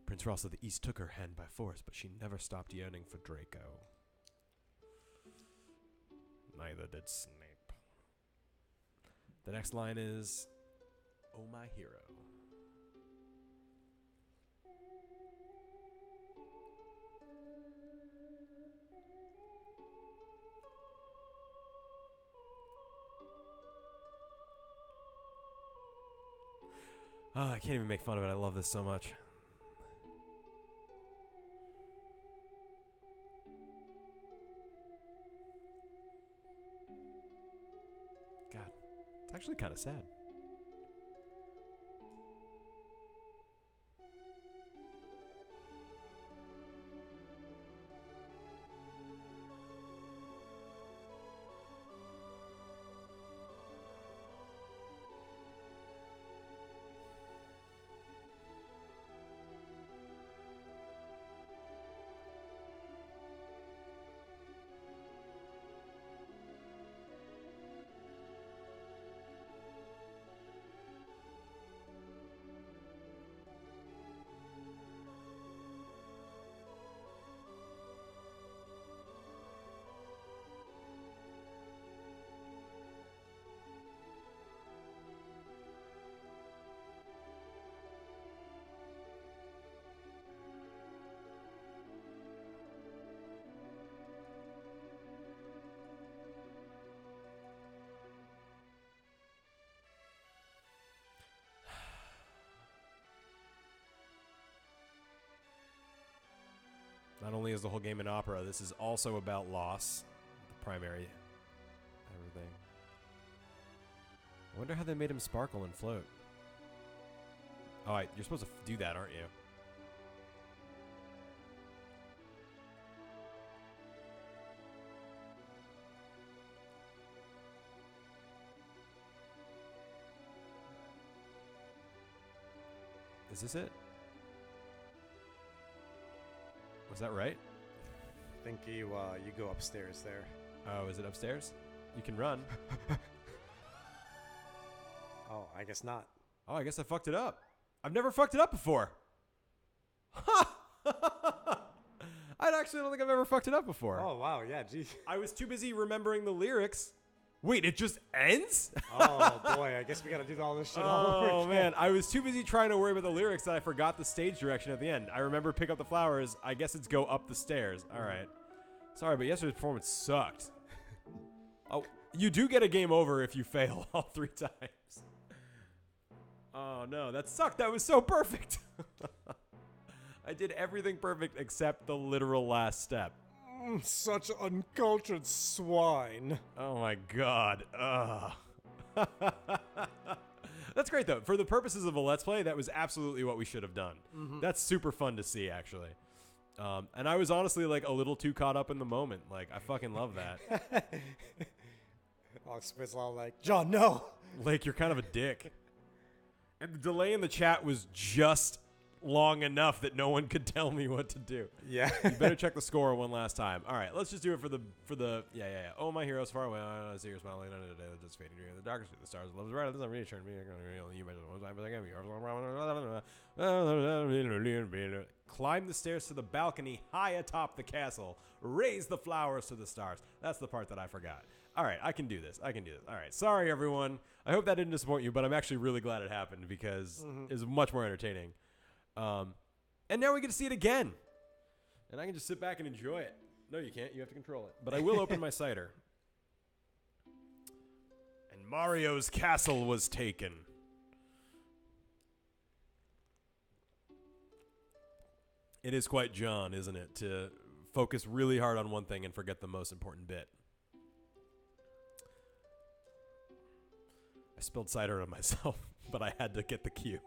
Prince Ross of the East took her hand by force, but she never stopped yearning for Draco. Neither did Snape. The next line is, "Oh my hero." Oh, I can't even make fun of it. I love this so much. God, it's actually kind of sad. Not only is the whole game an opera, this is also about loss, the primary everything. I wonder how they made him sparkle and float. Oh, you're supposed to do that, aren't you? Is this it? Was that right? I think you go upstairs there. Oh, is it upstairs? You can run. Oh, I guess not. Oh, I guess I fucked it up. I've never fucked it up before. Ha! I actually don't think I've ever fucked it up before. Oh, wow, yeah, geez. I was too busy remembering the lyrics. Wait, it just ends? Oh, boy, I guess we gotta do all this shit all over again. Oh, man. I was too busy trying to worry about the lyrics that I forgot the stage direction at the end. I remember pick up the flowers. I guess it's go up the stairs. All right. Sorry, but yesterday's performance sucked. Oh, you do get a game over if you fail all 3 times. Oh, no. That sucked. That was so perfect. I did everything perfect except the literal last step. Such uncultured swine. Oh my god. Ugh. That's great though. For the purposes of a Let's Play, that was absolutely what we should have done. Mm-hmm. That's super fun to see, actually. And I was honestly like a little too caught up in the moment. Like, I fucking love that. Smith's all like, John, no. Like, you're kind of a dick. And the delay in the chat was just long enough that no one could tell me what to do. Yeah. You better check the score one last time. All right, let's just do it for the yeah. Oh, my hero's far away. I see your smiling under the day that just fading dream. The darkest of the stars loves right. This is really turn me. You mentioned one time, but I can climb the stairs to the balcony high atop the castle. Raise the flowers to the stars. That's the part that I forgot. All right, I can do this. All right, sorry everyone. I hope that didn't disappoint you, but I'm actually really glad it happened because it's much more entertaining. And now we get to see it again. And I can just sit back and enjoy it. No, you can't. You have to control it. But I will open my cider. And Mario's castle was taken. It is quite John, isn't it? To focus really hard on one thing and forget the most important bit. I spilled cider on myself, but I had to get the cue.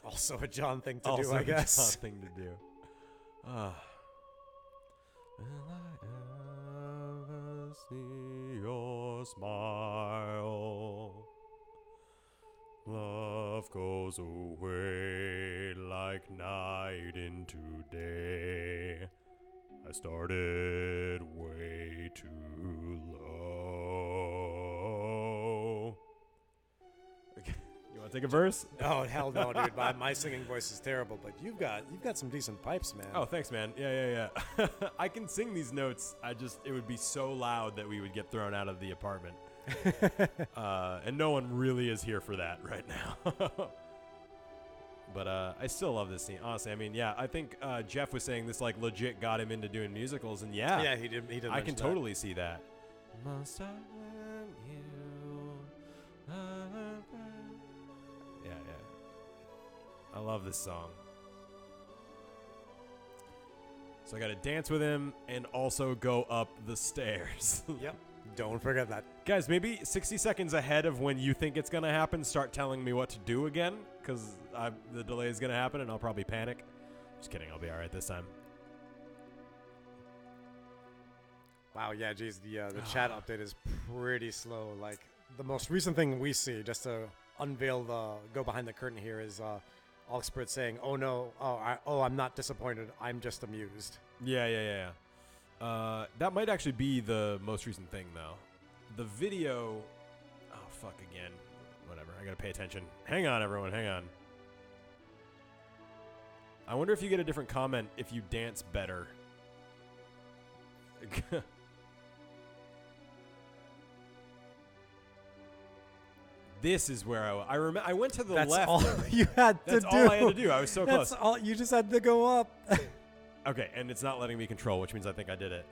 Also a John thing to do, I guess. Also a John thing to do. Will I ever see your smile? Love goes away like night into day. I started way too low. Want to take a verse? Oh hell no, dude! My singing voice is terrible, but you've got some decent pipes, man. Oh, thanks, man. Yeah. I can sing these notes. It would be so loud that we would get thrown out of the apartment. And no one really is here for that right now. But I still love this scene. Honestly, I mean, yeah, I think Jeff was saying this like legit got him into doing musicals, and yeah, he did. I can totally see that. Must I want you? Yeah. I love this song. So I got to dance with him and also go up the stairs. Yep. Don't forget that. Guys, maybe 60 seconds ahead of when you think it's going to happen, start telling me what to do again, because the delay is going to happen and I'll probably panic. Just kidding. I'll be all right this time. Wow, yeah, geez, the chat update is pretty slow. Like, the most recent thing we see, just to unveil go behind the curtain here, is Oxford saying, "Oh no, I'm not disappointed. I'm just amused." Yeah. That might actually be the most recent thing, though. The video... Oh, fuck again. Whatever, I gotta pay attention. Hang on, everyone, hang on. I wonder if you get a different comment if you dance better. This is where I remember. I went to the left. That's all you had to do. That's all I had to do. I was so close. That's all. You just had to go up. Okay, and it's not letting me control, which means I think I did it.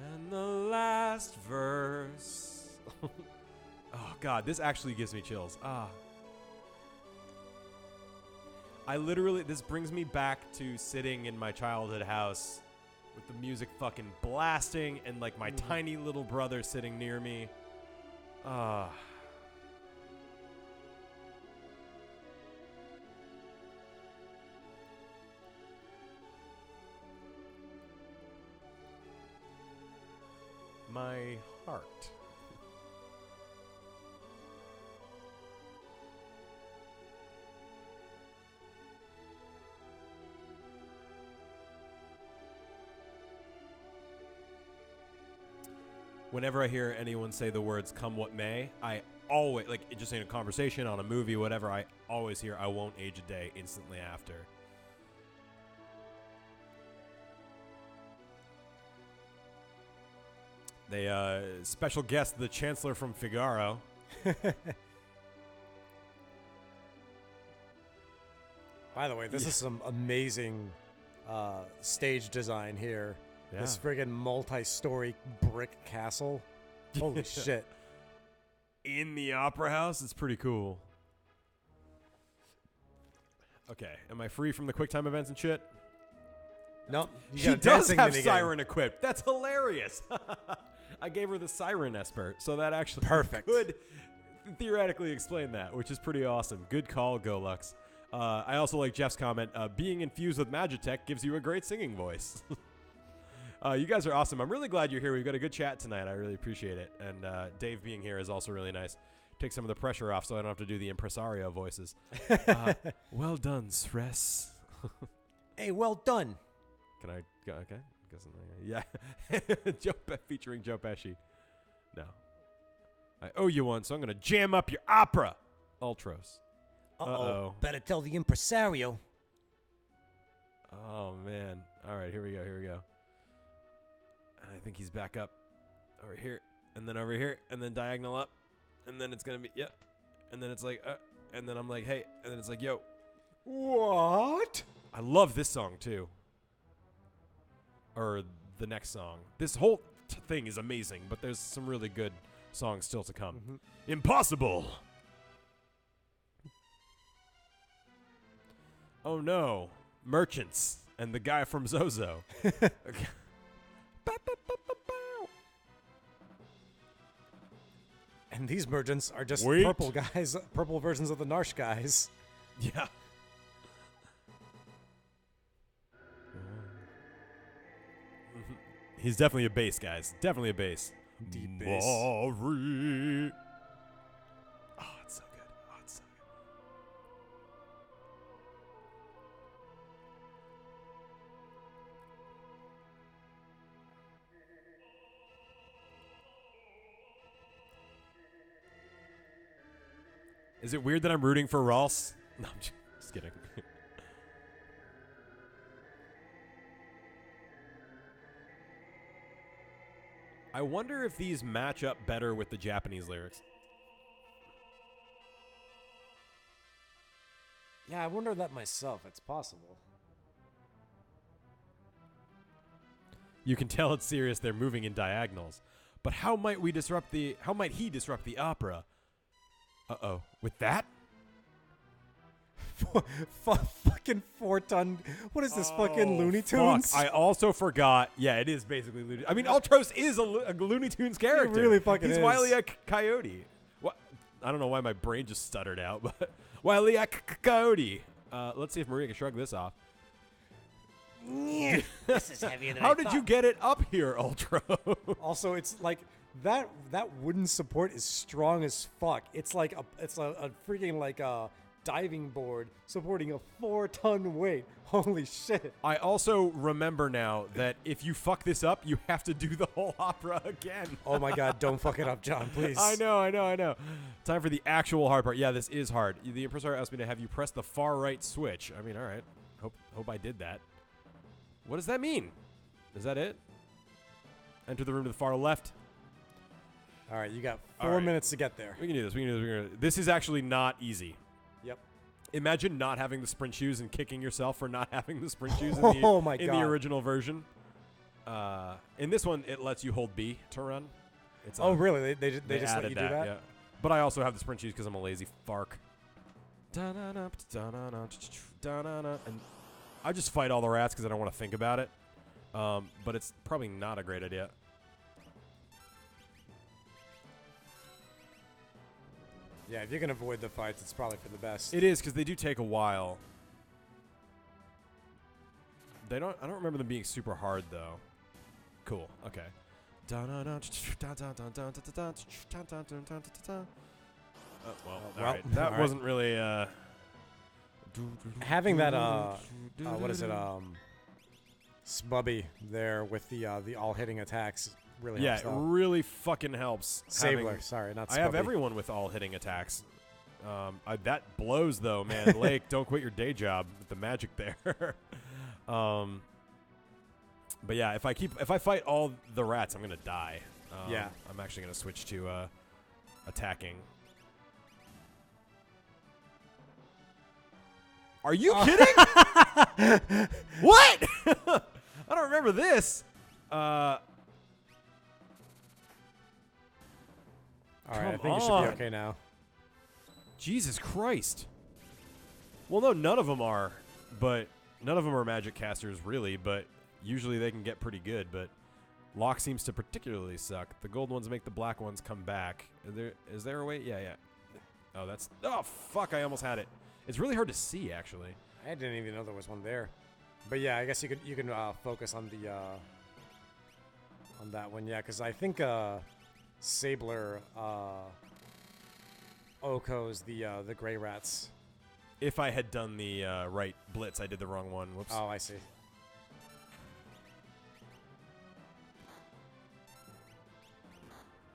And the last verse. Oh, God, this actually gives me chills. This brings me back to sitting in my childhood house with the music fucking blasting and, like, my tiny little brother sitting near me. My heart. Whenever I hear anyone say the words "come what may," I always, like, just in a conversation, on a movie, whatever, I always hear "I won't age a day" instantly after. They special guest the Chancellor from Figaro. By the way, this is some amazing stage design here. Yeah. This friggin' multi-story brick castle. Holy shit. In the opera house? It's pretty cool. Okay, am I free from the QuickTime events and shit? Nope. She does have siren equipped. That's hilarious. I gave her the siren esper, so that actually could theoretically explain that, which is pretty awesome. Good call, Golux. I also like Jeff's comment, being infused with Magitech gives you a great singing voice. You guys are awesome. I'm really glad you're here. We've got a good chat tonight. I really appreciate it. And Dave being here is also really nice. Take some of the pressure off so I don't have to do the impresario voices. Well done, Sres. Hey, well done. Can I go? Okay. Yeah. Featuring Joe Pesci. No. I owe you one, so I'm going to jam up your opera. Ultros. Uh-oh. Better tell the impresario. Oh, man. All right, here we go. I think he's back up over here, and then over here, and then diagonal up, and then it's going to be, yep. And then it's like, and then I'm like, hey, and then it's like, yo. What? I love this song, too. Or the next song. This whole thing is amazing, but there's some really good songs still to come. Mm-hmm. Impossible! Oh no. Merchants and the guy from Zozo. Okay. And these merchants are just purple guys, purple versions of the Narsh guys. Yeah. He's definitely a bass, guys. Definitely a bass. Deep bass. Oh, it's so good. Oh, it's so good. Is it weird that I'm rooting for Ross? No, I'm just kidding. I wonder if these match up better with the Japanese lyrics. Yeah, I wonder that myself. It's possible. You can tell it's serious. They're moving in diagonals. But how might he disrupt the opera? Uh-oh. With that? Fucking 4-ton. What is this, fucking Looney Tunes? Fuck. I also forgot. Yeah, it is basically Looney Tunes. I mean, Ultros is a Looney Tunes character. really fucking He's is. Wile E. Coyote. What? I don't know why my brain just stuttered out, but Wile E. Coyote. Let's see if Maria can shrug this off. This is heavier than How I did thought. you get it up here, Ultro? Also, it's like that wooden support is strong as fuck. It's like a freaking like a diving board supporting a 4-ton weight. Holy shit. I also remember now that if you fuck this up, you have to do the whole opera again. Oh my god, don't fuck it up, John, please. I know. Time for the actual hard part. Yeah, this is hard. The impresario asked me to have you press the far right switch. I mean, all right. Hope I did that. What does that mean? Is that it? Enter the room to the far left. All right, you got All 4 right. minutes to get there. We can do this. This is actually not easy. Yep. Imagine not having the sprint shoes and kicking yourself for not having the sprint shoes in Oh my the God. original version. In this one, it lets you hold B to run. It's Oh, really? They just let added you do that? Yeah. But I also have the sprint shoes because I'm a lazy fark. And I just fight all the rats because I don't want to think about it. But it's probably not a great idea. Yeah, if you can avoid the fights, it's probably for the best. It is because they do take a while. I don't remember them being super hard though. Cool. Okay. Well, all right. That all right. wasn't really. Having that what is it, Smubby there with the all hitting attacks really Yeah, helps. it though. really fucking helps. Sabler, sorry, not I have Smubby. everyone with all hitting attacks. That blows though, man. Lake, don't quit your day job with the magic there. But yeah, if I fight all the rats, I'm gonna die. Yeah. I'm actually gonna switch to attacking. Are you kidding? What? I don't remember this. All right, I Come think you should on. be okay now. Jesus Christ. Well, no, none of them are, but none of them are magic casters, really, but usually they can get pretty good, but Locke seems to particularly suck. The gold ones make the black ones come back. Is there a way? Yeah. Oh, oh, fuck, I almost had it. It's really hard to see, actually. I didn't even know there was one there. But yeah, I guess you can focus on the on that one, yeah, because I think Sabler Oko's the gray rats. If I had done the right blitz, I did the wrong one. Whoops. Oh, I see.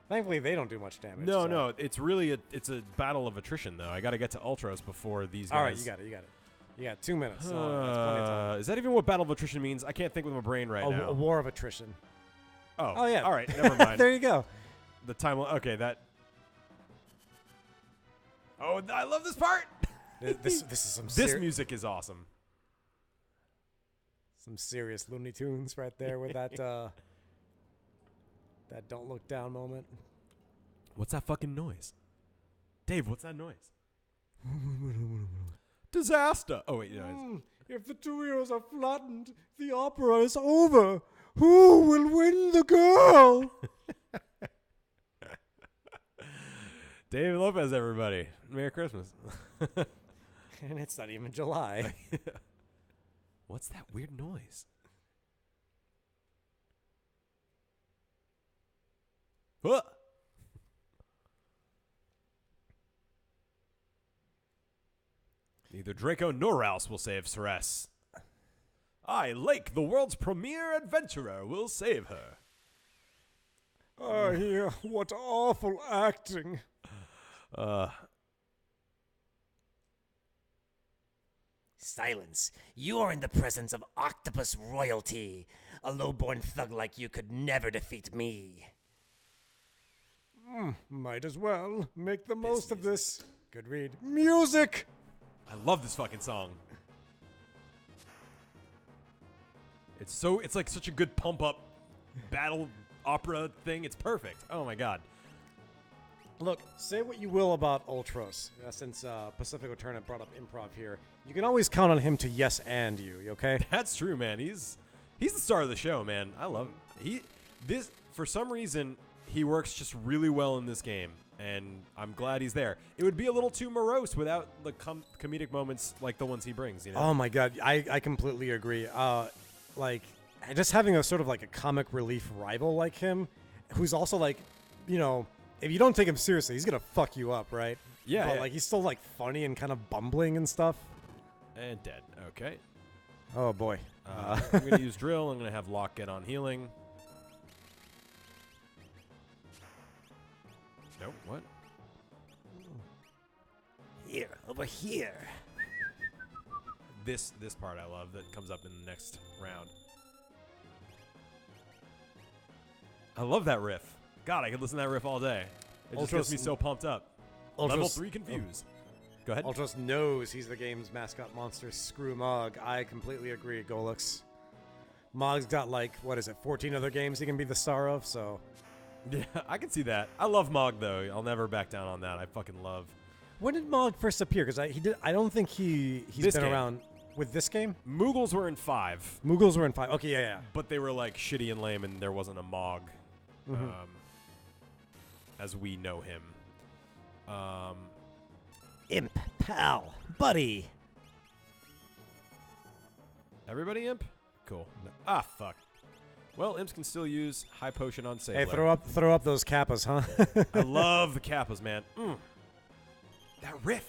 Thankfully, they don't do much damage. No, so. no, it's really it's a battle of attrition, though. I got to get to Ultros before these guys. All right, you got it. You got 2 minutes. So that's plenty of time. Is that even what battle of attrition means? I can't think with my brain right now. A war of attrition. Oh, yeah. All right, never mind. There you go. The time. Okay, that. Oh, I love this part. This is some This music is awesome. some serious Looney Tunes right there with that that don't look down moment. What's that fucking noise? Dave, what's that noise? Disaster. Oh, wait. No, If the two heroes are flattened, the opera is over. Who will win the girl? Dave Lopez, everybody. Merry Christmas. And it's not even July. What's that weird noise? What? Neither Draco nor Rouse will save Ceres. I, Lake, the world's premier adventurer, will save her. Oh, yeah, what awful acting. Silence. You are in the presence of octopus royalty. A low-born thug like you could never defeat me. Might as well make the most of this. Good read. Music! I love this fucking song. It's like such a good pump up battle opera thing. It's perfect. Oh my god. Look, say what you will about Ultros, since Pacifico Turner brought up improv here. You can always count on him to yes and you, okay? That's true, man. He's the star of the show, man. I love him. This for some reason he works just really well in this game, and I'm glad he's there. It would be a little too morose without the comedic moments like the ones he brings, you know? Oh my god, I completely agree. Like, just having a sort of like a comic relief rival like him, who's also like, you know, if you don't take him seriously, he's gonna fuck you up, right? Yeah, But yeah. like he's still like funny and kind of bumbling and stuff. And dead. Okay. Oh boy. I'm going to use drill. I'm going to have Locke get on healing. Nope. What? Here, over here. This part I love that comes up in the next round. I love that riff. God, I could listen to that riff all day. It just gets me so pumped up. Level 3 confused. Go ahead. Ultros knows he's the game's mascot monster. Screw Mog. I completely agree, Golux. Mog's got like, what is it, 14 other games he can be the star of, so. Yeah, I can see that. I love Mog though. I'll never back down on that. I fucking love. When did Mog first appear? Because I don't think he's This been game. around with this game. Moogles were in 5, Moogles were in 5. Okay, yeah. but they were like shitty and lame, and there wasn't a Mog, as we know him. Imp, pal, buddy. Everybody imp? Cool. Ah, fuck. Well, imps can still use high potion on Sabler. Hey, throw up those kappas, huh? I love the kappas, man. That riff.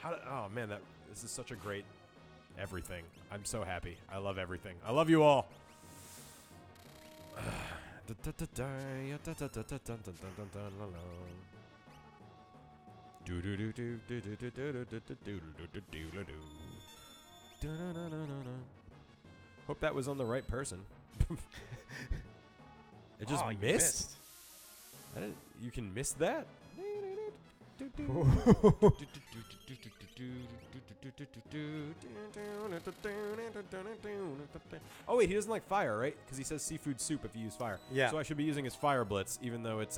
Oh man, this is such a great everything. I'm so happy. I love everything. I love you all. Hope that was on the right person. It just you missed. You can miss that. Oh wait, he doesn't like fire, right? Because he says seafood soup if you use fire. Yeah. So I should be using his fire blitz, even though it's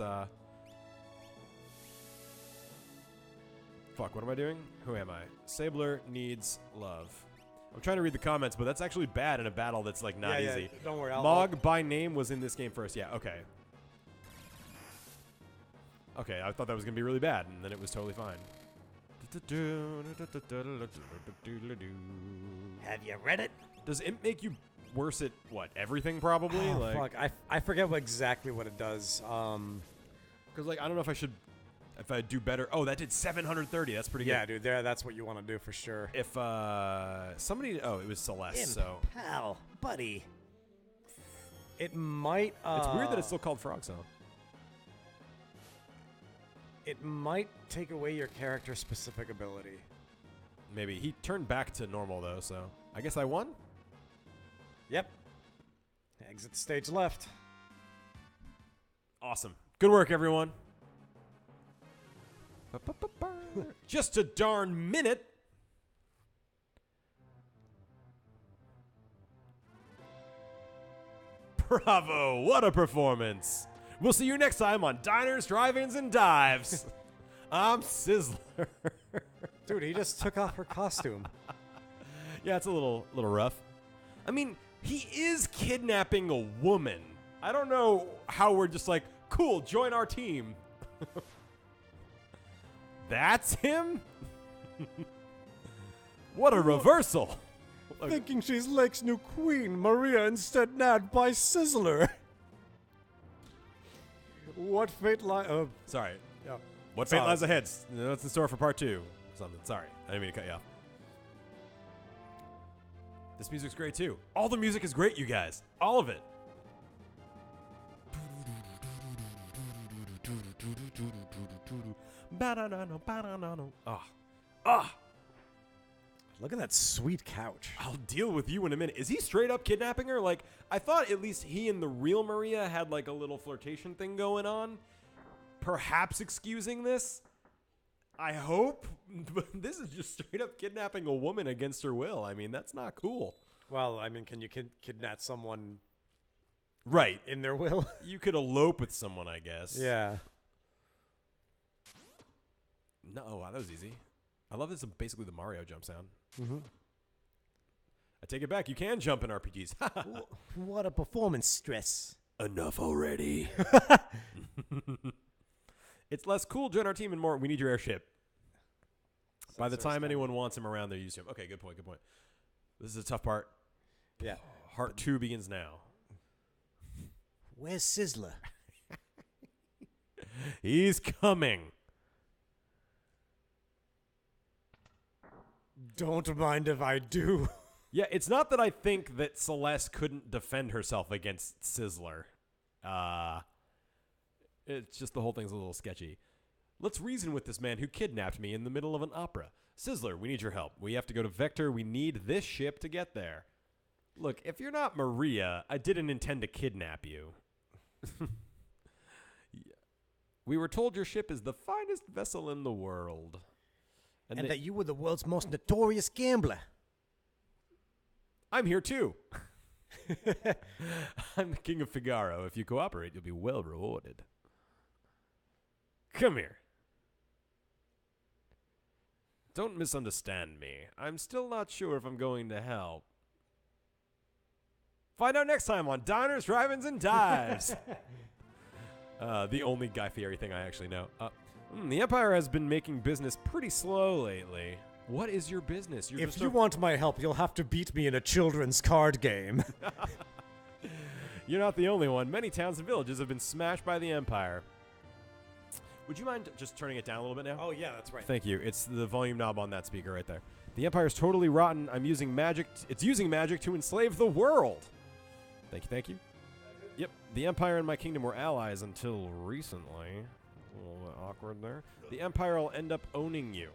Fuck, what am I doing? Who am I? Sabler needs love. I'm trying to read the comments, but that's actually bad in a battle that's like not easy. Yeah, don't worry. Mog by name was in this game first. Yeah, okay. Okay, I thought that was going to be really bad, and then it was totally fine. Have you read it? Does it make you worse at, what, everything probably? Oh, fuck. I forget exactly what it does. Because, like, I don't know if I do better. Oh, that did 730. That's pretty Yeah, good. dude, that's what you want to do for sure. If somebody, it was Celeste, Imp, so. pal, buddy. It might. It's weird that it's still called Frog Song. It might take away your character's specific ability. Maybe. He turned back to normal, though, so I guess I won? Yep. Exit stage left. Awesome. Good work, everyone. Just a darn minute. Bravo. What a performance. We'll see you next time on Diners, Drive-Ins, and Dives. I'm Sizzler. Dude, he just took off her costume. Yeah, it's a little rough. I mean, he is kidnapping a woman. I don't know how we're just like, cool, join our team. That's him? What a reversal. Thinking she's Lake's new queen, Maria instead nabbed by Sizzler. What fate lies... Sorry. yeah. What fate lies ahead? What's in store for part 2? Something. Sorry. I didn't mean to cut you off. This music's great too. All the music is great, you guys. All of it. Look at that sweet couch. I'll deal with you in a minute. Is he straight up kidnapping her? Like, I thought at least he and the real Maria had like a little flirtation thing going on. Perhaps excusing this. I hope. But this is just straight up kidnapping a woman against her will. I mean, that's not cool. Well, I mean, can you kidnap someone Right. in their will? You could elope with someone, I guess. Yeah. No, wow, that was easy. I love this. Basically the Mario jump sound. Mm-hmm. I take it back. You can jump in RPGs. What a performance stress. Enough already. It's less cool. Join our team and more. We need your airship. By the time anyone wants him around, they're used to him. Okay, good point. Good point. This is a tough part. Yeah. Part 2 begins now. Where's Sizzler? He's coming. Don't mind if I do. Yeah, it's not that I think that Celeste couldn't defend herself against Sizzler. It's just the whole thing's a little sketchy. Let's reason with this man who kidnapped me in the middle of an opera. Sizzler, we need your help. We have to go to Vector. We need this ship to get there. Look, if you're not Maria, I didn't intend to kidnap you. We were told your ship is the finest vessel in the world. And that you were the world's most notorious gambler. I'm here too. I'm the King of Figaro. If you cooperate, you'll be well rewarded. Come here. Don't misunderstand me. I'm still not sure if I'm going to help. Find out next time on Diners, Drive-Ins, and Dives. The only Guy Fieri thing I actually know. The Empire has been making business pretty slow lately. What is your business? You're If you want my help, you'll have to beat me in a children's card game. You're not the only one. Many towns and villages have been smashed by the Empire. Would you mind just turning it down a little bit now? Oh, yeah, that's right. Thank you. It's the volume knob on that speaker right there. The Empire's totally rotten. I'm using magic. It's using magic to enslave the world. Thank you, thank you. Yep, the Empire and my kingdom were allies until recently. A little bit awkward there. The Empire will end up owning you.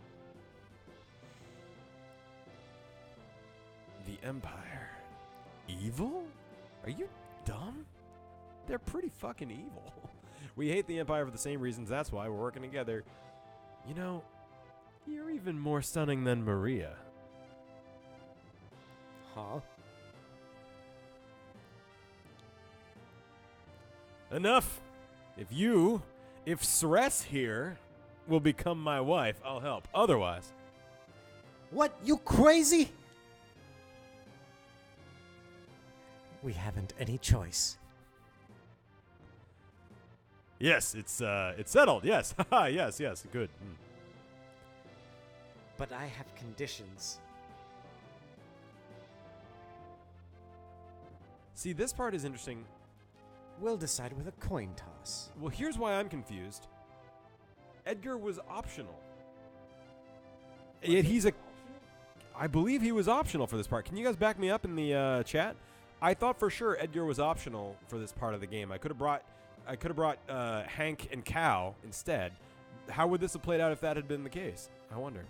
The Empire. Evil? Are you dumb? They're pretty fucking evil. We hate the Empire for the same reasons. That's why we're working together. You know, you're even more stunning than Maria. Huh? Enough. If Sres here will become my wife, I'll help. Otherwise. What? You crazy? We haven't any choice. Yes, it's settled. Yes. yes. Good. But I have conditions. See, this part is interesting. We'll decide with a coin toss. Well, here's why I'm confused. Edgar was optional. Yet I believe he was optional for this part. Can you guys back me up in the chat? I thought for sure Edgar was optional for this part of the game. I could have brought Hank and Cal instead. How would this have played out if that had been the case? I wonder.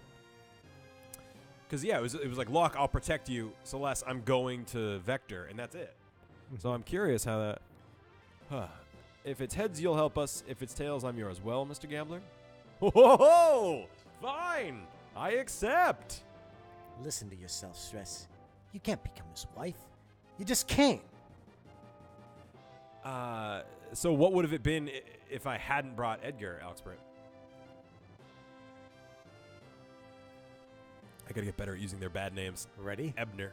Because yeah, it was like, Locke, I'll protect you. Celeste, I'm going to Vector, and that's it. So I'm curious how that. If it's heads, you'll help us. If it's tails, I'm yours. Well, Mr. Gambler. Ho! Fine, I accept. Listen to yourself, Stress. You can't become his wife. You just can't. So what would have it been if I hadn't brought Edgar, Alexbert? I gotta get better at using their bad names. Ready? Ebner.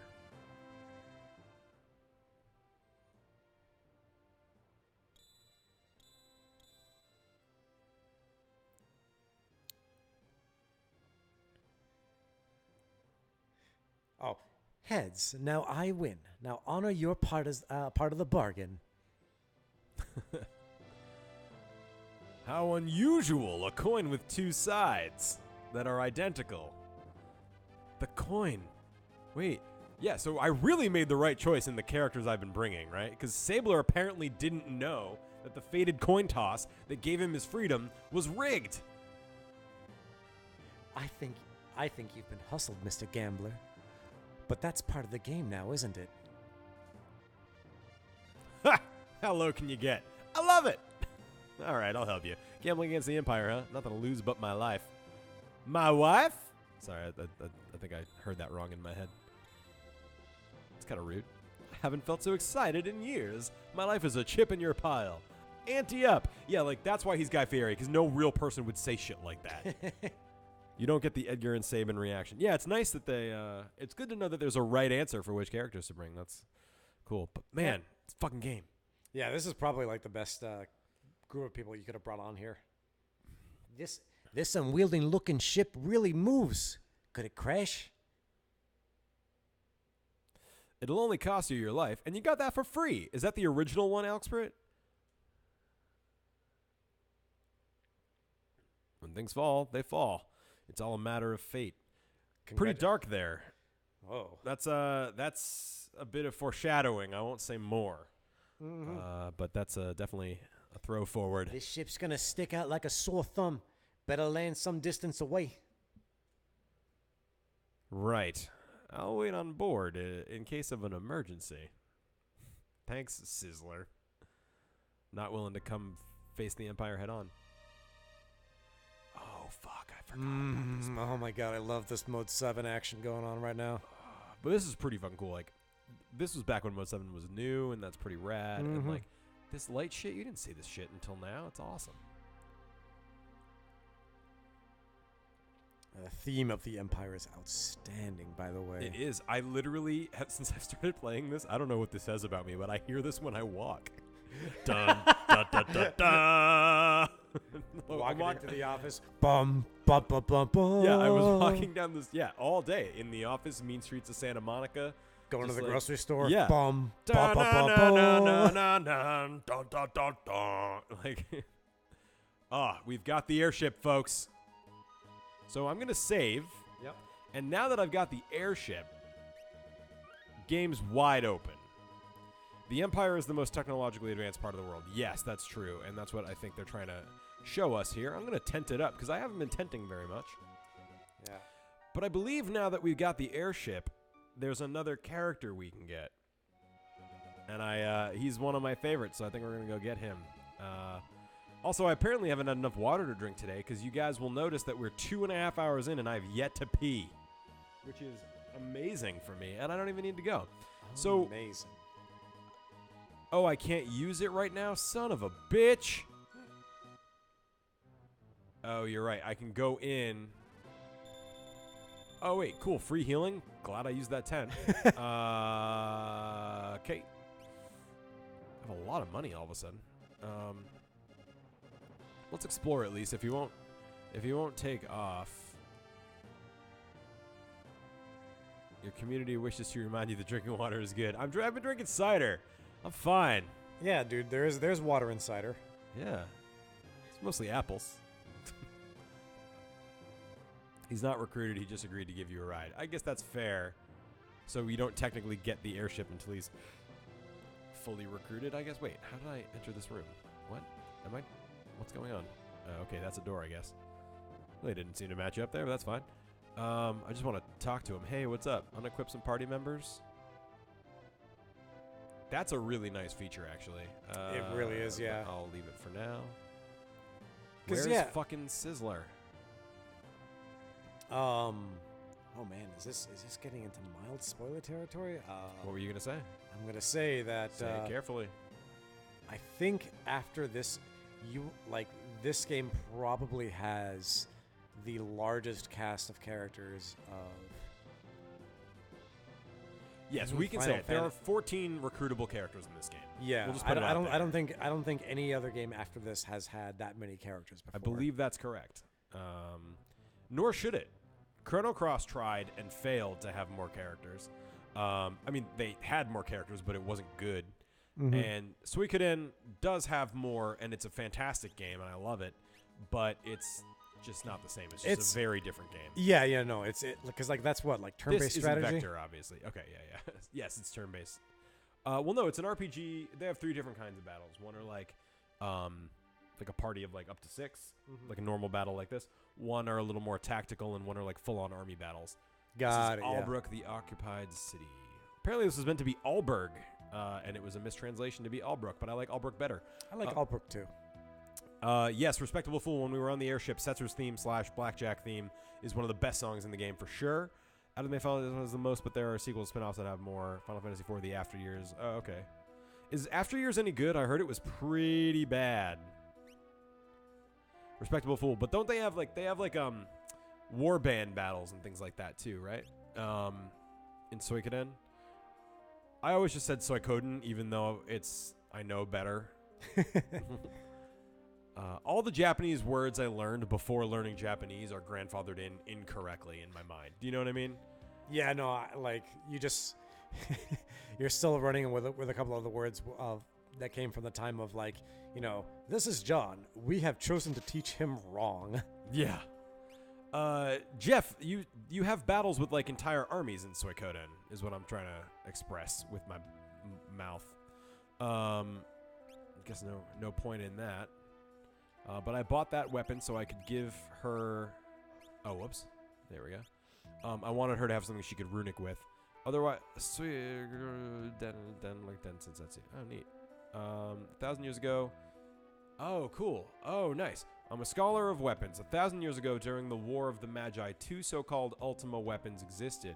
Oh, Heads. Now I win. Now honor your part as part of the bargain. How unusual, a coin with two sides that are identical. The coin. Wait, yeah, so I really made the right choice in the characters I've been bringing, right? Because Sabler apparently didn't know that the fated coin toss that gave him his freedom was rigged. I think I think you've been hustled, Mr. Gambler. But that's part of the game now, isn't it? Ha! How low can you get? I love it! All right, I'll help you. Gambling against the Empire, huh? Nothing to lose but my life. My wife? Sorry, I think I heard that wrong in my head. It's kind of rude. I haven't felt so excited in years. My life is a chip in your pile. Ante up. Yeah, like, that's why he's Guy Fieri, because no real person would say shit like that. You don't get the Edgar and Sabin reaction. Yeah, it's nice that they, it's good to know that there's a right answer for which characters to bring. That's cool. But, man, it's a fucking game. Yeah, this is probably like the best group of people you could have brought on here. This unwieldy looking ship really moves. Could it crash? It'll only cost you your life, and you got that for free. Is that the original one, Alexpert? When things fall, they fall. It's all a matter of fate. Pretty dark there. Whoa. That's a bit of foreshadowing. I won't say more. But that's definitely a throw forward. This ship's gonna stick out like a sore thumb. Better land some distance away. Right. I'll wait on board in case of an emergency. Thanks, Sizzler. Not willing to come face the Empire head on. Oh, fuck. I forgot about this. Oh my god, I love this Mode 7 action going on right now. But this is pretty fucking cool. Like, this was back when Mode 7 was new, and that's pretty rad. And, like, this light shit, you didn't see this shit until now. It's awesome. The theme of the Empire is outstanding, by the way. It is. I literally, since I started playing this, I don't know what this says about me, but I hear this when I walk. Dun, da, da, da, da. Walking into the office. Bum, bum, bum, bum, bum. Yeah, I was walking down this, all day in the office, mean streets of Santa Monica. Going to the like, grocery store. Yeah. Bum, bum, bum, bum, bum. Like, we've got the airship, folks. So I'm going to save. Yep. And now that I've got the airship, game's wide open. The Empire is the most technologically advanced part of the world. Yes, that's true. And that's what I think they're trying to show us here. I'm going to tent it up because I haven't been tenting very much. Yeah. But I believe now that we've got the airship, there's another character we can get. And he's one of my favorites, so I think we're going to go get him. Also, I apparently haven't had enough water to drink today because you guys will notice that we're 2.5 hours in and I've yet to pee, which is amazing for me, and I don't even need to go. So amazing. Oh, I can't use it right now? Son of a bitch. Oh, you're right. I can go in. Oh, wait. Cool. Free healing. Glad I used that 10. Okay. I have a lot of money all of a sudden. Let's explore at least. If you won't take off. Your community wishes to remind you that drinking water is good. I've been drinking cider. I'm fine. Yeah, dude. There's water in cider. Yeah. It's mostly apples. He's not recruited. He just agreed to give you a ride. I guess that's fair. So you don't technically get the airship until he's fully recruited, I guess. Wait, how did I enter this room? What? What's going on? Okay, that's a door, I guess. They didn't seem to match up there, but that's fine. I just want to talk to him. Hey, what's up? Unequip some party members? That's a really nice feature, actually. It really is, yeah. I'll leave it for now. 'Cause, Where's fucking Sizzler? Oh man, is this getting into mild spoiler territory? What were you gonna say? I'm gonna say that. Say it carefully. I think after this, this game probably has the largest cast of characters of. Yes, we can say it. There are 14 recruitable characters in this game. Yeah, we'll just put I don't think any other game after this has had that many characters before. I believe that's correct. Nor should it. Chrono Cross tried and failed to have more characters. I mean, they had more characters, but it wasn't good. Mm-hmm. And Suikoden does have more, and it's a fantastic game, and I love it. But it's just not the same. It's just a very different game. Yeah, no, because that's what turn-based strategy. This is Vector, obviously. Okay, yeah. Yes, it's turn-based. Well, no, it's an RPG. They have 3 different kinds of battles. One are like like a party of like up to 6, like a normal battle like this. 1 are a little more tactical, and 1 are like full-on army battles. Got this it. is Yeah. Albrook, the occupied city. Apparently, this was meant to be Alberg, and it was a mistranslation to be Albrook, but I like Albrook better. I like Albrook too. Yes, Respectable Fool, when we were on the airship, Setzer's theme / Blackjack theme is one of the best songs in the game for sure. Out of the Final Fantasy, this one is the most, but there are sequels, spin-offs that have more. Final Fantasy IV, The After Years. Oh, okay. Is After Years any good? I heard it was pretty bad. Respectable Fool, but don't they have like warband battles and things like that too, right? In Suikoden. I always just said Suikoden, even though I know better. All the Japanese words I learned before learning Japanese are grandfathered in incorrectly in my mind. Do you know what I mean? Yeah, no, you just you're still running with a couple of the words that came from the time of this is John. We have chosen to teach him wrong. Yeah. Jeff, you have battles with like entire armies in Suikoden, is what I'm trying to express with my mouth. I guess no point in that. But I bought that weapon so I could give her... Oh, whoops. There we go. I wanted her to have something she could runic with. Otherwise... Den since that's it. Oh, neat. 1,000 years ago... Oh, cool. Oh, nice. I'm a scholar of weapons. 1,000 years ago, during the War of the Magi, 2 so-called Ultima weapons existed.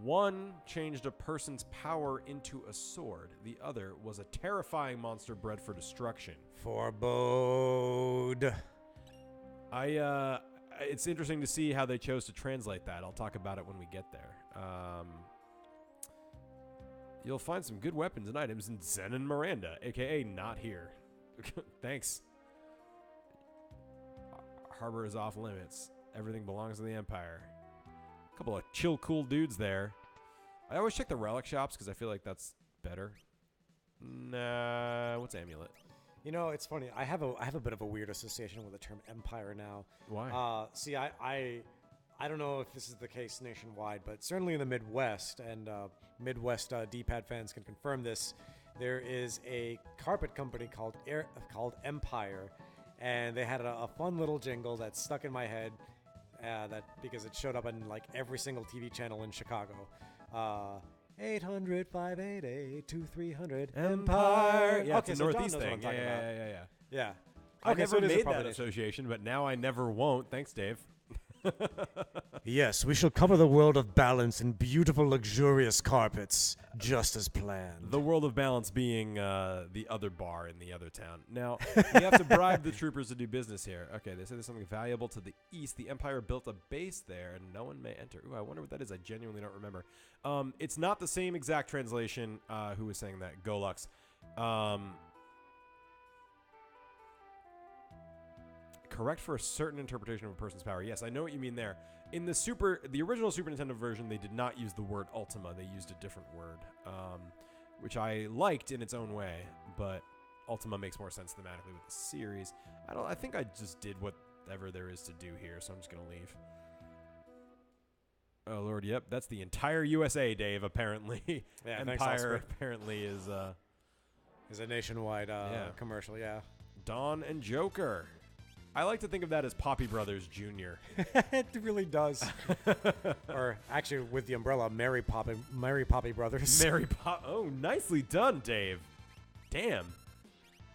One changed a person's power into a sword. The other was a terrifying monster bred for destruction. Forebode. It's interesting to see how they chose to translate that. I'll talk about it when we get there. You'll find some good weapons and items in Zen and Miranda, aka not here. Thanks. Harbor is off limits. Everything belongs to the Empire. Couple of chill, cool dudes there. I always check the relic shops because I feel like that's better. Nah, what's amulet? You know, it's funny. I have a bit of a weird association with the term empire now. Why? See, I don't know if this is the case nationwide, but certainly in the Midwest, and Midwest D-pad fans can confirm this. There is a carpet company called Empire, and they had a fun little jingle that stuck in my head. Because it showed up on like every single TV channel in Chicago. 800-588-2300 Empire. Yeah, okay, it's a Northeast thing. Yeah. I Okay, so never it is a made that proper nation. association, but now I never won't. Thanks, Dave. Yes, we shall cover the world of balance in beautiful, luxurious carpets, just as planned. The world of balance being the other bar in the other town. Now, we have to bribe the troopers to do business here. Okay, they say there's something valuable to the east. The Empire built a base there, and no one may enter. Ooh, I wonder what that is. I genuinely don't remember. It's not the same exact translation. Who was saying that? Golux. Correct for a certain interpretation of a person's power. Yes, I know what you mean there. In the original Super Nintendo version, they did not use the word Ultima. They used a different word, which I liked in its own way, but Ultima makes more sense thematically with the series. I think I just did whatever there is to do here, so I'm just going to leave. Oh, Lord, yep. That's the entire USA, Dave, apparently. Yeah, thanks, Empire Oscar. apparently is a nationwide commercial, yeah. Dawn and Joker. I like to think of that as Poppy Brothers Jr. It really does. Or actually, with the umbrella, Mary Poppy Brothers. Oh, nicely done, Dave. Damn.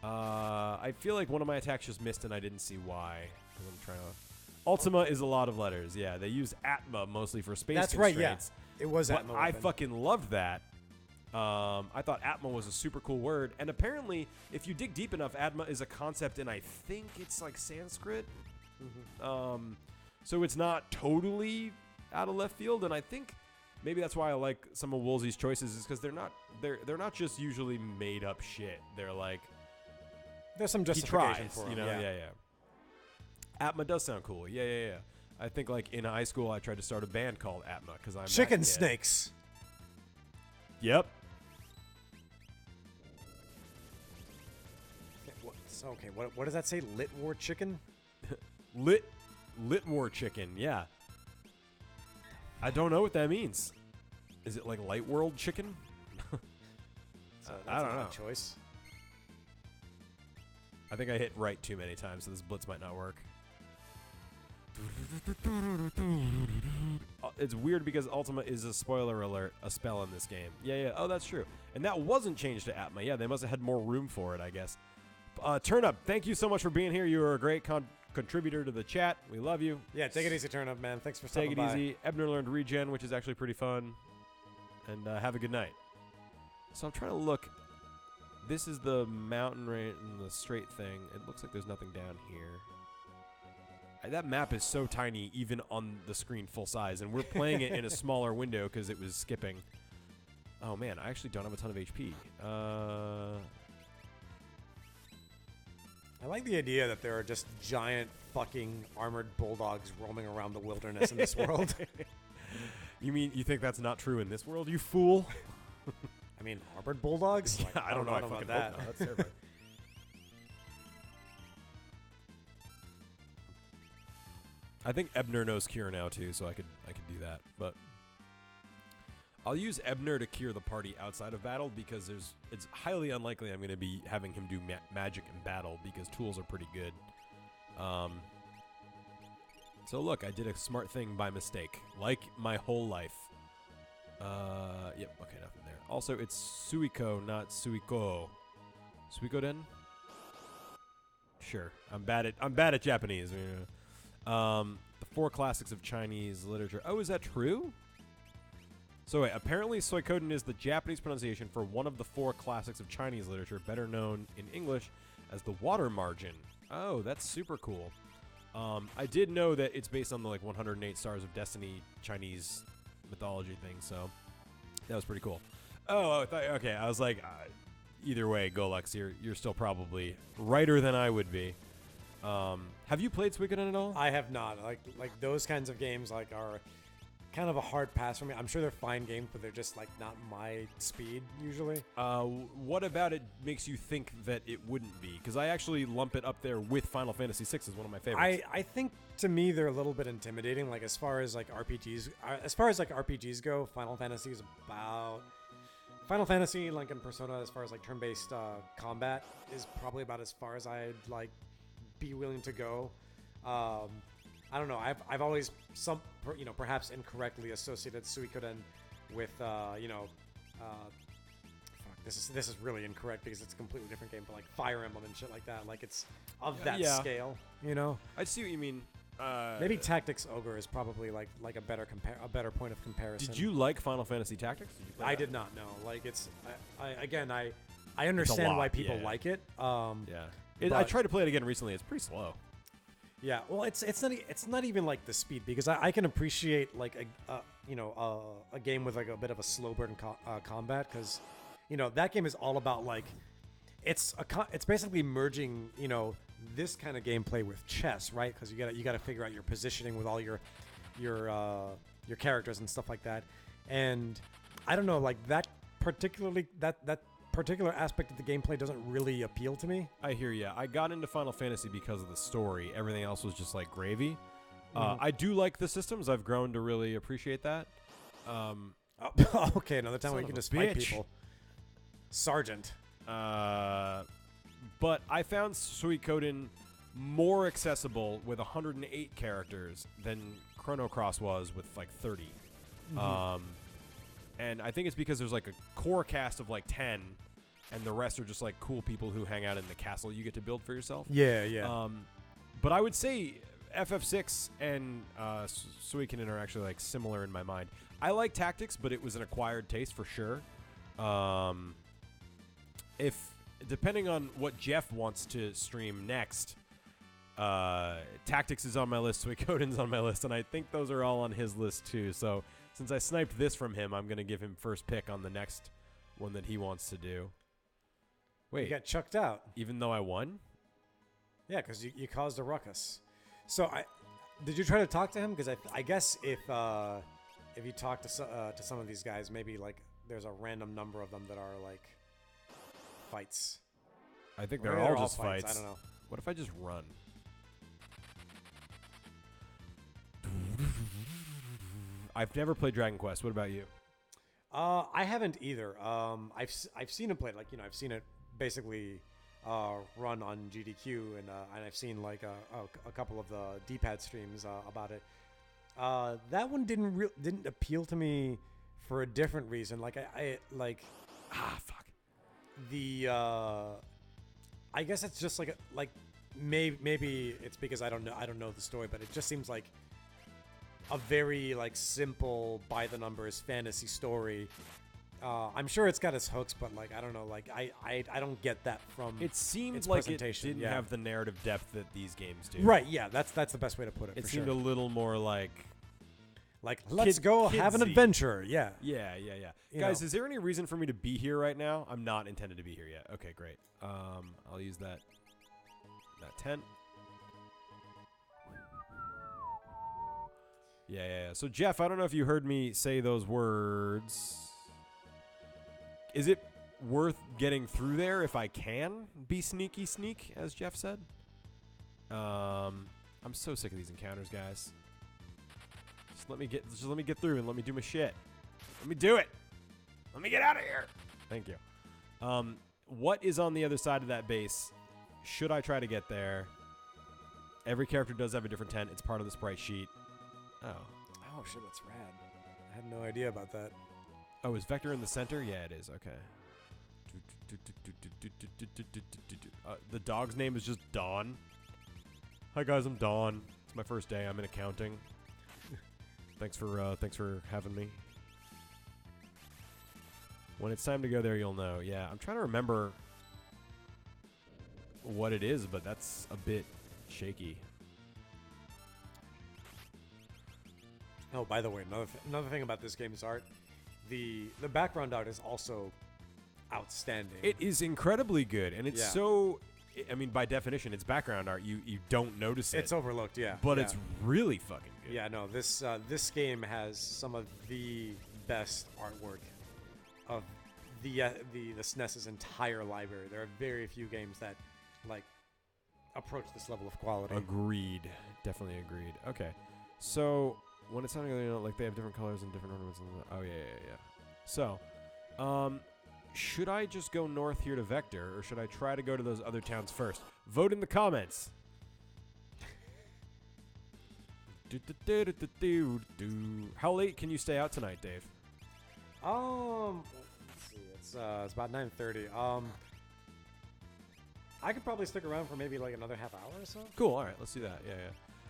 I feel like one of my attacks just missed and I didn't see why. 'Cause I'm trying to... Ultima is a lot of letters. Yeah, they use Atma mostly for space That's constraints. right, yeah. It was But Atma I weapon. fucking loved that. I thought Atma was a super cool word. And apparently, if you dig deep enough, Atma is a concept in, I think it's like Sanskrit. Mm-hmm. So it's not totally out of left field. And I think maybe that's why I like some of Woolsey's choices, is because they're not just usually made up shit. They're like, There's some he justification tries, for it. you know? Yeah. Atma does sound cool. Yeah. I think like in high school, I tried to start a band called Atma because I'm Chicken that kid. snakes. Yep. Okay, what does that say? Lit War Chicken? Lit War Chicken, yeah. I don't know what that means. Is it like Light World Chicken? So I don't know. Choice. I think I hit right too many times, so this blitz might not work. It's weird because Ultima is a spoiler alert, a spell in this game. Yeah. Oh, that's true. And that wasn't changed to Atma. Yeah, they must have had more room for it, I guess. Turn Up, thank you so much for being here. You are a great contributor to the chat. We love you. Yeah, take it easy, Turn Up, man. Thanks for stopping Take it easy. Ebner learned regen, which is actually pretty fun. And have a good night. So I'm trying to look. This is the mountain range and the straight thing. It looks like there's nothing down here. That map is so tiny, even on the screen full size, and we're playing it in a smaller window because it was skipping. Oh man, I actually don't have a ton of HP. I like the idea that there are just giant fucking armored bulldogs roaming around the wilderness in this world. You think that's not true in this world, you fool? I mean, armored bulldogs? Yeah, Like, I don't know. I about fucking that. hope not. That's terrifying. I think Ebner knows cure now too, so I could do that. But I'll use Ebner to cure the party outside of battle because it's highly unlikely I'm going to be having him do magic in battle because tools are pretty good. So look, I did a smart thing by mistake, like my whole life. Yep. Okay, nothing there. Also, it's Suiko, not Suiko. Suikoden? Sure. I'm bad at Japanese. The 4 classics of Chinese literature. Oh, is that true? So wait, apparently Suikoden is the Japanese pronunciation for one of the 4 classics of Chinese literature, better known in English as the Water Margin. Oh, that's super cool. I did know that it's based on the 108 Stars of Destiny Chinese mythology thing, so that was pretty cool. Oh, okay. I was like, either way, Golux, you're still probably righter than I would be. Have you played Suikoden at all? I have not. Like those kinds of games are kind of a hard pass for me. I'm sure they're fine games, but they're just not my speed usually. What about it makes you think that it wouldn't be? Because I actually lump it up there with Final Fantasy VI as one of my favorites. I think to me they're a little bit intimidating. Like as far as RPGs go, Final Fantasy is about. Final Fantasy, and Persona, as far as turn-based combat, is probably about as far as I'd be willing to go. I don't know. I've always perhaps incorrectly associated Suikoden with this is really incorrect because it's a completely different game, but Fire Emblem and shit like that. It's of that scale. I see what you mean. Maybe Tactics Ogre is probably a better point of comparison. Did you like Final Fantasy Tactics? I did not know. I understand why people like it. I tried to play it again recently. It's pretty slow. Yeah, well, it's not even the speed because I can appreciate a game with a bit of a slow burn combat because that game is all about it's basically merging this kind of gameplay with chess, right? Because you got to figure out your positioning with all your characters and stuff like that. And I don't know, that particular aspect of the gameplay doesn't really appeal to me. I hear ya. I got into Final Fantasy because of the story. Everything else was just gravy. I do like the systems. I've grown to really appreciate that. Okay, another time we can just fight people. Sergeant. But I found Suikoden more accessible with 108 characters than Chrono Cross was with 30. And I think it's because there's a core cast of 10, and the rest are just cool people who hang out in the castle you get to build for yourself. Yeah. But I would say FF6 and Suikoden are actually similar in my mind. I like Tactics, but it was an acquired taste for sure. If depending on what Jeff wants to stream next, Tactics is on my list, Suikoden's on my list, and I think those are all on his list too. So since I sniped this from him, I'm going to give him first pick on the next one that he wants to do. Wait. You got chucked out. Even though I won? Yeah, because you caused a ruckus. So did you try to talk to him? Because I guess if you talk to some of these guys, maybe there's a random number of them that are fights. I think they're all just fights. fights. I don't know. What if I just run? I've never played Dragon Quest. What about you? I haven't either. I've seen it played. I've seen it basically run on GDQ, and I've seen like a couple of the D-pad streams about it. That one didn't appeal to me for a different reason. Like I like Fuck. the I guess it's just like maybe it's because I don't know the story, but it just seems like a very like simple by the numbers fantasy story. I'm sure it's got its hooks, but like I don't know, like I don't get that from It seemed its like it presentation. didn't have the narrative depth that these games do. Right, yeah, that's the best way to put it. It for seemed sure. a little more like Let's go have an kidsy. adventure. Yeah. Yeah. You Guys, know. is there any reason for me to be here right now? I'm not intended to be here yet. Okay, great. I'll use that tent. Yeah. So Jeff, I don't know if you heard me say those words. Is it worth getting through there if I can be sneaky sneak, as Jeff said? I'm so sick of these encounters, guys. Just let me get through and let me do my shit. Let me do it. Let me get out of here. Thank you. What is on the other side of that base? Should I try to get there? Every character does have a different tent. It's part of the sprite sheet. Oh shit, that's rad. I had no idea about that. Oh, is Vector in the center? Yeah, it is. Okay. The dog's name is just Dawn. Hi guys, I'm Dawn. It's my first day. I'm in accounting. Thanks for having me. When it's time to go there, you'll know. Yeah, I'm trying to remember what it is, but that's a bit shaky. Oh, by the way, another thing about this game's art, the background art is also outstanding. It is incredibly good, and it's Yeah. so. I mean, by definition, it's background art. You don't notice it. It's overlooked, yeah. but yeah. it's really fucking good. Yeah, no, this game has some of the best artwork of the SNES's entire library. There are very few games that like approach this level of quality. Agreed. Definitely agreed. Okay. So when it's something, you know, like they have different colors and different ornaments. Oh yeah. So, should I just go north here to Vector, or should I try to go to those other towns first? Vote in the comments. How late can you stay out tonight, Dave? Let's see. It's about 9:30. I could probably stick around for maybe like another half hour or so. Cool. All right, let's do that. Yeah.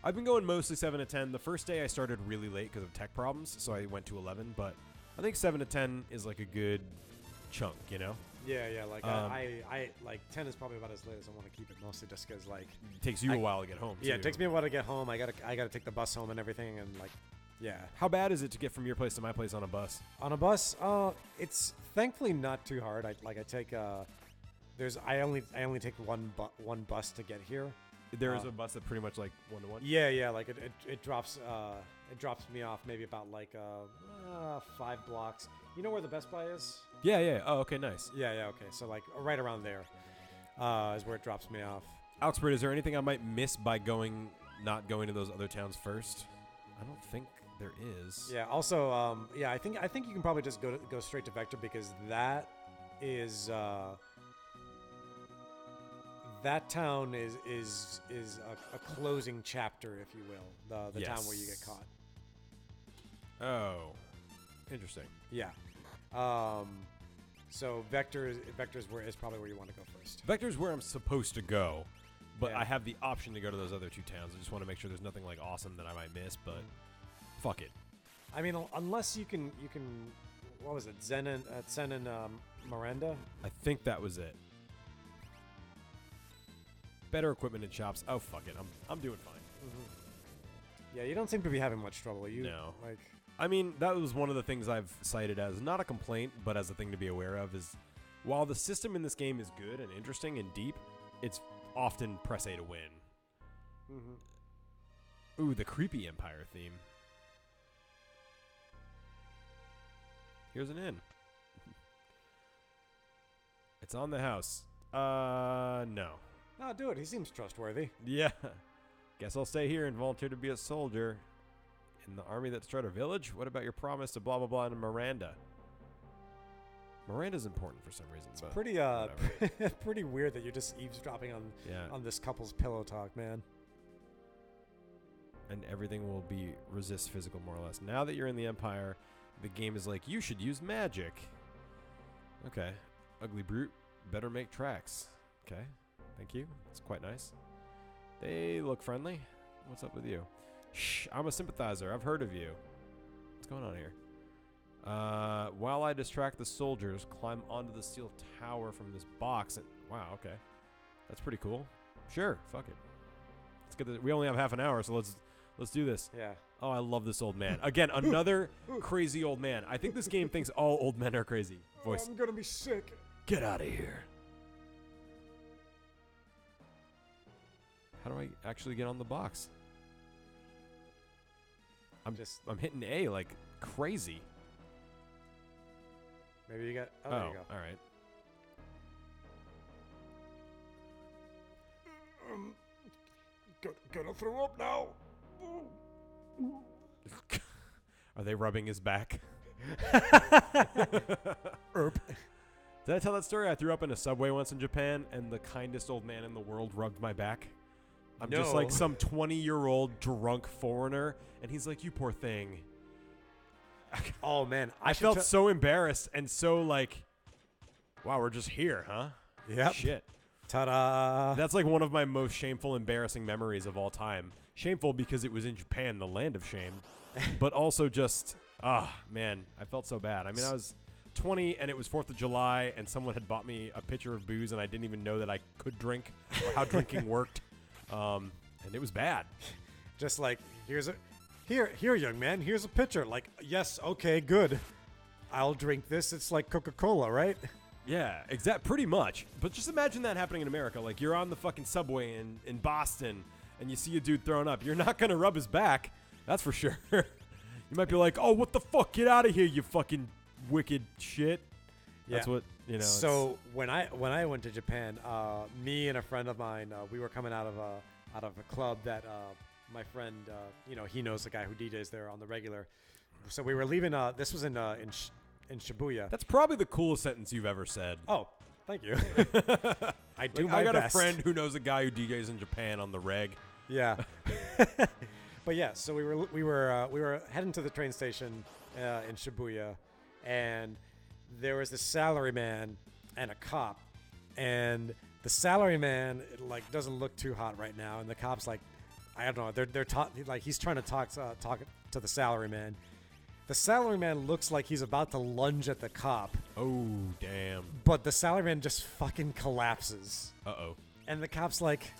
I've been going mostly 7 to 10. The first day I started really late because of tech problems, so I went to 11. But I think 7 to 10 is like a good chunk, you know? Yeah. Like I like 10 is probably about as late as I want to keep it, mostly just because like It takes you a while to get home. yeah, too. it takes me a while to get home. I gotta take the bus home and everything, and like yeah. How bad is it to get from your place to my place on a bus? On a bus, it's thankfully not too hard. I take I only take one bus to get here. There is a bus that pretty much like 1-to-1. Yeah, like it drops me off maybe about like 5 blocks. You know where the Best Buy is? Yeah. Oh, okay, nice. Yeah, okay. So like right around there is where it drops me off. Alexbert, is there anything I might miss by not going to those other towns first? I don't think there is. Yeah. Also, I think you can probably just go straight to Vector, because that is that town is a closing chapter, if you will, the town where you get caught. Oh, interesting. Yeah. So Vector's is probably where you want to go first. Vector's where I'm supposed to go, but Yeah. I have the option to go to those other 2 towns. I just want to make sure there's nothing like awesome that I might miss, but fuck it. I mean, unless you can what was it? Zen and Miranda? I think that was it. Better equipment in shops. Oh, fuck it. I'm doing fine. Yeah, you don't seem to be having much trouble. No. Like I mean, that was one of the things I've cited as not a complaint, but as a thing to be aware of is while the system in this game is good and interesting and deep, it's often press A to win. Ooh, the creepy Empire theme. Here's an inn. It's on the house. No. No, do it. He seems trustworthy. Yeah. Guess I'll stay here and volunteer to be a soldier. In the army that destroyed our village? What about your promise to blah blah blah to Miranda? Miranda's important for some reason. But Pretty whatever. pretty weird that you're just eavesdropping on this couple's pillow talk, man. And everything will be resist physical more or less. Now that you're in the Empire, the game is like, you should use magic. Okay. Ugly brute, better make tracks. Okay. Thank you. It's quite nice. They look friendly. What's up with you? Shh, I'm a sympathizer. I've heard of you. What's going on here? While I distract the soldiers, climb onto the steel tower from this box. And wow, okay. That's pretty cool. Sure, fuck it. Let's get this. We only have half an hour, so let's do this. Yeah. Oh, I love this old man. Again, another crazy old man. I think this game thinks all old men are crazy. Voice. I'm gonna be sick. Get out of here. How do I actually get on the box? I'm hitting A like crazy. Maybe you got. Oh, there you go. All right. Gonna throw up now. Are they rubbing his back? Erp. Did I tell that story? I threw up in a subway once in Japan, and the kindest old man in the world rubbed my back. I'm just like some 20-year-old drunk foreigner, and he's like, "You poor thing." Oh man, I felt so embarrassed and so like, wow, we're just here, huh? Yep. Shit. Ta-da. That's like one of my most shameful, embarrassing memories of all time. Shameful because it was in Japan, the land of shame, but also just, man, I felt so bad. I mean, I was 20 and it was 4th of July and someone had bought me a pitcher of booze and I didn't even know that I could drink or how drinking worked. And it was bad. Just like, here, young man, here's a pitcher. Like, yes, okay, good. I'll drink this. It's like Coca-Cola, right? Yeah, pretty much. But just imagine that happening in America. Like, you're on the fucking subway in Boston, and you see a dude throwing up. You're not going to rub his back. That's for sure. You might be like, oh, what the fuck? Get out of here, you fucking wicked shit. Yeah. That's what, you know. So when I went to Japan, me and a friend of mine, we were coming out of a club that my friend, he knows the guy who DJs there on the regular. So we were leaving. This was in Shibuya. That's probably the coolest sentence you've ever said. Oh, thank you. I do like, my I got best. a friend who knows a guy who DJs in Japan on the reg. Yeah. But yeah, so we were heading to the train station in Shibuya, and there was this salaryman and a cop, and the salaryman like doesn't look too hot right now, and the cop's like, I don't know, they're like he's trying to talk to the salaryman. The salaryman looks like he's about to lunge at the cop. Oh, damn. But the salaryman just fucking collapses. Uh-oh. And the cop's like,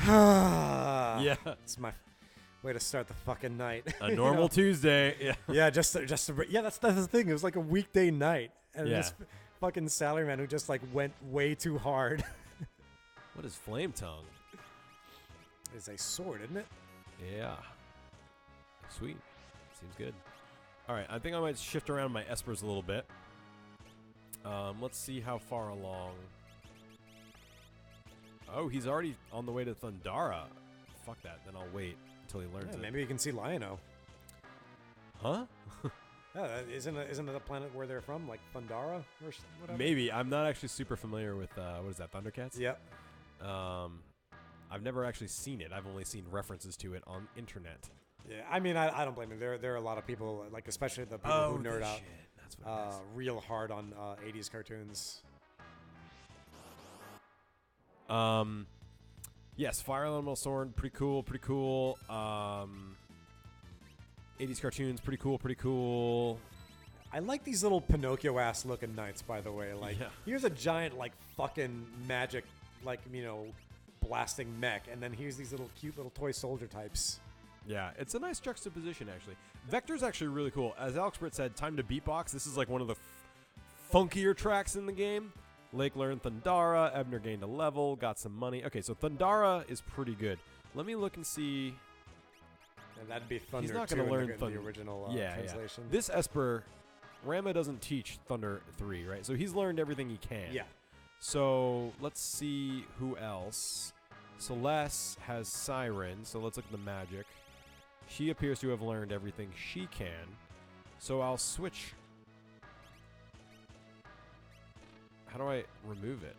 yeah, it's my way to start the fucking night. A normal Tuesday. Yeah. Yeah, just that's the thing. It was like a weekday night, and Yeah. this fucking salaryman who just like went way too hard. What is flame tongue? It's a sword, isn't it? Yeah. Sweet. Seems good. All right, I think I might shift around my espers a little bit. Let's see how far along. Oh, he's already on the way to Thundara. Fuck that. Then I'll wait until he learns Yeah, it. maybe you can see Lion-O. Huh? Yeah, isn't it the planet where they're from, like Thundara or whatever? Maybe. I'm not actually super familiar with what is that? Thundercats? Yep. I've never actually seen it. I've only seen references to it on internet. Yeah, I mean, I don't blame him. There are a lot of people, like especially the people who nerd out Shit. That's what it is. real hard on 80s cartoons. Yes, Fire Elemental Sword, pretty cool. 80s cartoons, pretty cool. I like these little Pinocchio-ass looking knights, by the way. Like, Yeah. here's a giant, like, fucking magic, like, blasting mech, and then here's these little cute little toy soldier types. Yeah, it's a nice juxtaposition, actually. Vector's actually really cool. As Alex Britt said, Time to Beatbox. This is like one of the funkier tracks in the game. Lake learned Thundara. Ebner gained a level, got some money. Okay, so Thundara is pretty good. Let me look and see. And that'd be Thunder He's not 2 going to in learn the original yeah. translation. This Esper, Rama doesn't teach Thunder 3, right? So he's learned everything he can. Yeah. So let's see who else. Celeste has Siren, so let's look at the magic. She appears to have learned everything she can. So I'll switch. How do I remove it?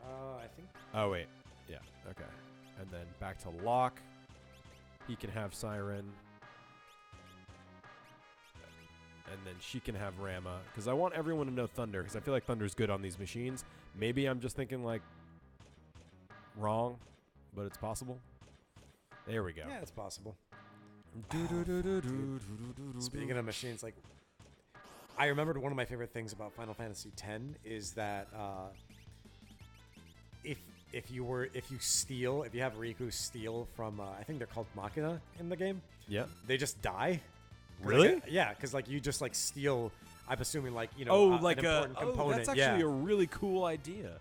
I think. Oh wait, yeah, okay. And then back to lock. He can have Siren. And then she can have Rama. Because I want everyone to know Thunder, because I feel like Thunder's good on these machines. Maybe I'm just thinking, like, wrong, but it's possible. There we go. Yeah, it's possible. Speaking of machines, like, I remembered one of my favorite things about Final Fantasy X is that if you have Riku steal from, I think they're called Machina in the game. Yeah. They just die. Really? Yeah, because like you just like steal. I'm assuming like an important component. That's actually a really cool idea.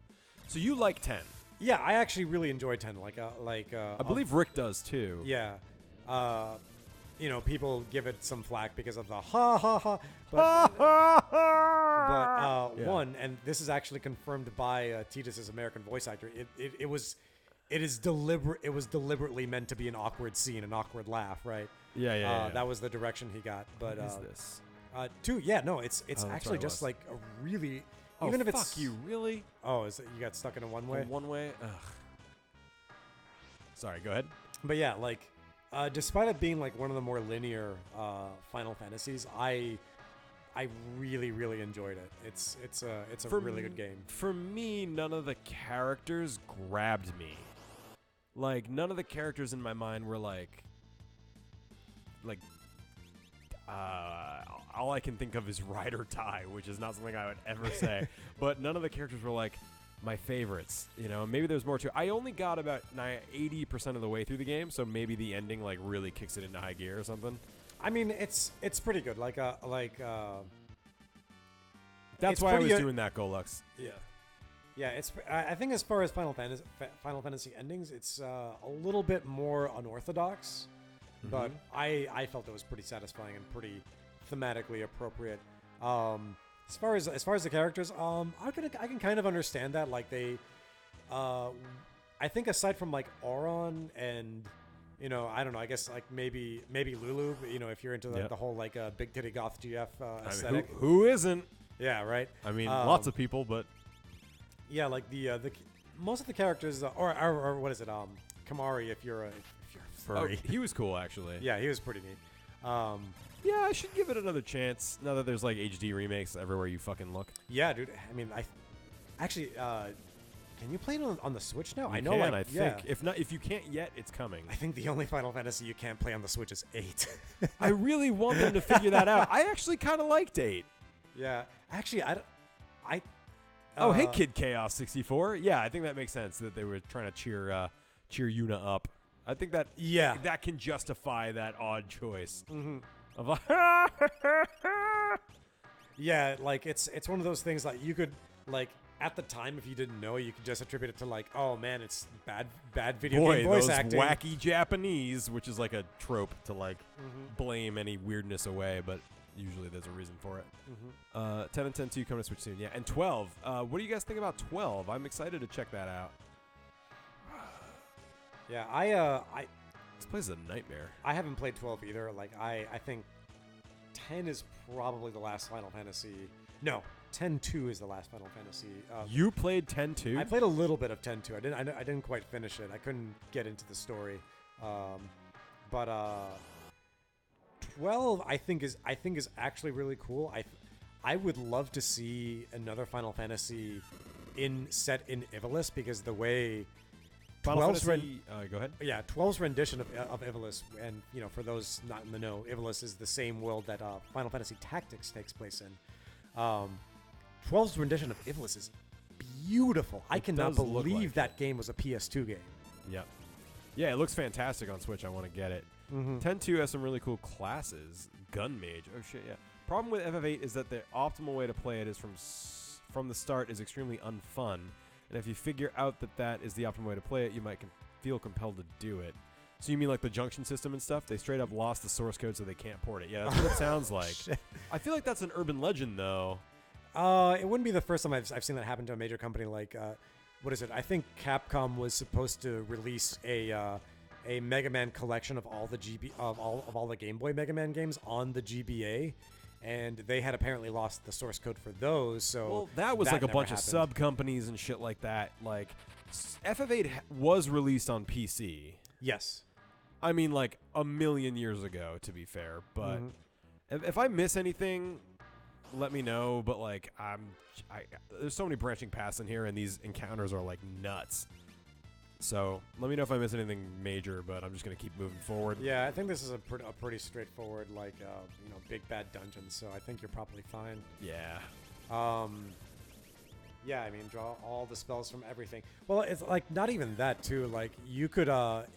So you like 10? Yeah, I actually really enjoy 10. I believe Rick does too. Yeah. People give it some flack because of the ha ha ha. But, Yeah. one, and this is actually confirmed by Titus's American voice actor. It was deliberate. It was deliberately meant to be an awkward scene, an awkward laugh, right? Yeah. That was the direction he got. But what is this? two, yeah, no, it's that's actually what it just was. like a really. Oh, Even if fuck it's you, really? Oh, is it, you got stuck in a one way? One way? Ugh. Sorry, go ahead. But yeah, like, despite it being like one of the more linear Final Fantasies, I really, really enjoyed it. It's a really good game. For me, none of the characters grabbed me. Like, none of the characters in my mind were like all I can think of is Ride or Die, which is not something I would ever say. But none of the characters were like my favorites. Maybe there's more to it. I only got about 80% of the way through the game, so maybe the ending like really kicks it into high gear or something. I mean, it's pretty good. That's why I was doing that, Golux. Yeah. I think as far as Final Fantasy endings, it's a little bit more unorthodox, but I felt it was pretty satisfying and pretty thematically appropriate. As far as the characters, I can kind of understand that. Like they, I think aside from like Auron and I don't know. I guess like maybe Lulu. If you're into the whole like big titty goth GF aesthetic. Who isn't? Yeah, right. I mean, lots of people, but yeah, like the most of the characters, or what is it? Kamari, if you're a furry. Oh, he was cool actually. Yeah, he was pretty neat. Yeah, I should give it another chance. Now that there's like HD remakes everywhere you fucking look. Yeah, dude. I mean, actually, can you play it on the Switch now? I know. I think if you can't yet, it's coming. I think the only Final Fantasy you can't play on the Switch is 8. I really want them to figure that out. I actually kind of liked 8. Yeah, actually, oh, hey, Kid Chaos 64. Yeah, I think that makes sense that they were trying to cheer Yuna up. I think that that can justify that odd choice. Mm-hmm. Of like, yeah, like it's one of those things like you could like at the time if you didn't know you could just attribute it to like, oh man, it's bad video game voice those acting. Wacky Japanese, which is like a trope to like blame any weirdness away, but usually there's a reason for it. 10 and 10 2 coming to Switch soon. Yeah, and 12. What do you guys think about 12? I'm excited to check that out. Yeah, this place is a nightmare. I haven't played 12 either. Like I think 10 is probably the last Final Fantasy. No, 10-2 is the last Final Fantasy. You played 10-2? I played a little bit of 10-2. I didn't quite finish it. I couldn't get into the story. But 12 I think is actually really cool. I would love to see another Final Fantasy set in Ivalice, because the way Final 12's Fantasy, go ahead. Yeah, 12's rendition of Ivalice, and for those not in the know, Ivalice is the same world that Final Fantasy Tactics takes place in. 12's rendition of Ivalice is beautiful. I cannot believe that game was a PS2 game. Yep. Yeah, it looks fantastic on Switch. I want to get it. 10-2 has some really cool classes. Gun Mage. Oh shit, yeah. Problem with FF8 is that the optimal way to play it is from the start is extremely unfun. And if you figure out that is the optimal way to play it, you might feel compelled to do it. So you mean like the junction system and stuff? They straight up lost the source code so they can't port it. Yeah, that's what it sounds like. Shit. I feel like that's an urban legend, though. It wouldn't be the first time I've seen that happen to a major company. Like, what is it? I think Capcom was supposed to release a Mega Man collection of all the all the Game Boy Mega Man games on the GBA, and they had apparently lost the source code for those. So Well, that was like a never bunch of happened. sub companies and shit like that. Like, FF8 was released on PC. Yes. I mean, like a million years ago, to be fair. But Mhm. if I miss anything, let me know. But like, there's so many branching paths in here, and these encounters are like nuts. So let me know if I miss anything major. But I'm just gonna keep moving forward. Yeah, I think this is a pretty straightforward, like, big bad dungeon. So I think you're probably fine. Yeah. Yeah, I mean, draw all the spells from everything. Well, it's like not even that too. Like you could.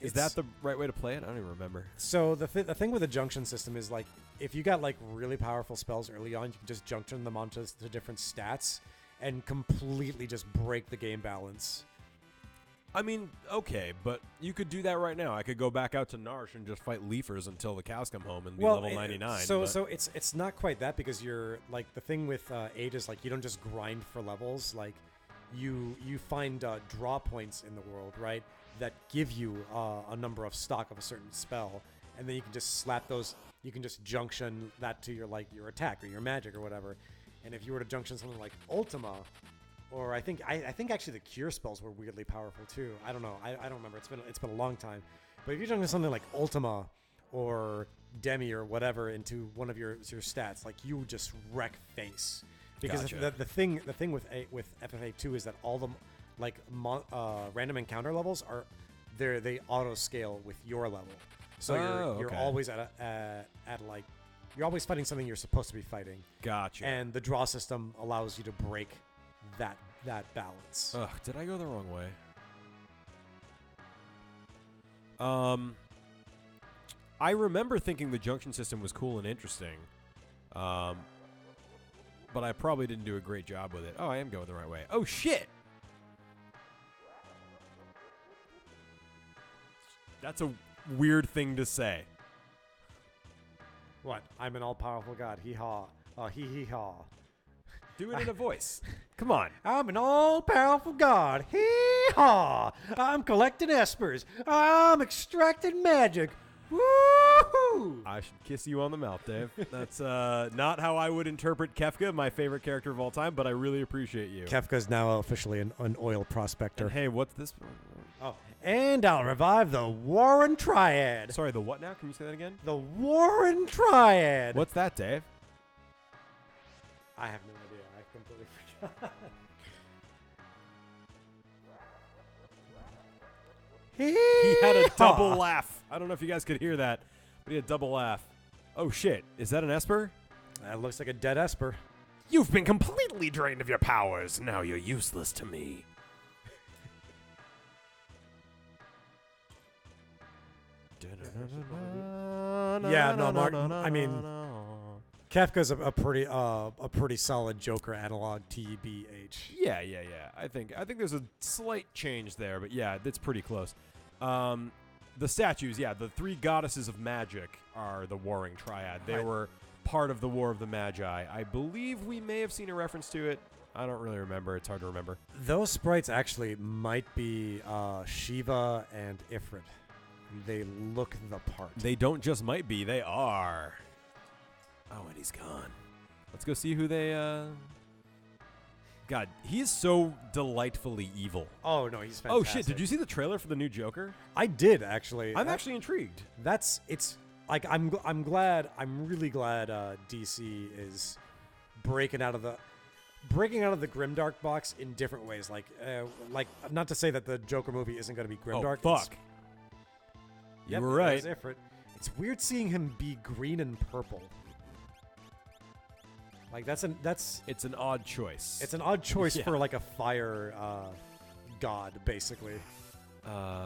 Is that the right way to play it? I don't even remember. So the thing with the junction system is like if you got like really powerful spells early on, you can just junction them onto the different stats and completely just break the game balance. I mean, okay, but you could do that right now. I could go back out to Narsh and just fight Leafers until the cows come home and be level 99. So but- it's not quite that because you're like the thing with 8 is like you don't just grind for levels. Like you find draw points in the world, right, that give you a number of stock of a certain spell, and then you can just slap those. You can just junction that to your attack or your magic or whatever. And if you were to junction something like Ultima, or I think actually the cure spells were weirdly powerful too. I don't know. I don't remember. It's been a long time. But if you're junction something like Ultima or Demi or whatever into one of your stats, like you just wreck face. Because Gotcha. the thing with FF8 is that all the random encounter levels they auto scale with your level. So you're okay. always at like you're always fighting something you're supposed to be fighting. Gotcha. And the draw system allows you to break that balance. Ugh, did I go the wrong way? I remember thinking the junction system was cool and interesting. But I probably didn't do a great job with it. Oh, I am going the right way. Oh, shit! That's a weird thing to say. What? I'm an all-powerful god. Hee-haw. Hee-hee-haw. Do it in a voice. Come on. I'm an all-powerful god. Hee-haw. I'm collecting espers. I'm extracting magic. Woo-hoo! I should kiss you on the mouth, Dave. That's not how I would interpret Kefka, my favorite character of all time, but I really appreciate you. Kefka's now officially an oil prospector. And hey, what's this? Oh, and I'll revive the Warren Triad. Sorry, the what now? Can you say that again? The Warren Triad. What's that, Dave? I have no idea. I completely forgot. He had a double laugh. I don't know if you guys could hear that, but he had a double laugh. Oh, shit. Is that an Esper? That looks like a dead Esper. You've been completely drained of your powers. Now you're useless to me. Yeah, no, Mark. I mean, Kefka's a pretty solid Joker analog. TBH. Yeah. I think there's a slight change there, but yeah, that's pretty close. The statues, yeah, the three goddesses of magic are the Warring Triad. They were part of the War of the Magi. I believe we may have seen a reference to it. I don't really remember. It's hard to remember. Those sprites actually might be Shiva and Ifrit. They look the part. They don't just might be, they are. Oh, and he's gone. Let's go see who they, God, he is so delightfully evil. Oh, no, he's fantastic. Oh, shit, did you see the trailer for the new Joker? I did, actually. I'm actually intrigued. It's like I'm really glad DC is breaking out of the grimdark box in different ways. Like not to say that the Joker movie isn't going to be grimdark. Oh, fuck. You were right. Ifrit. It's weird seeing him be green and purple. Like it's an odd choice. It's an odd choice for like a fire god, basically.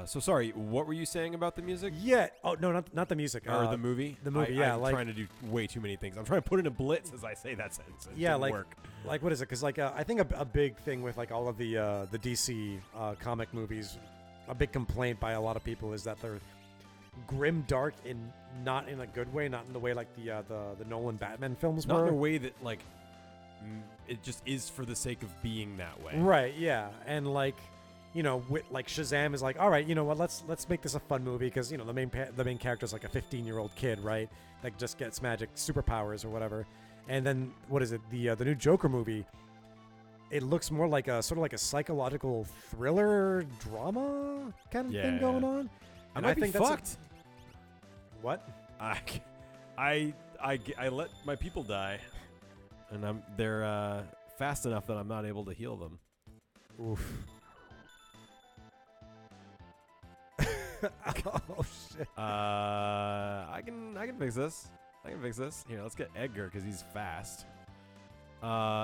So sorry, what were you saying about the music? Yeah. Oh no, not the music. Or the movie? The movie. I'm trying to do way too many things. I'm trying to put in a blitz as I say that sentence. It didn't work. Like what is it? Because I think a big thing with like all of the DC comic movies, a big complaint by a lot of people is that they're grim dark not in a good way, not in the way like the Nolan Batman films Not were. in a way that like it just is for the sake of being that way. Right, yeah. And like like Shazam is like, all right, you know what, let's make this a fun movie because the main character is like a 15-year-old kid, right? That just gets magic superpowers or whatever. And then what is it? The new Joker movie. It looks more like a sort of like a psychological thriller drama kind of thing going on. And I think that's what? I let my people die, and they're fast enough that I'm not able to heal them. Oof. Oh shit. I can fix this. Here, let's get Edgar because he's fast.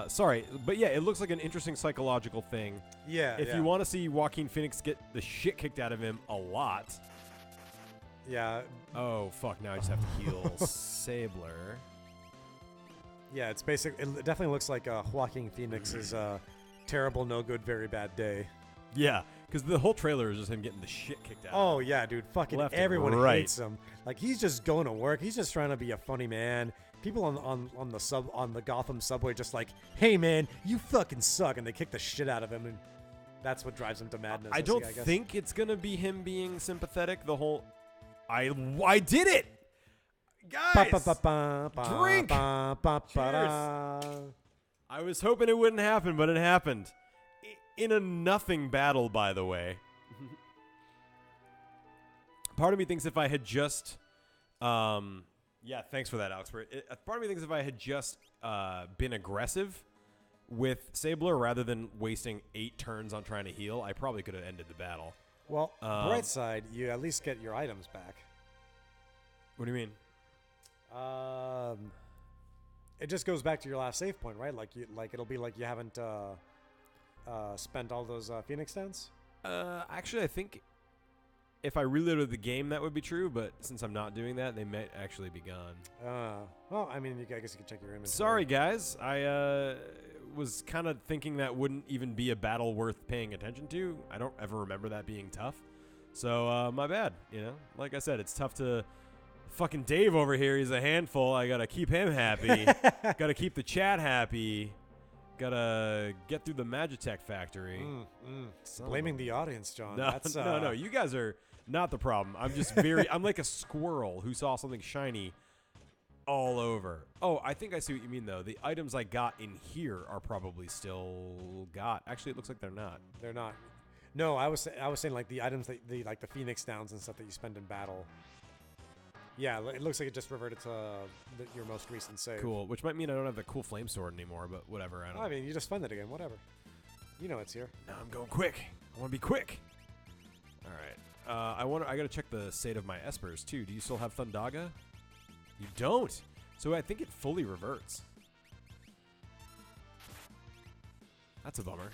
Sorry, but yeah, it looks like an interesting psychological thing. Yeah. If you want to see Joaquin Phoenix get the shit kicked out of him a lot. Yeah. Oh fuck! Now I just have to heal Sabler. Yeah, it's basic. It definitely looks like Joaquin Phoenix's terrible, no good, very bad day. Yeah, because the whole trailer is just him getting the shit kicked out. Oh yeah, dude, fucking Left and everyone right. hates him. Like he's just going to work. He's just trying to be a funny man. People on the Gotham subway just like, hey man, you fucking suck, and they kick the shit out of him, and that's what drives him to madness. I don't think it's gonna be him being sympathetic. The whole, I did it, guys. Drink. Cheers. I was hoping it wouldn't happen, but it happened. In a nothing battle, by the way. Part of me thinks if I had just, yeah, thanks for that, Alex. Part of me thinks if I had just been aggressive with Sabler rather than wasting 8 turns on trying to heal, I probably could have ended the battle. Well, bright side, you at least get your items back. What do you mean? It just goes back to your last save point, right? Like it'll be like you haven't spent all those Phoenix stones. Actually, I think if I reloaded the game, that would be true. But since I'm not doing that, they might actually be gone. Well, I mean, I guess you could check your inventory. Sorry, guys. I was kind of thinking that wouldn't even be a battle worth paying attention to. I don't ever remember that being tough. So, my bad. Like I said, it's tough to... Fucking Dave over here, he's a handful. I gotta keep him happy. Gotta keep the chat happy. Gotta get through the Magitech factory. Blaming the audience, John. No. You guys are not the problem. I'm just I'm like a squirrel who saw something shiny all over. Oh, I think I see what you mean, though. The items I got in here are probably still got. Actually, it looks like they're not. They're not. No, I was saying like the items like the Phoenix Downs and stuff that you spend in battle. Yeah, it looks like it just reverted to your most recent save. Cool, which might mean I don't have the cool flame sword anymore, but whatever. I mean, you just find it again, whatever. You know it's here. Now I'm going quick. I want to be quick. All right. I got to check the state of my espers, too. Do you still have Thundaga? You don't. So I think it fully reverts. That's a bummer.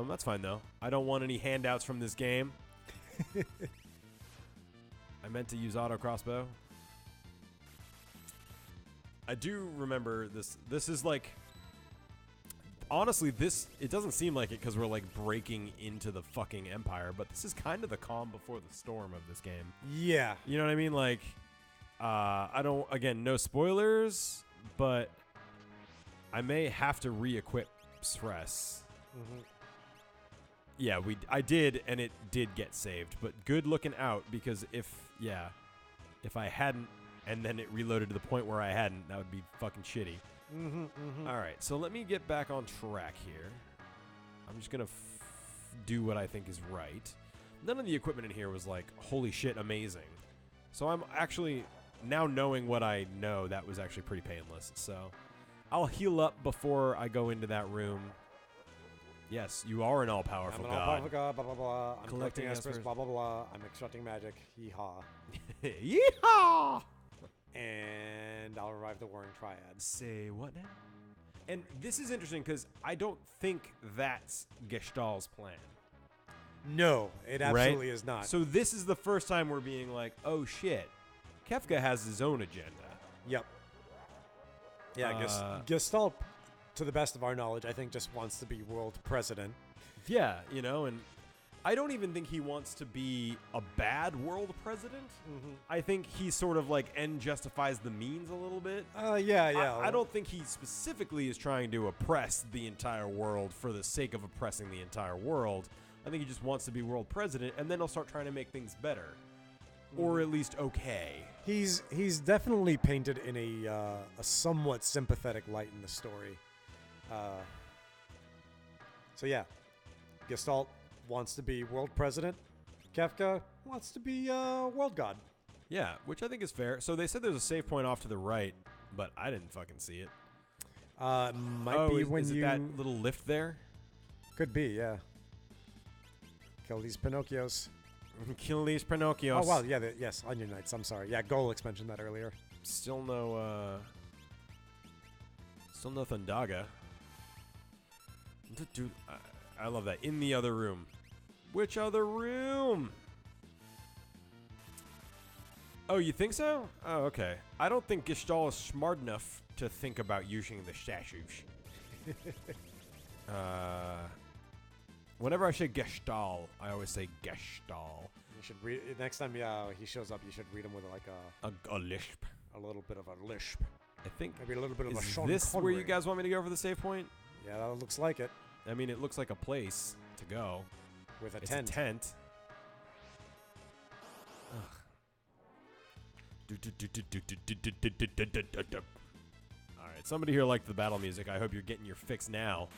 That's fine, though. I don't want any handouts from this game. I meant to use auto crossbow. I do remember this. This is like, honestly, it doesn't seem like it because we're like breaking into the fucking Empire, but this is kind of the calm before the storm of this game. Yeah. You know what I mean? Like, again, no spoilers, but I may have to re-equip Stress. Mm-hmm. Yeah, I did, and it did get saved. But good looking out, because if I hadn't, and then it reloaded to the point where I hadn't, that would be fucking shitty. All right, so let me get back on track here. I'm just going to do what I think is right. None of the equipment in here was like, holy shit, amazing. So I'm actually, now knowing what I know, that was actually pretty painless. So I'll heal up before I go into that room. Yes, you are an all-powerful god. I'm an all-powerful god, blah, blah, blah. I'm Collecting espers, blah, blah, blah. I'm extracting magic. Yeehaw. Yeehaw! And I'll revive the Warring Triad. Say what now? And this is interesting because I don't think that's Gestalt's plan. No, it absolutely is not. So this is the first time we're being like, oh shit, Kefka has his own agenda. Yep. Yeah, Gestalt, to the best of our knowledge, I think just wants to be world president. Yeah, and I don't even think he wants to be a bad world president. I think he sort of like end justifies the means a little bit. Yeah. I don't think he specifically is trying to oppress the entire world for the sake of oppressing the entire world. I think he just wants to be world president, and then he'll start trying to make things better. Or at least okay. He's definitely painted in a somewhat sympathetic light in the story. So yeah, Gestalt wants to be world president. Kefka wants to be world god. Yeah, which I think is fair. So they said there's a save point off to the right, but I didn't fucking see it. Might be when is it you that little lift there? could be, yeah. Kill these Pinocchios. Kill these Pinocchios. Oh wow, yeah, yes, Onion Knights. I'm sorry. Yeah, Golix mentioned that earlier. Still no Thundaga. Dude, I love that. In the other room. Which other room? Oh, you think so? Oh, okay. I don't think Gestalt is smart enough to think about using the statues. Whenever I say Gestalt, I always say Gestalt. You should read next time. Yeah, he shows up. You should read him with like A lisp. a little bit of a lisp. I think. Maybe a little bit of a Is Sean this where you Connery. guys want me to go for the save point? Yeah, that looks like it. I mean, it looks like a place to go. With a It's tent. a tent. Alright, somebody here liked the battle music. I hope you're getting your fix now.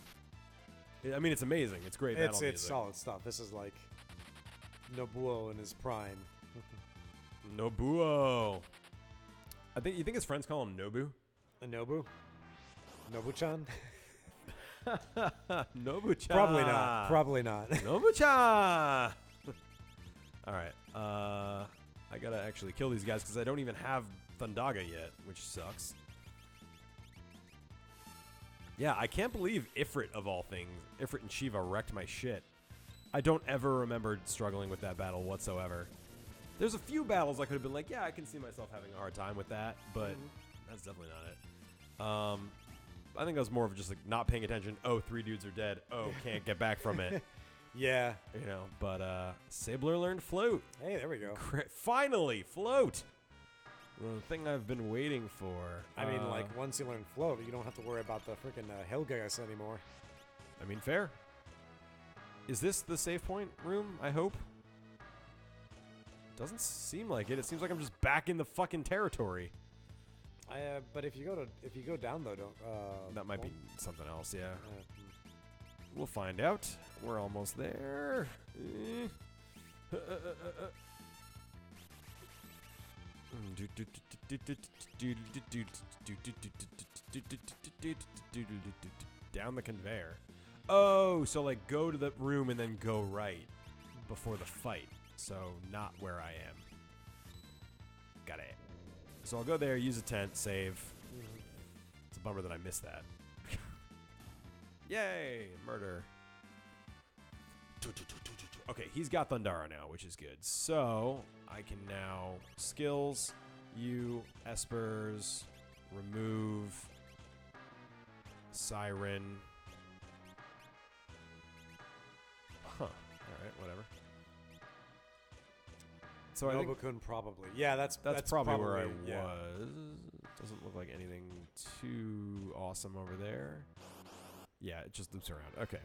I mean, it's amazing. It's great battle music. It's solid stuff. This is like Nobuo in his prime. Nobuo. You think his friends call him Nobu? A Nobu? Nobu-chan? Nobu-chan. Probably not. Probably not. Nobu-chan. All right. I gotta actually kill these guys because I don't even have Thundaga yet, which sucks. Yeah, I can't believe Ifrit of all things, Ifrit and Shiva wrecked my shit. I don't ever remember struggling with that battle whatsoever. There's a few battles I could have been like, yeah, I can see myself having a hard time with that, but that's definitely not it. I think that was more of just like not paying attention. Oh, 3 dudes are dead. Oh, can't get back from it. Yeah. You know, but Sabler learned float. Hey, there we go. Finally, float. The thing I've been waiting for. I mean, like, once you learn float, you don't have to worry about the freaking Helgas anymore. I mean, fair. Is this the save point room, I hope? Doesn't seem like it. It seems like I'm just back in the fucking territory. But if you go down though, don't. That might be something else, yeah. We'll find out. We're almost there. Down the conveyor. Oh, so like go to the room and then go right before the fight. So not where I am. Got it. So I'll go there, use a tent, save. It's a bummer that I missed that. Yay, murder. Okay, he's got Thundara now, which is good. So I can now skills, Espers, remove, Siren. Huh. Alright, whatever. So I think Nobu-kun probably. Yeah, that's probably where I yeah. was. Doesn't look like anything too awesome over there. Yeah, it just loops around. Okay.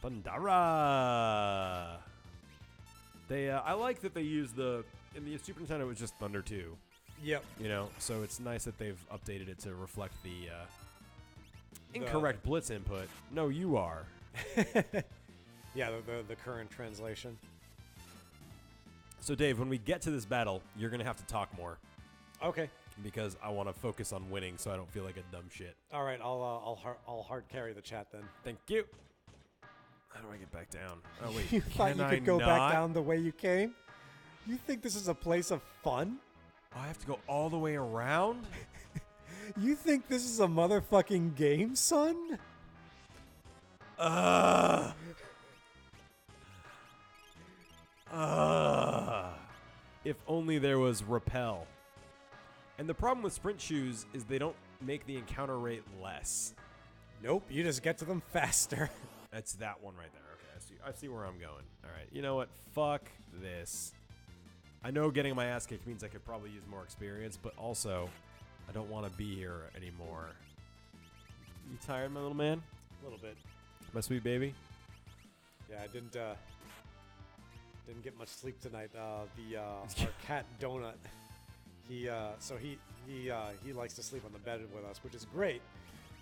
Thundara. They, I like that they use in the Super Nintendo it was just Thunder 2. Yep. You know, so it's nice that they've updated it to reflect the incorrect Blitz input. No, you are. Yeah, the current translation. So Dave, when we get to this battle, you're gonna have to talk more Okay. because I want to focus on winning, so I don't feel like a dumb shit. All right. I'll hard carry the chat then. Thank you. How do I get back down? Oh wait, You thought can you I could go not? back down the way you came? You think this is a place of fun? Oh, I have to go all the way around. You think this is a motherfucking game, son? If only there was repel. And the problem with sprint shoes is they don't make the encounter rate less. Nope. You just get to them faster. That's that one right there. Okay, I see where I'm going. All right, you know what? Fuck this. I know getting my ass kicked means I could probably use more experience, but also I don't want to be here anymore. You tired, my little man? A little bit. My sweet baby? Yeah, I didn't get much sleep tonight. Our cat Donut, he likes to sleep on the bed with us, which is great.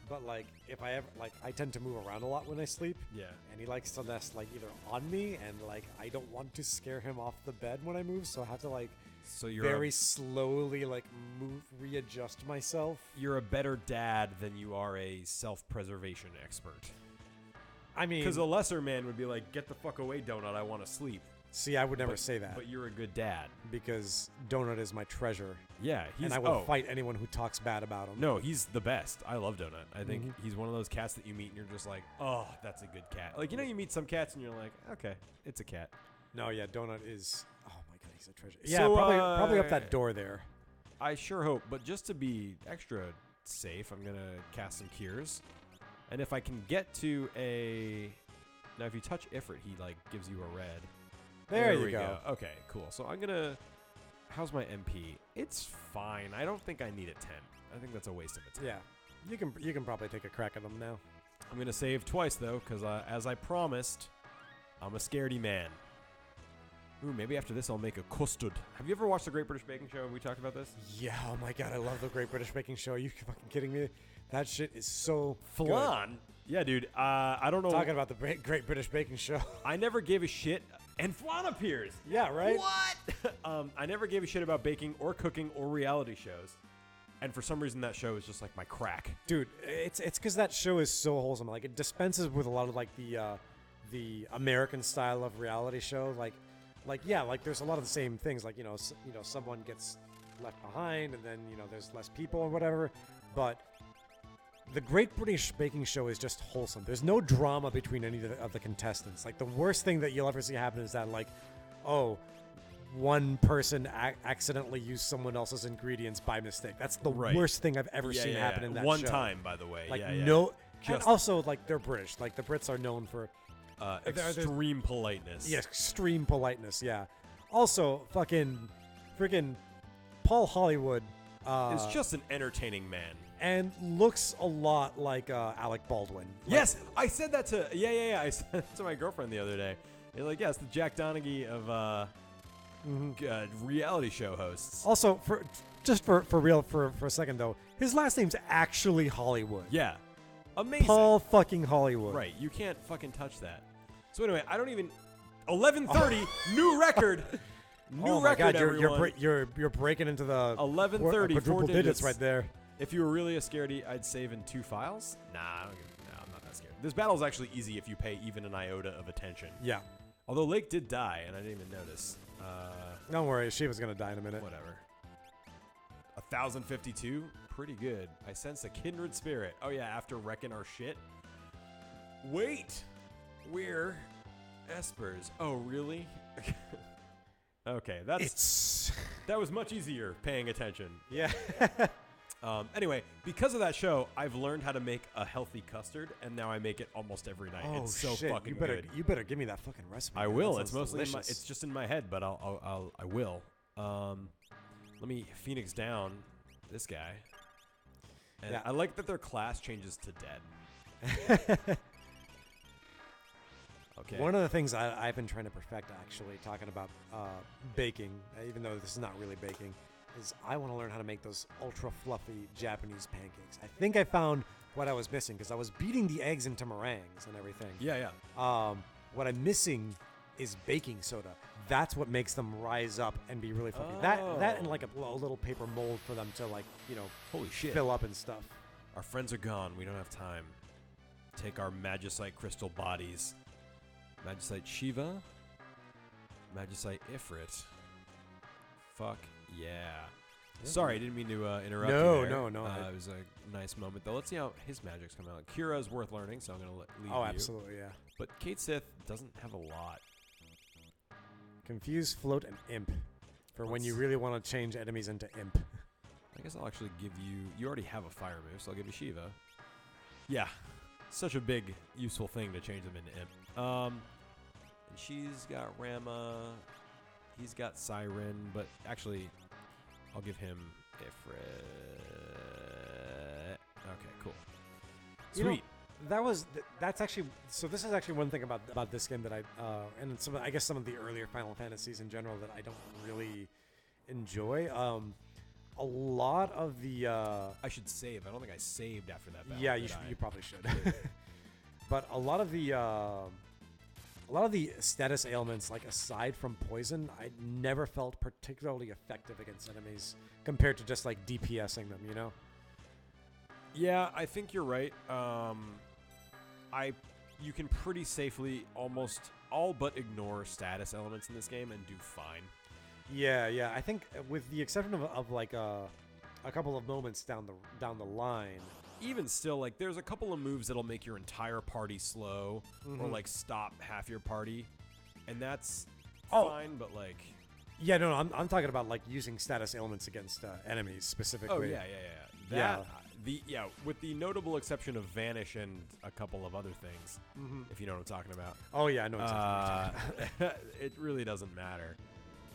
But like, if I ever I tend to move around a lot when I sleep. Yeah. And he likes to nest like either on me, and like I don't want to scare him off the bed when I move, so I have to like So you're very slowly like readjust myself. you're a better dad than you are a self-preservation expert. I mean, Because a lesser man would be like, "Get the fuck away, Donut! I want to sleep." see, I would never say that But you're a good dad. because Donut is my treasure, Yeah, he's. and I will fight anyone who talks bad about him. No, he's the best. I love Donut. I think Mhm. he's one of those cats that you meet and you're just like, "Oh, that's a good cat." Like, you know, you meet some cats and you're like, "Okay, it's a cat." No, yeah, Donut is. Oh my god, he's a treasure. Yeah, So, probably up that door there. I sure hope, but just to be extra safe, I'm gonna cast some cures, and if I can get to a, now if you touch Ifrit, he like gives you a red. There you we go. Okay, cool. So I'm gonna. How's my MP? It's fine. I don't think I need a 10. I think that's a waste of a 10. Yeah, you can probably take a crack at him now. I'm gonna save twice though, because as I promised, I'm a scaredy man. Ooh, maybe after this I'll make a custard. Have you ever watched the Great British Baking Show? Have we talked about this? Yeah, oh my god, I love the Great British Baking Show. Are you fucking kidding me? That shit is so good. Flan. Yeah, dude. I don't know. Talking about the Great British Baking Show. I never gave a shit. And flan appears. Yeah, right? What? I never gave a shit about baking or cooking or reality shows. And for some reason, that show is just like my crack. Dude, it's because that show is so wholesome. Like, it dispenses with a lot of like the American style of reality show. Like yeah, like there's a lot of the same things. Like someone gets left behind, and then there's less people or whatever. But the Great British Baking Show is just wholesome. There's no drama between any of the contestants. Like, the worst thing that you'll ever see happen is that, like, oh, one person accidentally used someone else's ingredients by mistake. That's the worst thing I've ever seen happen in that One show. time, by the way. Like, yeah. no. And Just- also, like, they're British. Like, the Brits are known for extreme politeness. yeah, extreme politeness. Yeah. Also, freaking Paul Hollywood Is just an entertaining man. and looks a lot like Alec Baldwin. Like, Yes, I said that to I said that to my girlfriend the other day. You're like, yes, the Jack Donaghy of reality show hosts. Also, for real for a second though, his last name's actually Hollywood. Yeah, amazing. Paul fucking Hollywood. Right, you can't fucking touch that. So anyway, I don't even. 11:30, new record. New Oh my record, God, everyone. you're breaking into the 11:30, quadruple 4 digits right there. If you were really a scaredy, I'd save in 2 files. Nah, I'm not that scared. This battle's actually easy if you pay even an iota of attention. Yeah. Although Lake did die, and I didn't even notice. Don't worry, Shiva's gonna die in a minute. Whatever. 1,052, pretty good. I sense a kindred spirit. Oh yeah, after wrecking our shit. Wait, we're espers. Oh really? Okay, that was much easier paying attention. Yeah. Anyway, because of that show, I've learned how to make a healthy custard, and now I make it almost every night. Oh it's so shit! fucking You good. better give me that fucking recipe. I man. will. That It's sounds mostly delicious. it's just in my head, but I will. Let me Phoenix down this guy. And Yeah. I like that their class changes to dead. Okay. One of the things I've been trying to perfect, actually, talking about baking, even though this is not really baking, is I want to learn how to make those ultra fluffy Japanese pancakes. I think I found what I was missing because I was beating the eggs into meringues and everything. Yeah. What I'm missing is baking soda. That's what makes them rise up and be really fluffy. That and like a little paper mold for them to Holy shit. fill up and stuff. Our friends are gone. We don't have time. Take our Magicite crystal bodies. Magicite Shiva. Magicite Ifrit. Fuck yeah. Sorry, I didn't mean to interrupt you there. No. It was a nice moment, though. Let's see how his magic's coming out. Kira's worth learning, so I'm going to leave you. Oh, absolutely, yeah. But Kate Sith doesn't have a lot. Confuse, float, and imp. For when you really want to change enemies into imp. I guess I'll actually give you... You already have a fire move, so I'll give you Shiva. Yeah. Such a big, useful thing to change them into imp. And she's got Rama. He's got Siren, but actually, I'll give him Okay, cool. You know, Sweet. that's actually so. This is actually one thing about this game that I and I guess some of the earlier Final Fantasies in general that I don't really enjoy. A lot of the I should save. I don't think I saved after that battle. yeah, did I? you probably should. But a lot of the status ailments, like aside from poison, I never felt particularly effective against enemies compared to just like DPSing them. You know. Yeah, I think you're right. You can pretty safely almost all but ignore status elements in this game and do fine. Yeah. I think with the exception of like a couple of moments down the line. Even still, like there's a couple of moves that'll make your entire party slow or like stop half your party, and that's fine. But like, yeah, no, I'm talking about like using status ailments against enemies specifically. oh yeah. With the notable exception of Vanish and a couple of other things, if you know what I'm talking about. Oh yeah, I know exactly what you're talking about. It really doesn't matter.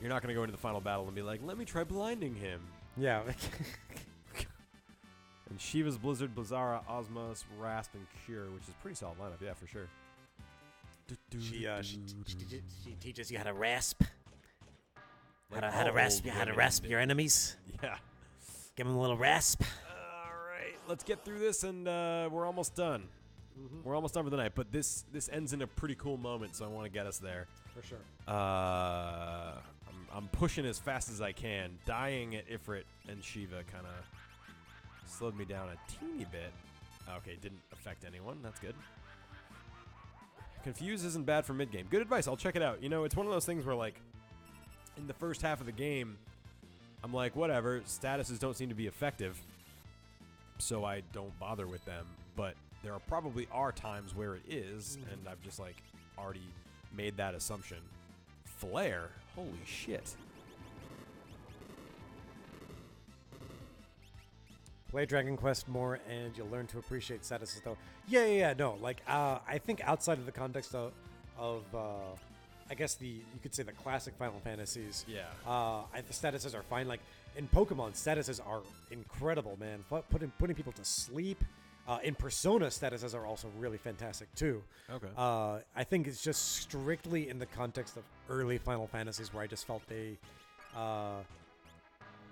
You're not going to go into the final battle and be like, let me try blinding him. Yeah. And Shiva's Blizzard, Blizzara, Osmos, Rasp, and Cure, which is a pretty solid lineup, yeah, for sure. She teaches you how to rasp. How to rasp your enemies. Yeah. Give them a little rasp. All right, let's get through this, and we're almost done. We're almost done for the night, but this ends in a pretty cool moment, so I want to get us there. For sure. I'm pushing as fast as I can. Dying at Ifrit and Shiva kind of slowed me down a teeny bit. Okay, didn't affect anyone. That's good. Confuse isn't bad for mid-game. Good advice. I'll check it out. You know, it's one of those things where, like, in the first half of the game, I'm like, whatever, statuses don't seem to be effective, so I don't bother with them. But there probably are times where it is, and I've just, like, already made that assumption. Flare? Holy shit. Play Dragon Quest more, and you'll learn to appreciate statuses, though. Yeah. No, like I think outside of the context of I guess you could say the classic Final Fantasies. Yeah. The statuses are fine. Like in Pokemon, statuses are incredible, man. Putting people to sleep. In Persona, statuses are also really fantastic too. Okay. I think it's just strictly in the context of early Final Fantasies where I just felt they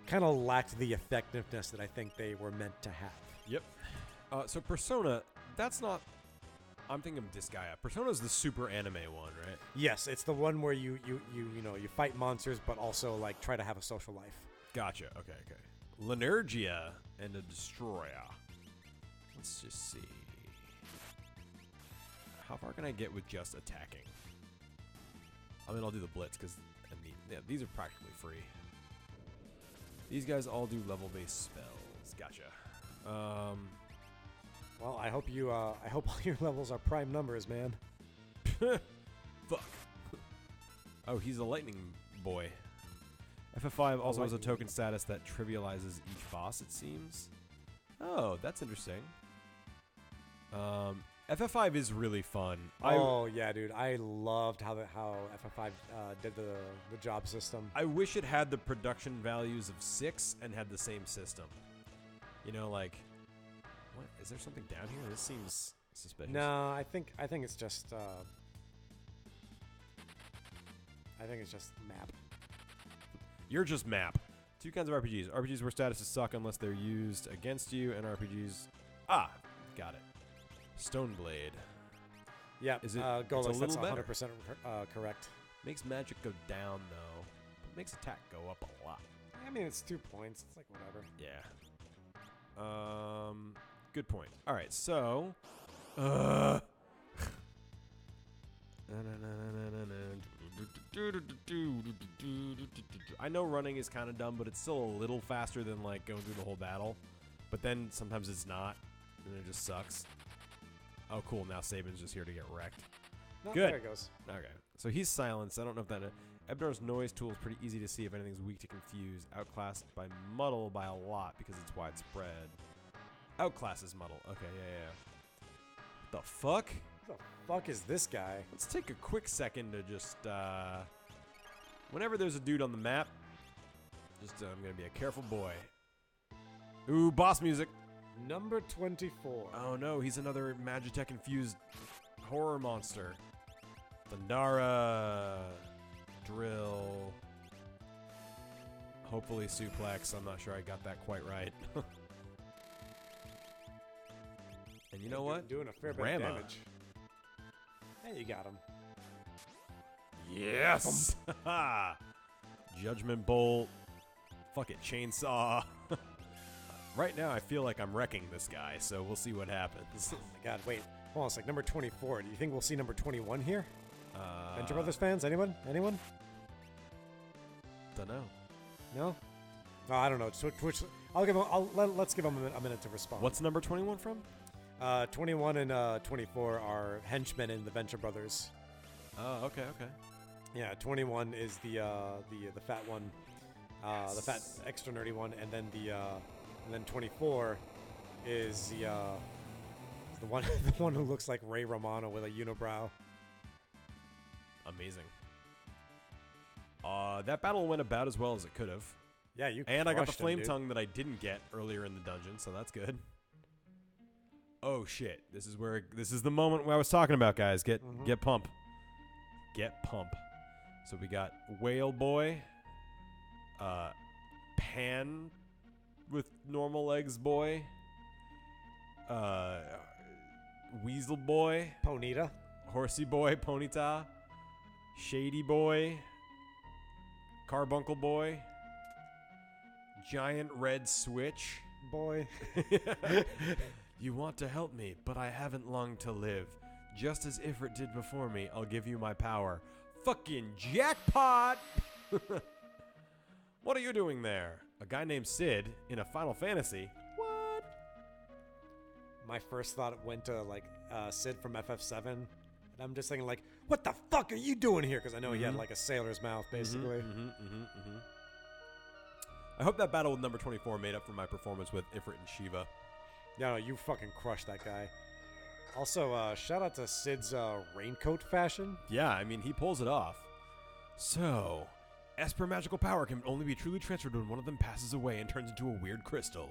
kind of lacked the effectiveness that I think they were meant to have. Yep. So Persona, that's not... I'm thinking of Disgaea. Persona's the super anime one, right? Yes, it's the one where you fight monsters but also like try to have a social life. Gotcha. Okay. Linergia and a Destroyer. Let's just see. How far can I get with just attacking? I mean, I'll do the Blitz because these are practically free. These guys all do level-based spells. Gotcha. Well, I hope all your levels are prime numbers, man. Fuck. Oh, he's a lightning boy. FF5 also has a token status that trivializes each boss, it seems. Oh, that's interesting. FF5 is really fun. Yeah, dude. I loved how FF5 did the job system. I wish it had the production values of 6 and had the same system. You know, like... What? Is there something down here? This seems suspicious. No, I think it's just... I think it's just map. You're just map. Two kinds of RPGs. RPGs where statuses suck unless they're used against you, and RPGs... Ah! Got it. Stoneblade. Yeah, is it? Golos, it's a little that's better. 100% correct. Makes magic go down though, but makes attack go up a lot. I mean, it's 2 points. It's like whatever. Yeah. Good point. All right, so. I know running is kind of dumb, but it's still a little faster than like going through the whole battle. But then sometimes it's not, and it just sucks. Oh, cool. Now Sabin's just here to get wrecked. No, Good. There it goes. Okay. So he's silenced. I don't know if that... Ebnar's noise tool is pretty easy to see if anything's weak to confuse. Outclassed by Muddle by a lot because it's widespread. Outclasses Muddle. Okay, yeah. What the fuck? Who the fuck is this guy? Let's take a quick second to just... Whenever there's a dude on the map, just I'm going to be a careful boy. Ooh, boss music. Number 24. Oh no, he's another Magitech-infused horror monster. Thundara. Drill. Hopefully suplex. I'm not sure I got that quite right. And you know what? Doing a fair bit of Rama. damage. Hey, you got him. Yes! Judgment Bolt. Fuck it, Chainsaw. Right now, I feel like I'm wrecking this guy, so we'll see what happens. Oh my god, wait. Hold on, it's like number 24. Do you think we'll see number 21 here? Venture Brothers fans? Anyone? Anyone? Don't know. No? Oh, I don't know. Twitch. Let's give him a minute to respond. What's number 21 from? 21 and 24 are henchmen in the Venture Brothers. Oh, okay. Yeah, 21 is the fat one, the fat extra nerdy one, and then 24 is the one the one who looks like Ray Romano with a unibrow. Amazing. That battle went about as well as it could have. Yeah, you. And I got the crushed him, flame dude. tongue that I didn't get earlier in the dungeon, so that's good. Oh shit! This is the moment where I was talking about, guys. Get pump. Get pump. So we got Whale Boy, Pan with normal legs boy, Weasel Boy, Ponita. Horsey Boy, Ponyta, Shady Boy, Carbuncle Boy, Giant Red Switch. Boy. You want to help me, but I haven't long to live. Just as Ifrit did before me, I'll give you my power. Fucking jackpot! What are you doing there? A guy named Sid in a Final Fantasy? What? My first thought went to like Sid from FF7, and I'm just thinking like, what the fuck are you doing here? Because I know he had like a sailor's mouth, basically. I hope that battle with number 24 made up for my performance with Ifrit and Shiva. Yeah, no, you fucking crushed that guy. Also, shout out to Sid's raincoat fashion. Yeah, I mean, he pulls it off. So, Esper magical power can only be truly transferred when one of them passes away and turns into a weird crystal.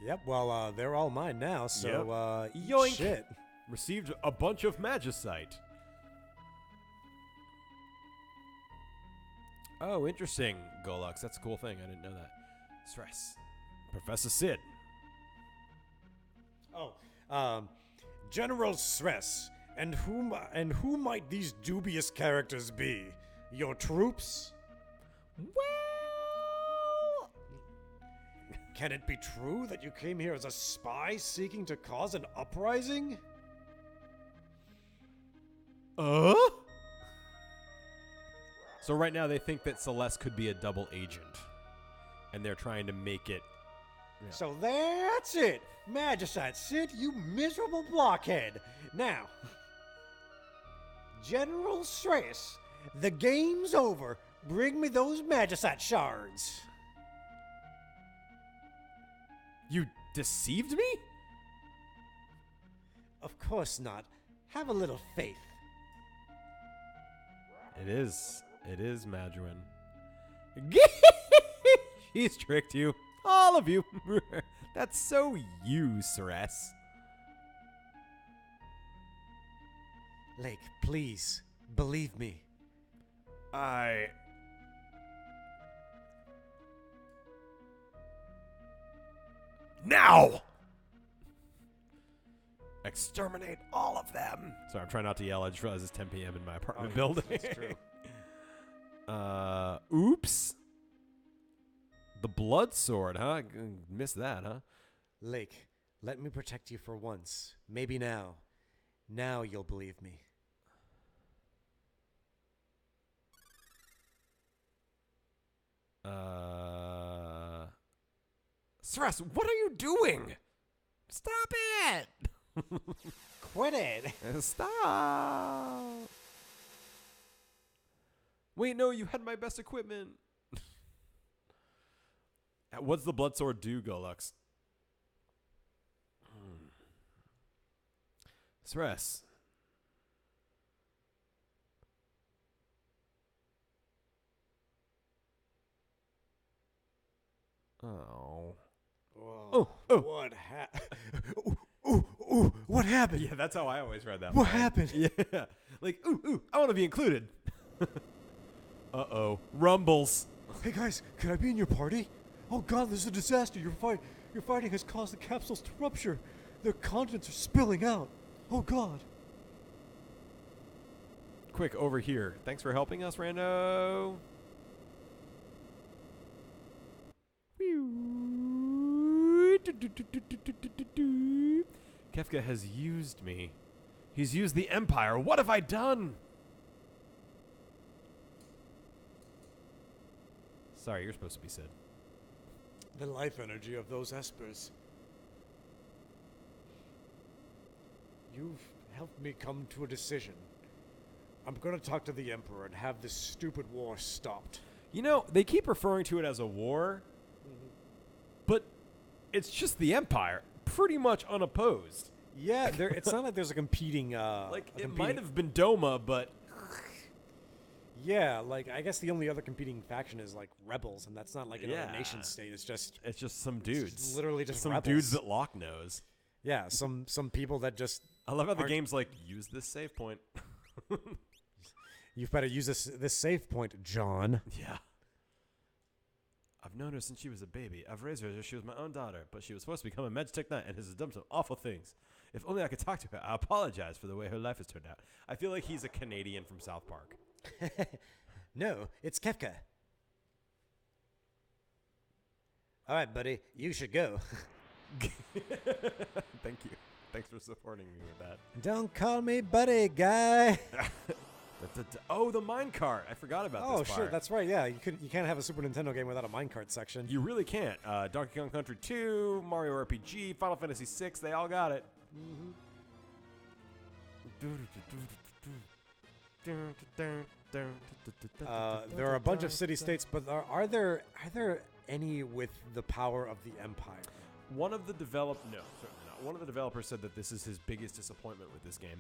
Yep, well, they're all mine now, so, eat Yoink. shit. Received a bunch of magicite. Oh, interesting, Golux. That's a cool thing. I didn't know that. Stress. Professor Sid. Oh, General Stress. And who might these dubious characters be? Your troops? Well... Can it be true that you came here as a spy seeking to cause an uprising? So right now they think that Celeste could be a double agent. And they're trying to make it... Yeah. So that's it! Magicite Sid, you miserable blockhead! Now, General Stress, the game's over. Bring me those Magicite shards. You deceived me? Of course not. Have a little faith. It is Maduin. He's tricked you. All of you. That's so you, Ceres. Lake, please, believe me. Now! Exterminate all of them. Sorry, I'm trying not to yell. I just realized it's 10 p.m. in my apartment building. That's true. Oops. The blood sword, huh? Missed that, huh? Lake, let me protect you for once. Maybe now. Now you'll believe me. Stress, what are you doing? Stop it! Quit it! Stop! Wait, no, you had my best equipment. What's the blood sword do, Golux? Stress. Oh. Whoa. Oh. What happened? Ooh, what happened? Yeah, that's how I always read that. What line. happened? Yeah. Like, ooh, I want to be included. Uh-oh. Rumbles. Hey guys, can I be in your party? Oh god, this is a disaster. Your fighting has caused the capsules to rupture. Their contents are spilling out. Oh god. Quick, over here. Thanks for helping us, Rando. Kefka has used me. He's used the Empire. What have I done? Sorry, you're supposed to be Sid. The life energy of those espers. You've helped me come to a decision. I'm gonna talk to the Emperor and have this stupid war stopped. You know, they keep referring to it as a war, but it's just the Empire, pretty much unopposed. Yeah, it's not like there's a competing. It might have been Doma, but Yeah, like I guess the only other competing faction is like rebels, and that's not like another Yeah. nation state. It's just some dudes. just literally just some rebels. dudes that lock nose. yeah, some people that just I love how the aren't- game's like, use this save point. you've better use this save point, John. Yeah. I've known her since she was a baby. I've raised her as if she was my own daughter, but she was supposed to become a Magitech Knight and has done some awful things. If only I could talk to her. I apologize for the way her life has turned out. I feel like he's a Canadian from South Park. No, it's Kefka. All right, buddy, you should go. Thank you. Thanks for supporting me with that. Don't call me buddy, guy. Oh, the minecart. I forgot about Oh this part. shit, that's right. Yeah, you can't have a Super Nintendo game without a minecart section. You really can't. Donkey Kong Country 2, Mario RPG, Final Fantasy 6, they all got it. There are a bunch of city-states, but are there any with the power of the Empire? One of the certainly not. One of the developers said that this is his biggest disappointment with this game.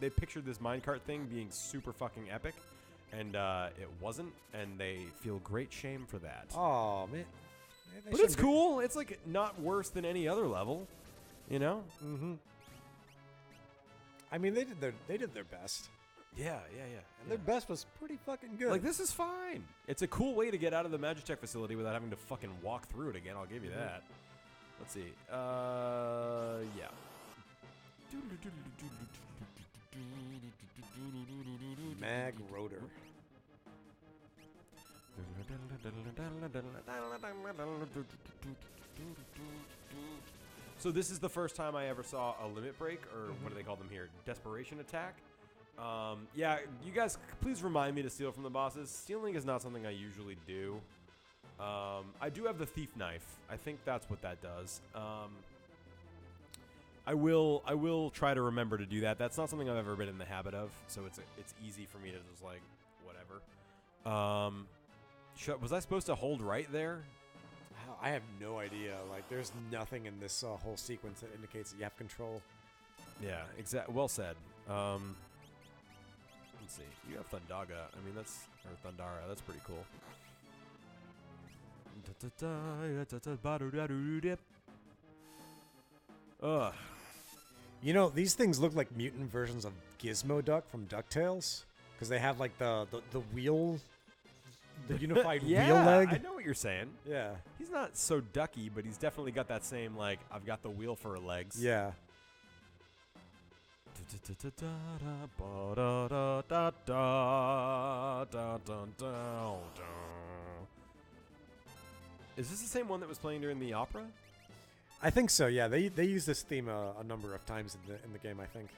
They pictured this minecart thing being super fucking epic, and it wasn't, and they feel great shame for that. Oh man, But it's cool. It's like not worse than any other level, you know? Mm-hmm. I mean, they did their best, Yeah. and their best was pretty fucking good. Like, this is fine. It's a cool way to get out of the Magitech facility without having to fucking walk through it again. I'll give you that. Let's see. Yeah. Mag Rotor. So this is the first time I ever saw a limit break, or what do they call them here? Desperation attack. Yeah, you guys, please remind me to steal from the bosses. Stealing is not something I usually do. I do have the thief knife. I think that's what that does. I will try to remember to do that. That's not something I've ever been in the habit of, so it's easy for me to just like whatever. Was I supposed to hold right there? I have no idea. Like, there's nothing in this whole sequence that indicates that you have control. Yeah, well said. Let's see. You have Thundaga. I mean, or Thundara. That's pretty cool. Ugh. You know, these things look like mutant versions of Gizmo Duck from DuckTales, because they have like the wheel, the unified Yeah, wheel leg. I know what you're saying. Yeah, He's not so ducky, but he's definitely got that same, like, I've got the wheel for legs. yeah. Is this the same one that was playing during the opera? I think so. Yeah, they use this theme a number of times in the game. I think.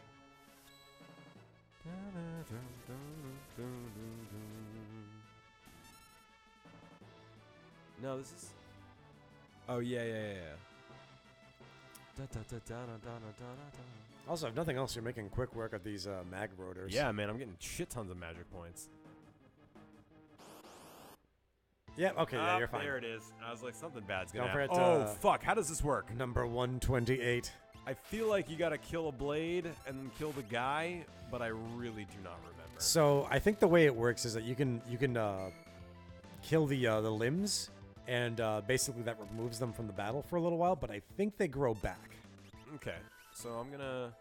No, this is. Oh yeah. Also, if nothing else, you're making quick work of these mag rotors. Yeah, man, I'm getting shit tons of magic points. Yeah. Okay. Yeah, you're fine. There it is. I was like, something bad's gonna Don't forget happen. Oh to- fuck! How does this work? Number 128. I feel like you gotta kill a blade and then kill the guy, but I really do not remember. So I think the way it works is that you can kill the limbs, and basically that removes them from the battle for a little while. But I think they grow back. Okay, so I'm gonna.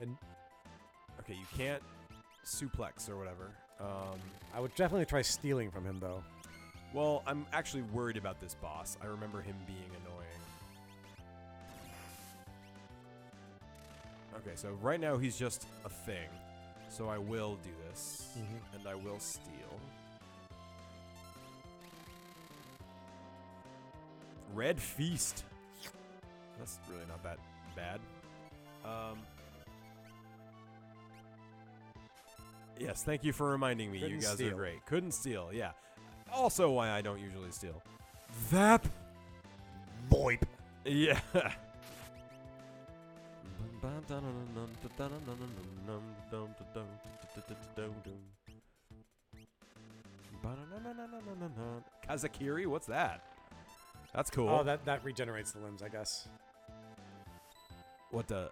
And Okay, you can't suplex or whatever. I would definitely try stealing from him though. Well, I'm actually worried about this boss. I remember him being annoying. Okay, so right now he's just a thing. So I will do this, and I will steal. Red Feast. That's really not that bad. Yes, thank you for reminding me. Couldn't You guys steal. are great. Couldn't steal, yeah. Also why I don't usually steal. Vap. Voip. Yeah. Kazakiri, what's that? That's cool. Oh, that regenerates the limbs, I guess. What the?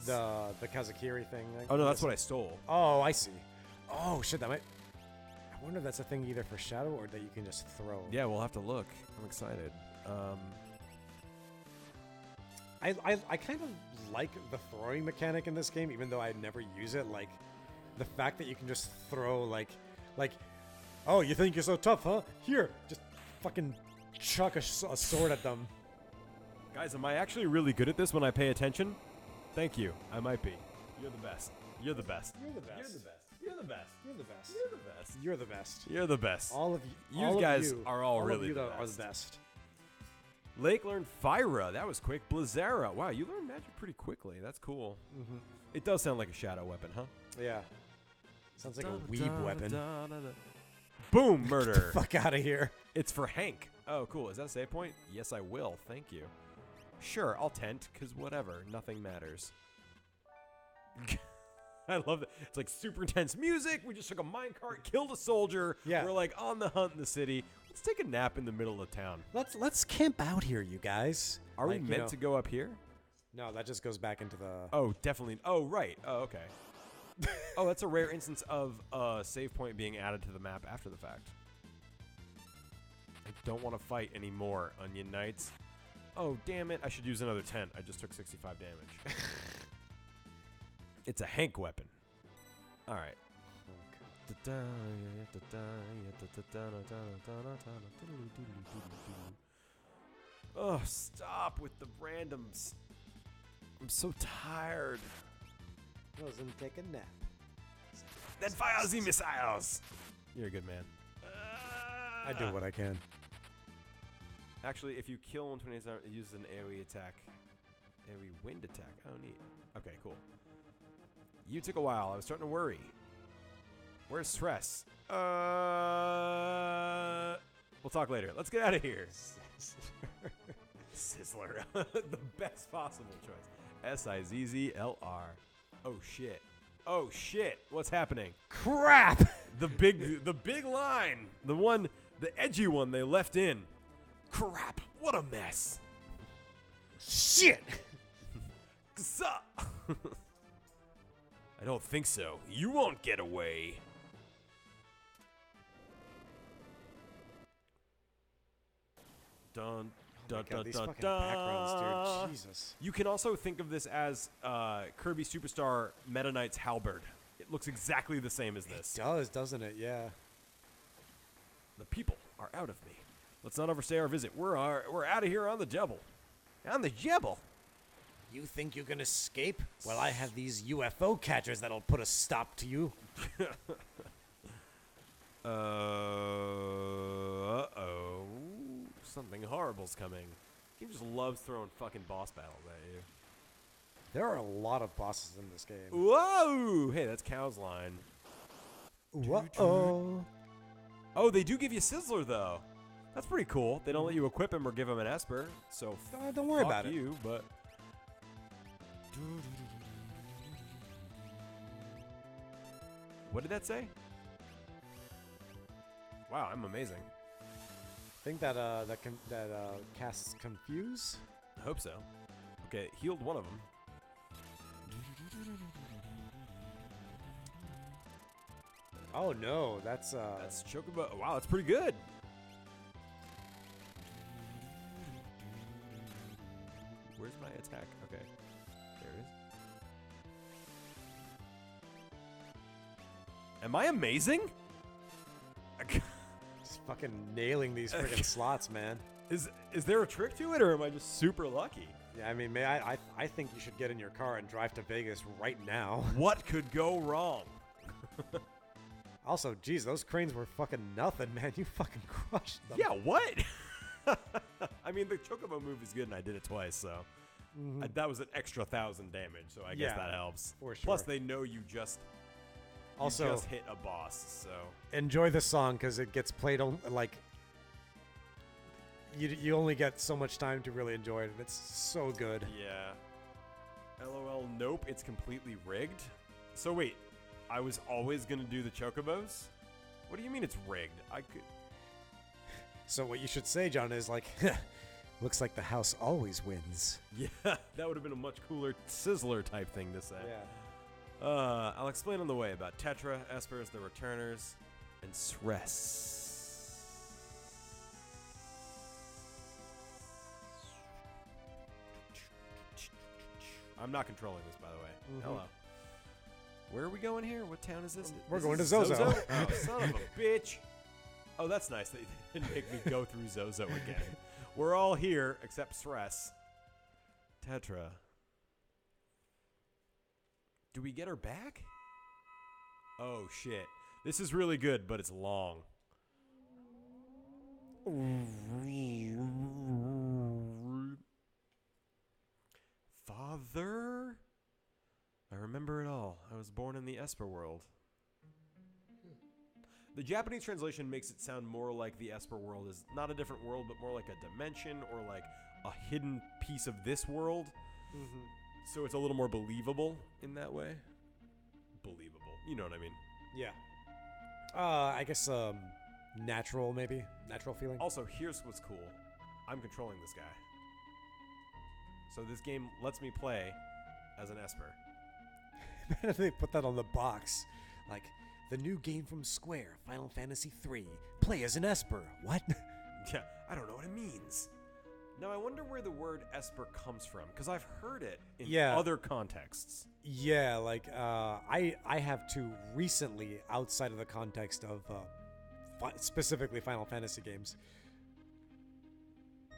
The Kazakiri thing. Oh no, that's what I stole. Oh, I see. Oh shit, that might. I wonder if that's a thing either for Shadow or that you can just throw. Yeah, we'll have to look. I'm excited. I kind of like the throwing mechanic in this game, even though I never use it. Like, the fact that you can just throw like, oh, you think you're so tough, huh? Here, just fucking chuck a sword at them. Guys, am I actually really good at this when I pay attention? Thank you. I might be. You're the best. You're the best. You're the best. You're the best. You're the best. You're the best. You're the best. You're the best. You're the best. All of you. You all guys of you, are all of really you the are best. the best. Lake learned Fyra. That was quick. Blizzara. Wow, you learned magic pretty quickly. That's cool. Mm-hmm. It does sound like a shadow weapon, huh? Yeah. Sounds like a weeb weapon. Boom, murder. Fuck out of here. It's for Hank. Oh, cool. Is that a save point? Yes, I will. Thank you. Sure, I'll tent, because whatever. Nothing matters. I love it. It's like super intense music. We just took a minecart, killed a soldier. Yeah. We're like on the hunt in the city. Let's take a nap in the middle of town. Let's camp out here, you guys. Are Like, we you meant know- to go up here? No, that just goes back into the. Oh, definitely. Oh, right. Oh, okay. Oh, that's a rare instance of a save point being added to the map after the fact. I don't want to fight anymore, Onion Knights. Oh, damn it. I should use another tent. I just took 65 damage. It's a Hank weapon. All right. Oh, stop with the randoms. I'm so tired. Goes and take a nap. Then fire the missiles. You're a good man. I do what I can. Actually, if you kill 128, it uses an AoE attack. AoE wind attack. Oh, neat. Okay, cool. You took a while. I was starting to worry. Where's Stress? We'll talk later. Let's get out of here. Sizzler. The best possible choice. S-I-Z-Z-L-R. Oh, shit. Oh, shit. What's happening? Crap! The big line. The edgy one they left in. Crap. What a mess. Shit! Sup? I don't think so. You won't get away. Dun, dun, God, dun, these dun, fucking dun. backgrounds, dude. Jesus. You can also think of this as Kirby Superstar Meta Knight's Halberd. It looks exactly the same as this. It does, doesn't it? Yeah. The people are out of me. Let's not overstay our visit. We're out of here on the double. On the jebble. You think you can escape? Well, I have these UFO catchers that'll put a stop to you. Uh-oh. Something horrible's coming. He just loves throwing fucking boss battles at you. There are a lot of bosses in this game. Whoa! Hey, that's Cow's line. Whoa. Oh, they do give you Sizzler, though. That's pretty cool. They don't let you equip him or give him an Esper, so Don't worry fuck about it. you, but... What did that say? Wow, I'm amazing. I think that casts Confuse. I hope so. Okay, healed one of them. Oh no, that's That's Chocobo. Wow, that's pretty good. Am I amazing? Just fucking nailing these freaking slots, man. Is there a trick to it, or am I just super lucky? Yeah, I mean, I think you should get in your car and drive to Vegas right now. What could go wrong? Also, geez, those cranes were fucking nothing, man. You fucking crushed them. Yeah, what? I mean, the Chocobo move is good, and I did it twice, so that was an extra 1,000 damage, so I guess Yeah, that helps. for Plus, sure. they know you just hit a boss, so Enjoy the song because it gets played on like. You only get so much time to really enjoy it, and it's so good. yeah. LOL. Nope, it's completely rigged. So wait, I was always gonna do the Chocobos. What do you mean it's rigged? I could. So what you should say, John, is like, looks like the house always wins. Yeah, that would have been a much cooler Sizzler type thing to say. Yeah. I'll explain on the way about Tetra, Espers, the Returners, and Sress. I'm not controlling this, by the way. Hello. Where are we going here? What town is this? We're This going is to Zozo. Oh, son of a bitch. Oh, that's nice that they didn't make me go through Zozo again. We're all here except Sress. Tetra. Do we get her back? Oh, shit. This is really good, but it's long. Father? I remember it all. I was born in the Esper world. The Japanese translation makes it sound more like the Esper world is not a different world, but more like a dimension or like a hidden piece of this world. So it's a little more believable in that way. Believable. You know what I mean? Yeah. I guess natural, maybe natural feeling. Also, here's what's cool. I'm controlling this guy. So this game lets me play as an Esper. They put that on the box, like the new game from Square, Final Fantasy III. Play as an Esper. What? Yeah, I don't know what it means. Now, I wonder where the word Esper comes from, because I've heard it in other contexts. Yeah, like I have too recently, outside of the context of specifically Final Fantasy games. The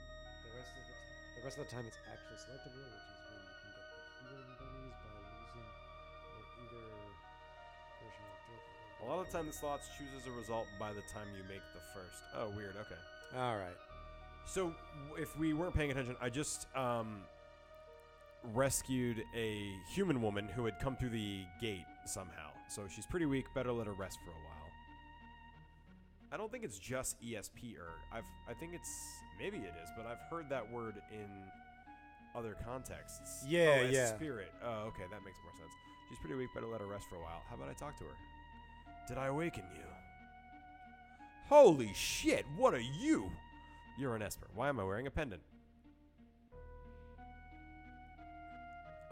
rest of the time, it's actually selectable, which is when you can get the healing bunnies by losing or either version of A lot of the time, the slots chooses a result by the time you make the first. Oh, weird. Okay. All right. So, if we weren't paying attention, I just rescued a human woman who had come through the gate somehow. So she's pretty weak. Better let her rest for a while. I don't think it's just ESP-er. I think it's maybe it is, but I've heard that word in other contexts. Yeah, as yeah. Spirit. Oh, okay, that makes more sense. She's pretty weak. Better let her rest for a while. How about I talk to her? Did I awaken you? Holy shit! What are you? You're an Esper. Why am I wearing a pendant?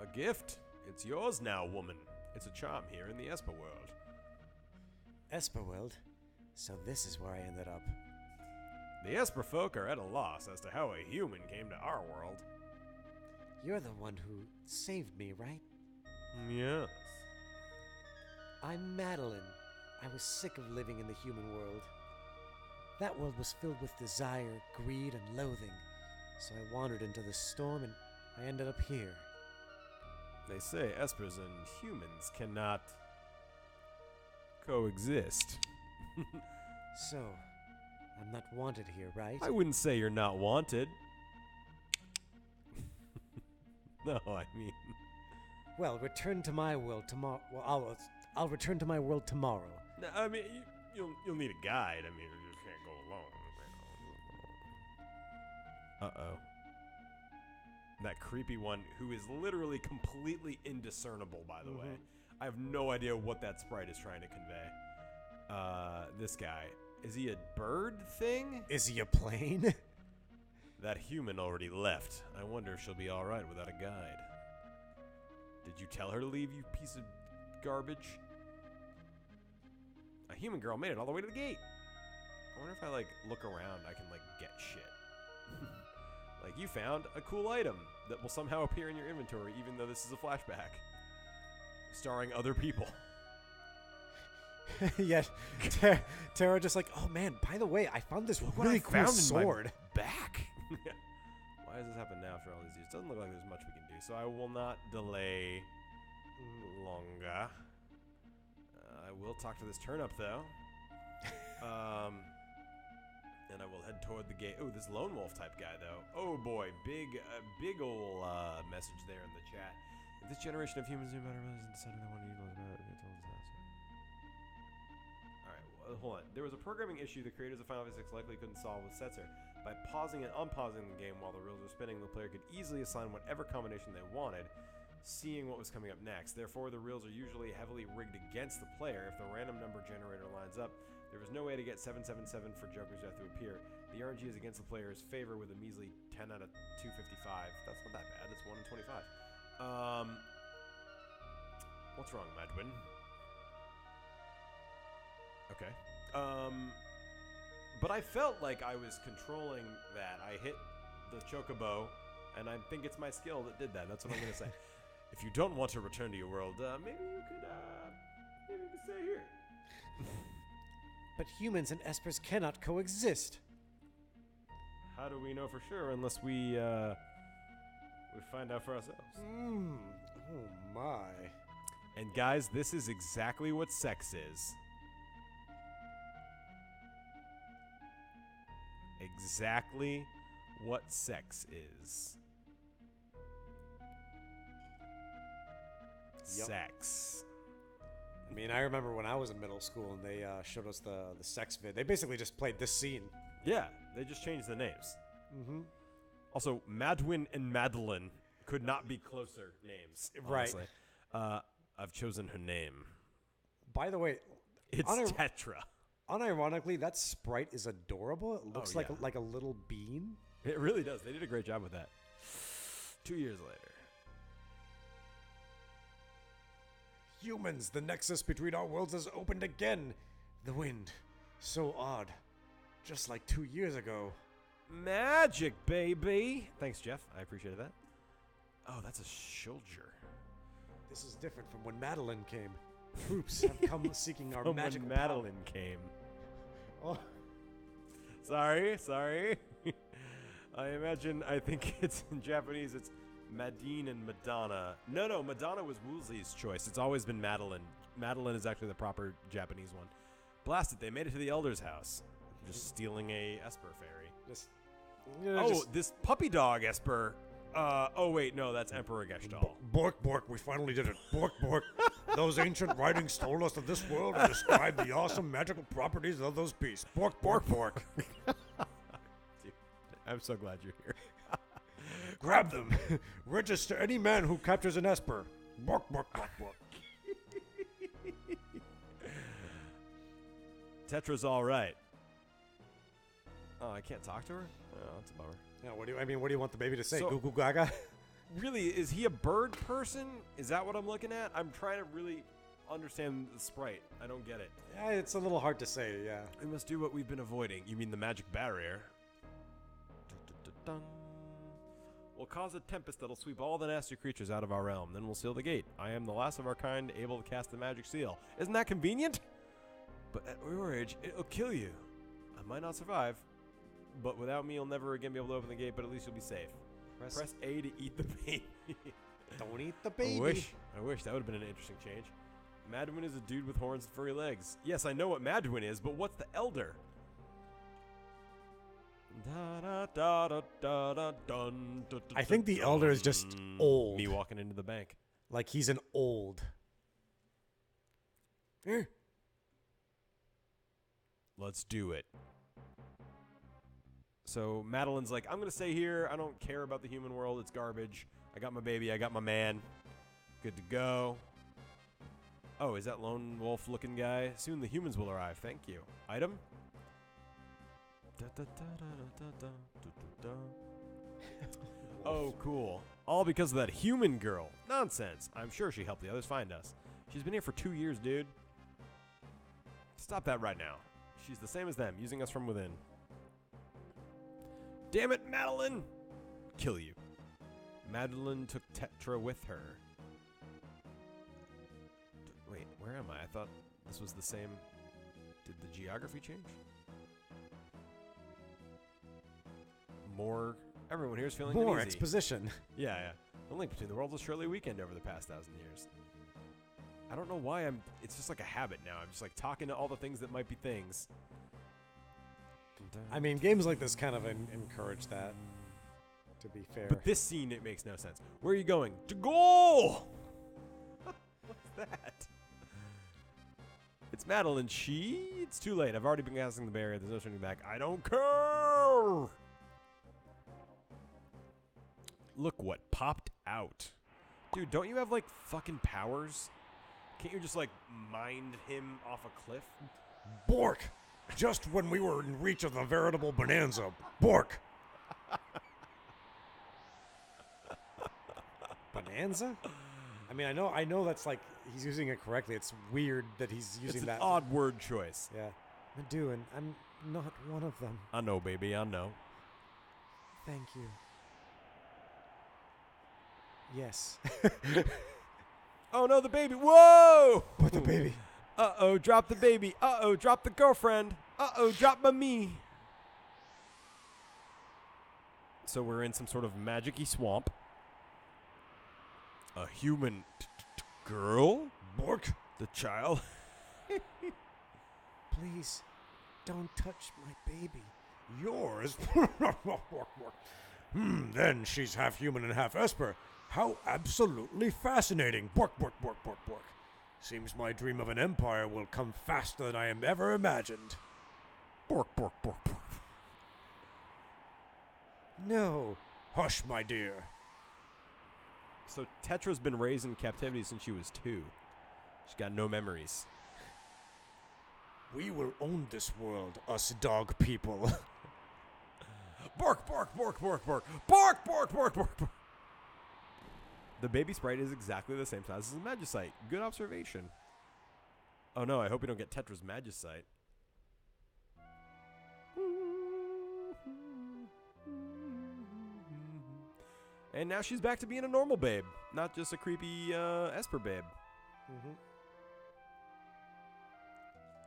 A gift. It's yours now, woman. It's a charm here in the Esper world. Esper world. So this is where I ended up. The Esper folk are at a loss as to how a human came to our world. You're the one who saved me, right? Yes. I'm Madeline. I was sick of living in the human world. That world was filled with desire, greed, and loathing. So I wandered into the storm and I ended up here. They say Espers and humans cannot coexist. So, I'm not wanted here, right? I wouldn't say you're not wanted. No, I mean... Well, return to my world tomorrow. Well, I'll return to my world tomorrow. No, I mean, you'll need a guide. I mean, you can't go alone. Uh-oh. That creepy one who is literally completely indiscernible, by the way. I have no idea what that sprite is trying to convey. This guy. Is he a bird thing? Is he a plane? That human already left. I wonder if she'll be alright without a guide. Did you tell her to leave, you piece of garbage? A human girl made it all the way to the gate. I wonder if I, look around, I can, get shit. Like, you found a cool item that will somehow appear in your inventory, even though this is a flashback. Starring other people. Yeah, Tara just like, oh man, by the way, I found this What really I cool found sword. in my back. Why does this happen now after all these years? Doesn't look like there's much we can do, so I will not delay longer. I will talk to this turnip though. And I will head toward the gate. Oh, this lone wolf type guy though. Oh boy, big ol' message there in the chat. If this generation of humans knew better and decided they wanted to utilize it, alright, well, hold on. There was a programming issue the creators of Final Fantasy VI likely couldn't solve with Setzer. By pausing and unpausing the game while the reels were spinning, the player could easily assign whatever combination they wanted, seeing what was coming up next. Therefore, the reels are usually heavily rigged against the player. If the random number generator lines up, there is no way to get 777 for Joker's Death to appear. The RNG is against the player's favor with a measly 10 out of 255. That's not that bad. That's 1 in 25. What's wrong, Madwin? Okay. But I felt like I was controlling that. I hit the chocobo, and I think it's my skill that did that. That's what I'm going to say. If you don't want to return to your world, maybe you could stay here. But humans and espers cannot coexist. How do we know for sure unless we find out for ourselves? Oh my. And guys, this is exactly what sex is. Exactly what sex is. Yep. Sex. I mean, I remember when I was in middle school and they showed us the sex vid. They basically just played this scene. Yeah, they just changed the names. Mm-hmm. Also, Madwin and Madeline could not be closer names. Honestly. Right. I've chosen her name. By the way, It's Tetra. unironically, that sprite is adorable. It looks yeah. like a little bean. It really does. They did a great job with that. 2 years later. Humans, the nexus between our worlds has opened again. The wind, so odd, just like 2 years ago. Magic, baby. Thanks, Jeff. I appreciated that. Oh, that's a soldier. This is different from when Madeline came. Troops have come seeking our From magical when Madeline came. Oh. Sorry. I think it's in Japanese, it's Madine and Madonna. No, Madonna was Woolsey's choice. It's always been Madeline. Madeline is actually the proper Japanese one. Blast it, they made it to the Elder's house. Just stealing a Esper fairy. This puppy dog Esper. Oh wait, no, that's Emperor Gestalt. Bork, Bork, we finally did it. Bork, Bork. Those ancient writings told us of this world and described the awesome magical properties of those beasts. Bork, Bork, Bork. Dude, I'm so glad you're here. Grab them. Register any man who captures an Esper. Bork, Bork, Bork, Bork. Tetra's all right. Oh, I can't talk to her? Oh, that's a bummer. Yeah, what do you want the baby to say? So- Goo goo gaga? Really, is he a bird person? Is that what I'm looking at? I'm trying to really understand the sprite. I don't get it. Yeah, it's a little hard to say, yeah. We must do what we've been avoiding. You mean the magic barrier? Dun-dun-dun-dun. We'll cause a tempest that'll sweep all the nasty creatures out of our realm. Then we'll seal the gate. I am the last of our kind able to cast the magic seal. Isn't that convenient? But at your age, it'll kill you. I might not survive, but without me, you'll never again be able to open the gate, but at least you'll be safe. Press A to eat the baby. Don't eat the baby. I wish. That would have been an interesting change. Madwin is a dude with horns and furry legs. Yes, I know what Madwin is, but what's the Elder? I think the Elder is just old. Me walking into the bank. Like he's an old. Let's do it. So Madeline's like, I'm going to stay here. I don't care about the human world. It's garbage. I got my baby. I got my man. Good to go. Oh, is that lone wolf looking guy? Soon the humans will arrive. Thank you. Item? Oh, cool. All because of that human girl. Nonsense. I'm sure she helped the others find us. She's been here for 2 years, dude. Stop that right now. She's the same as them, using us from within. Damn it, Madeline! Kill you. Madeline took Tetra with her. Where am I? I thought this was the same. Did the geography change? More. Everyone here is feeling More uneasy. exposition. Yeah, yeah. The link between the worlds will surely weakened over the past 1,000 years. I don't know why it's just like a habit now. I'm just like talking to all the things that might be things. I mean, games like this kind of encourage that, to be fair. But this scene, it makes no sense. Where are you going? To goal! What's that? It's Madeline. It's too late. I've already been casting the barrier. There's no turning back. I don't care! Look what popped out. Dude, don't you have, like, fucking powers? Can't you just, like, mind him off a cliff? Bork! Just when we were in reach of the veritable bonanza. Bork! Bonanza? I mean, I know that's, like, he's using it correctly. It's weird that he's using It's that. an odd word choice. Yeah. I do, and I'm not one of them. I know, baby. I know. Thank you. Yes. Oh, no, the baby. Whoa! But the baby. Uh-oh, drop the baby. Uh-oh, drop the girlfriend. Uh-oh, drop my me. So we're in some sort of magic-y swamp. A human girl? Bork! The child? Please, don't touch my baby. Yours? Then she's half human and half Esper. How absolutely fascinating. Bork, bork, bork, bork, bork. Seems my dream of an empire will come faster than I am ever imagined. Bork, bork, bork, bork. No. Hush, my dear. So Tetra's been raised in captivity since she was 2. She's got no memories. We will own this world, us dog people. Bork, bork, bork, bork, bork. Bork, bork, bork, bork, bork. The baby sprite is exactly the same size as the Magicite. Good observation. Oh no, I hope we don't get Tetra's Magicite. And now she's back to being a normal babe, not just a creepy Esper babe.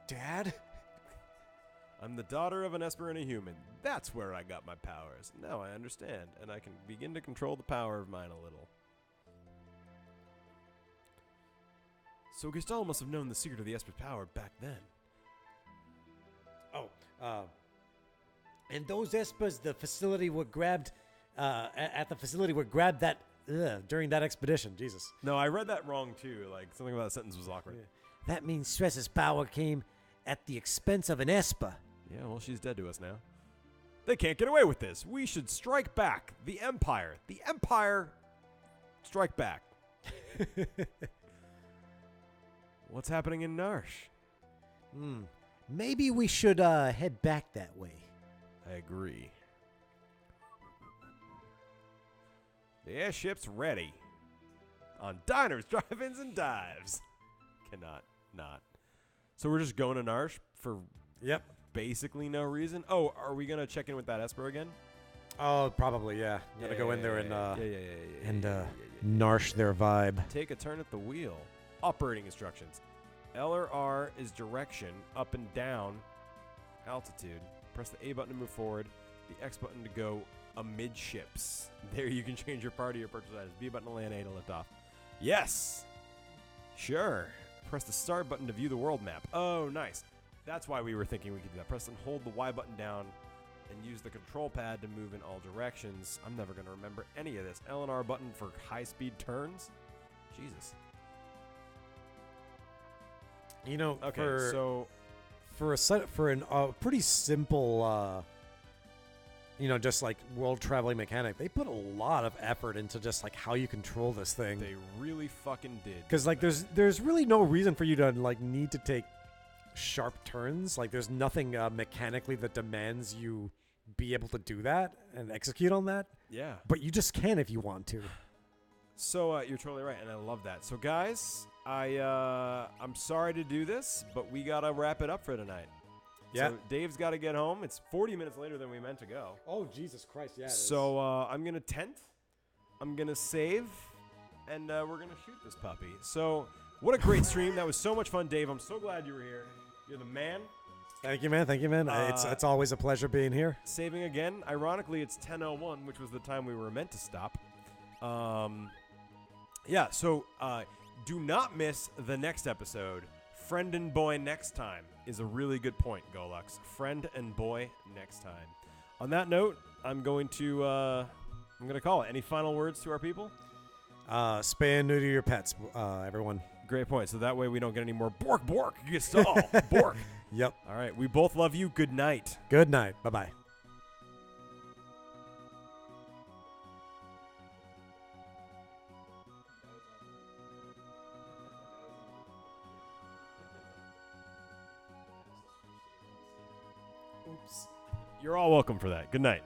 Dad? I'm the daughter of an Esper and a human. That's where I got my powers. Now I understand, and I can begin to control the power of mine a little. So Gestalt must have known the secret of the Esper's power back then. And those Espers, the facility were grabbed, at the facility were grabbed that, during that expedition. Jesus. No, I read that wrong too. Like, something about that sentence was awkward. That means Stress's power came at the expense of an Esper. Yeah, well, she's dead to us now. They can't get away with this. We should strike back. The Empire. The Empire. Strike back. What's happening in Narsh? Maybe we should head back that way. I agree. The airship's ready. On diners, drive-ins, and dives. Cannot not. So we're just going to Narsh for basically no reason. Oh, are we going to check in with that Esper again? Oh, probably, yeah. Gotta go in there and Narsh their vibe. Take a turn at the wheel. Operating instructions. L or R is direction, up and down, altitude. Press the A button to move forward, the X button to go amidships. There you can change your party or purchase items. B button to land, A to lift off. Yes! Sure. Press the start button to view the world map. Oh, nice. That's why we were thinking we could do that. Press and hold the Y button down and use the control pad to move in all directions. I'm never going to remember any of this. L and R button for high-speed turns? Jesus. You know, Okay, for a pretty simple, just like world traveling mechanic, they put a lot of effort into just like how you control this thing. they really fucking did. Because like there's really no reason for you to like need to take sharp turns. Like there's nothing mechanically that demands you be able to do that and execute on that. Yeah. But you just can if you want to. So you're totally right, and I love that. So guys, I'm sorry to do this, but we gotta wrap it up for tonight. Yeah. So Dave's got to get home. It's 40 minutes later than we meant to go. Oh Jesus Christ! Yeah. So I'm gonna tent. I'm gonna save, and we're gonna shoot this puppy. So What a great stream. That was so much fun, Dave. I'm so glad you were here. You're the man. Thank you, man. Thank you, man. It's always a pleasure being here. Saving again. Ironically, it's 10:01, which was the time we were meant to stop. Yeah, so do not miss the next episode. Friend and boy next time is a really good point, Golux. Friend and boy next time. On that note, I'm going to call it. Any final words to our people? Spay and neuter your pets, everyone. Great point. So that way we don't get any more bork. You stall. Bork. Yep. All right. We both love you. Good night. Good night. Bye-bye. Oops. You're all welcome for that. Good night.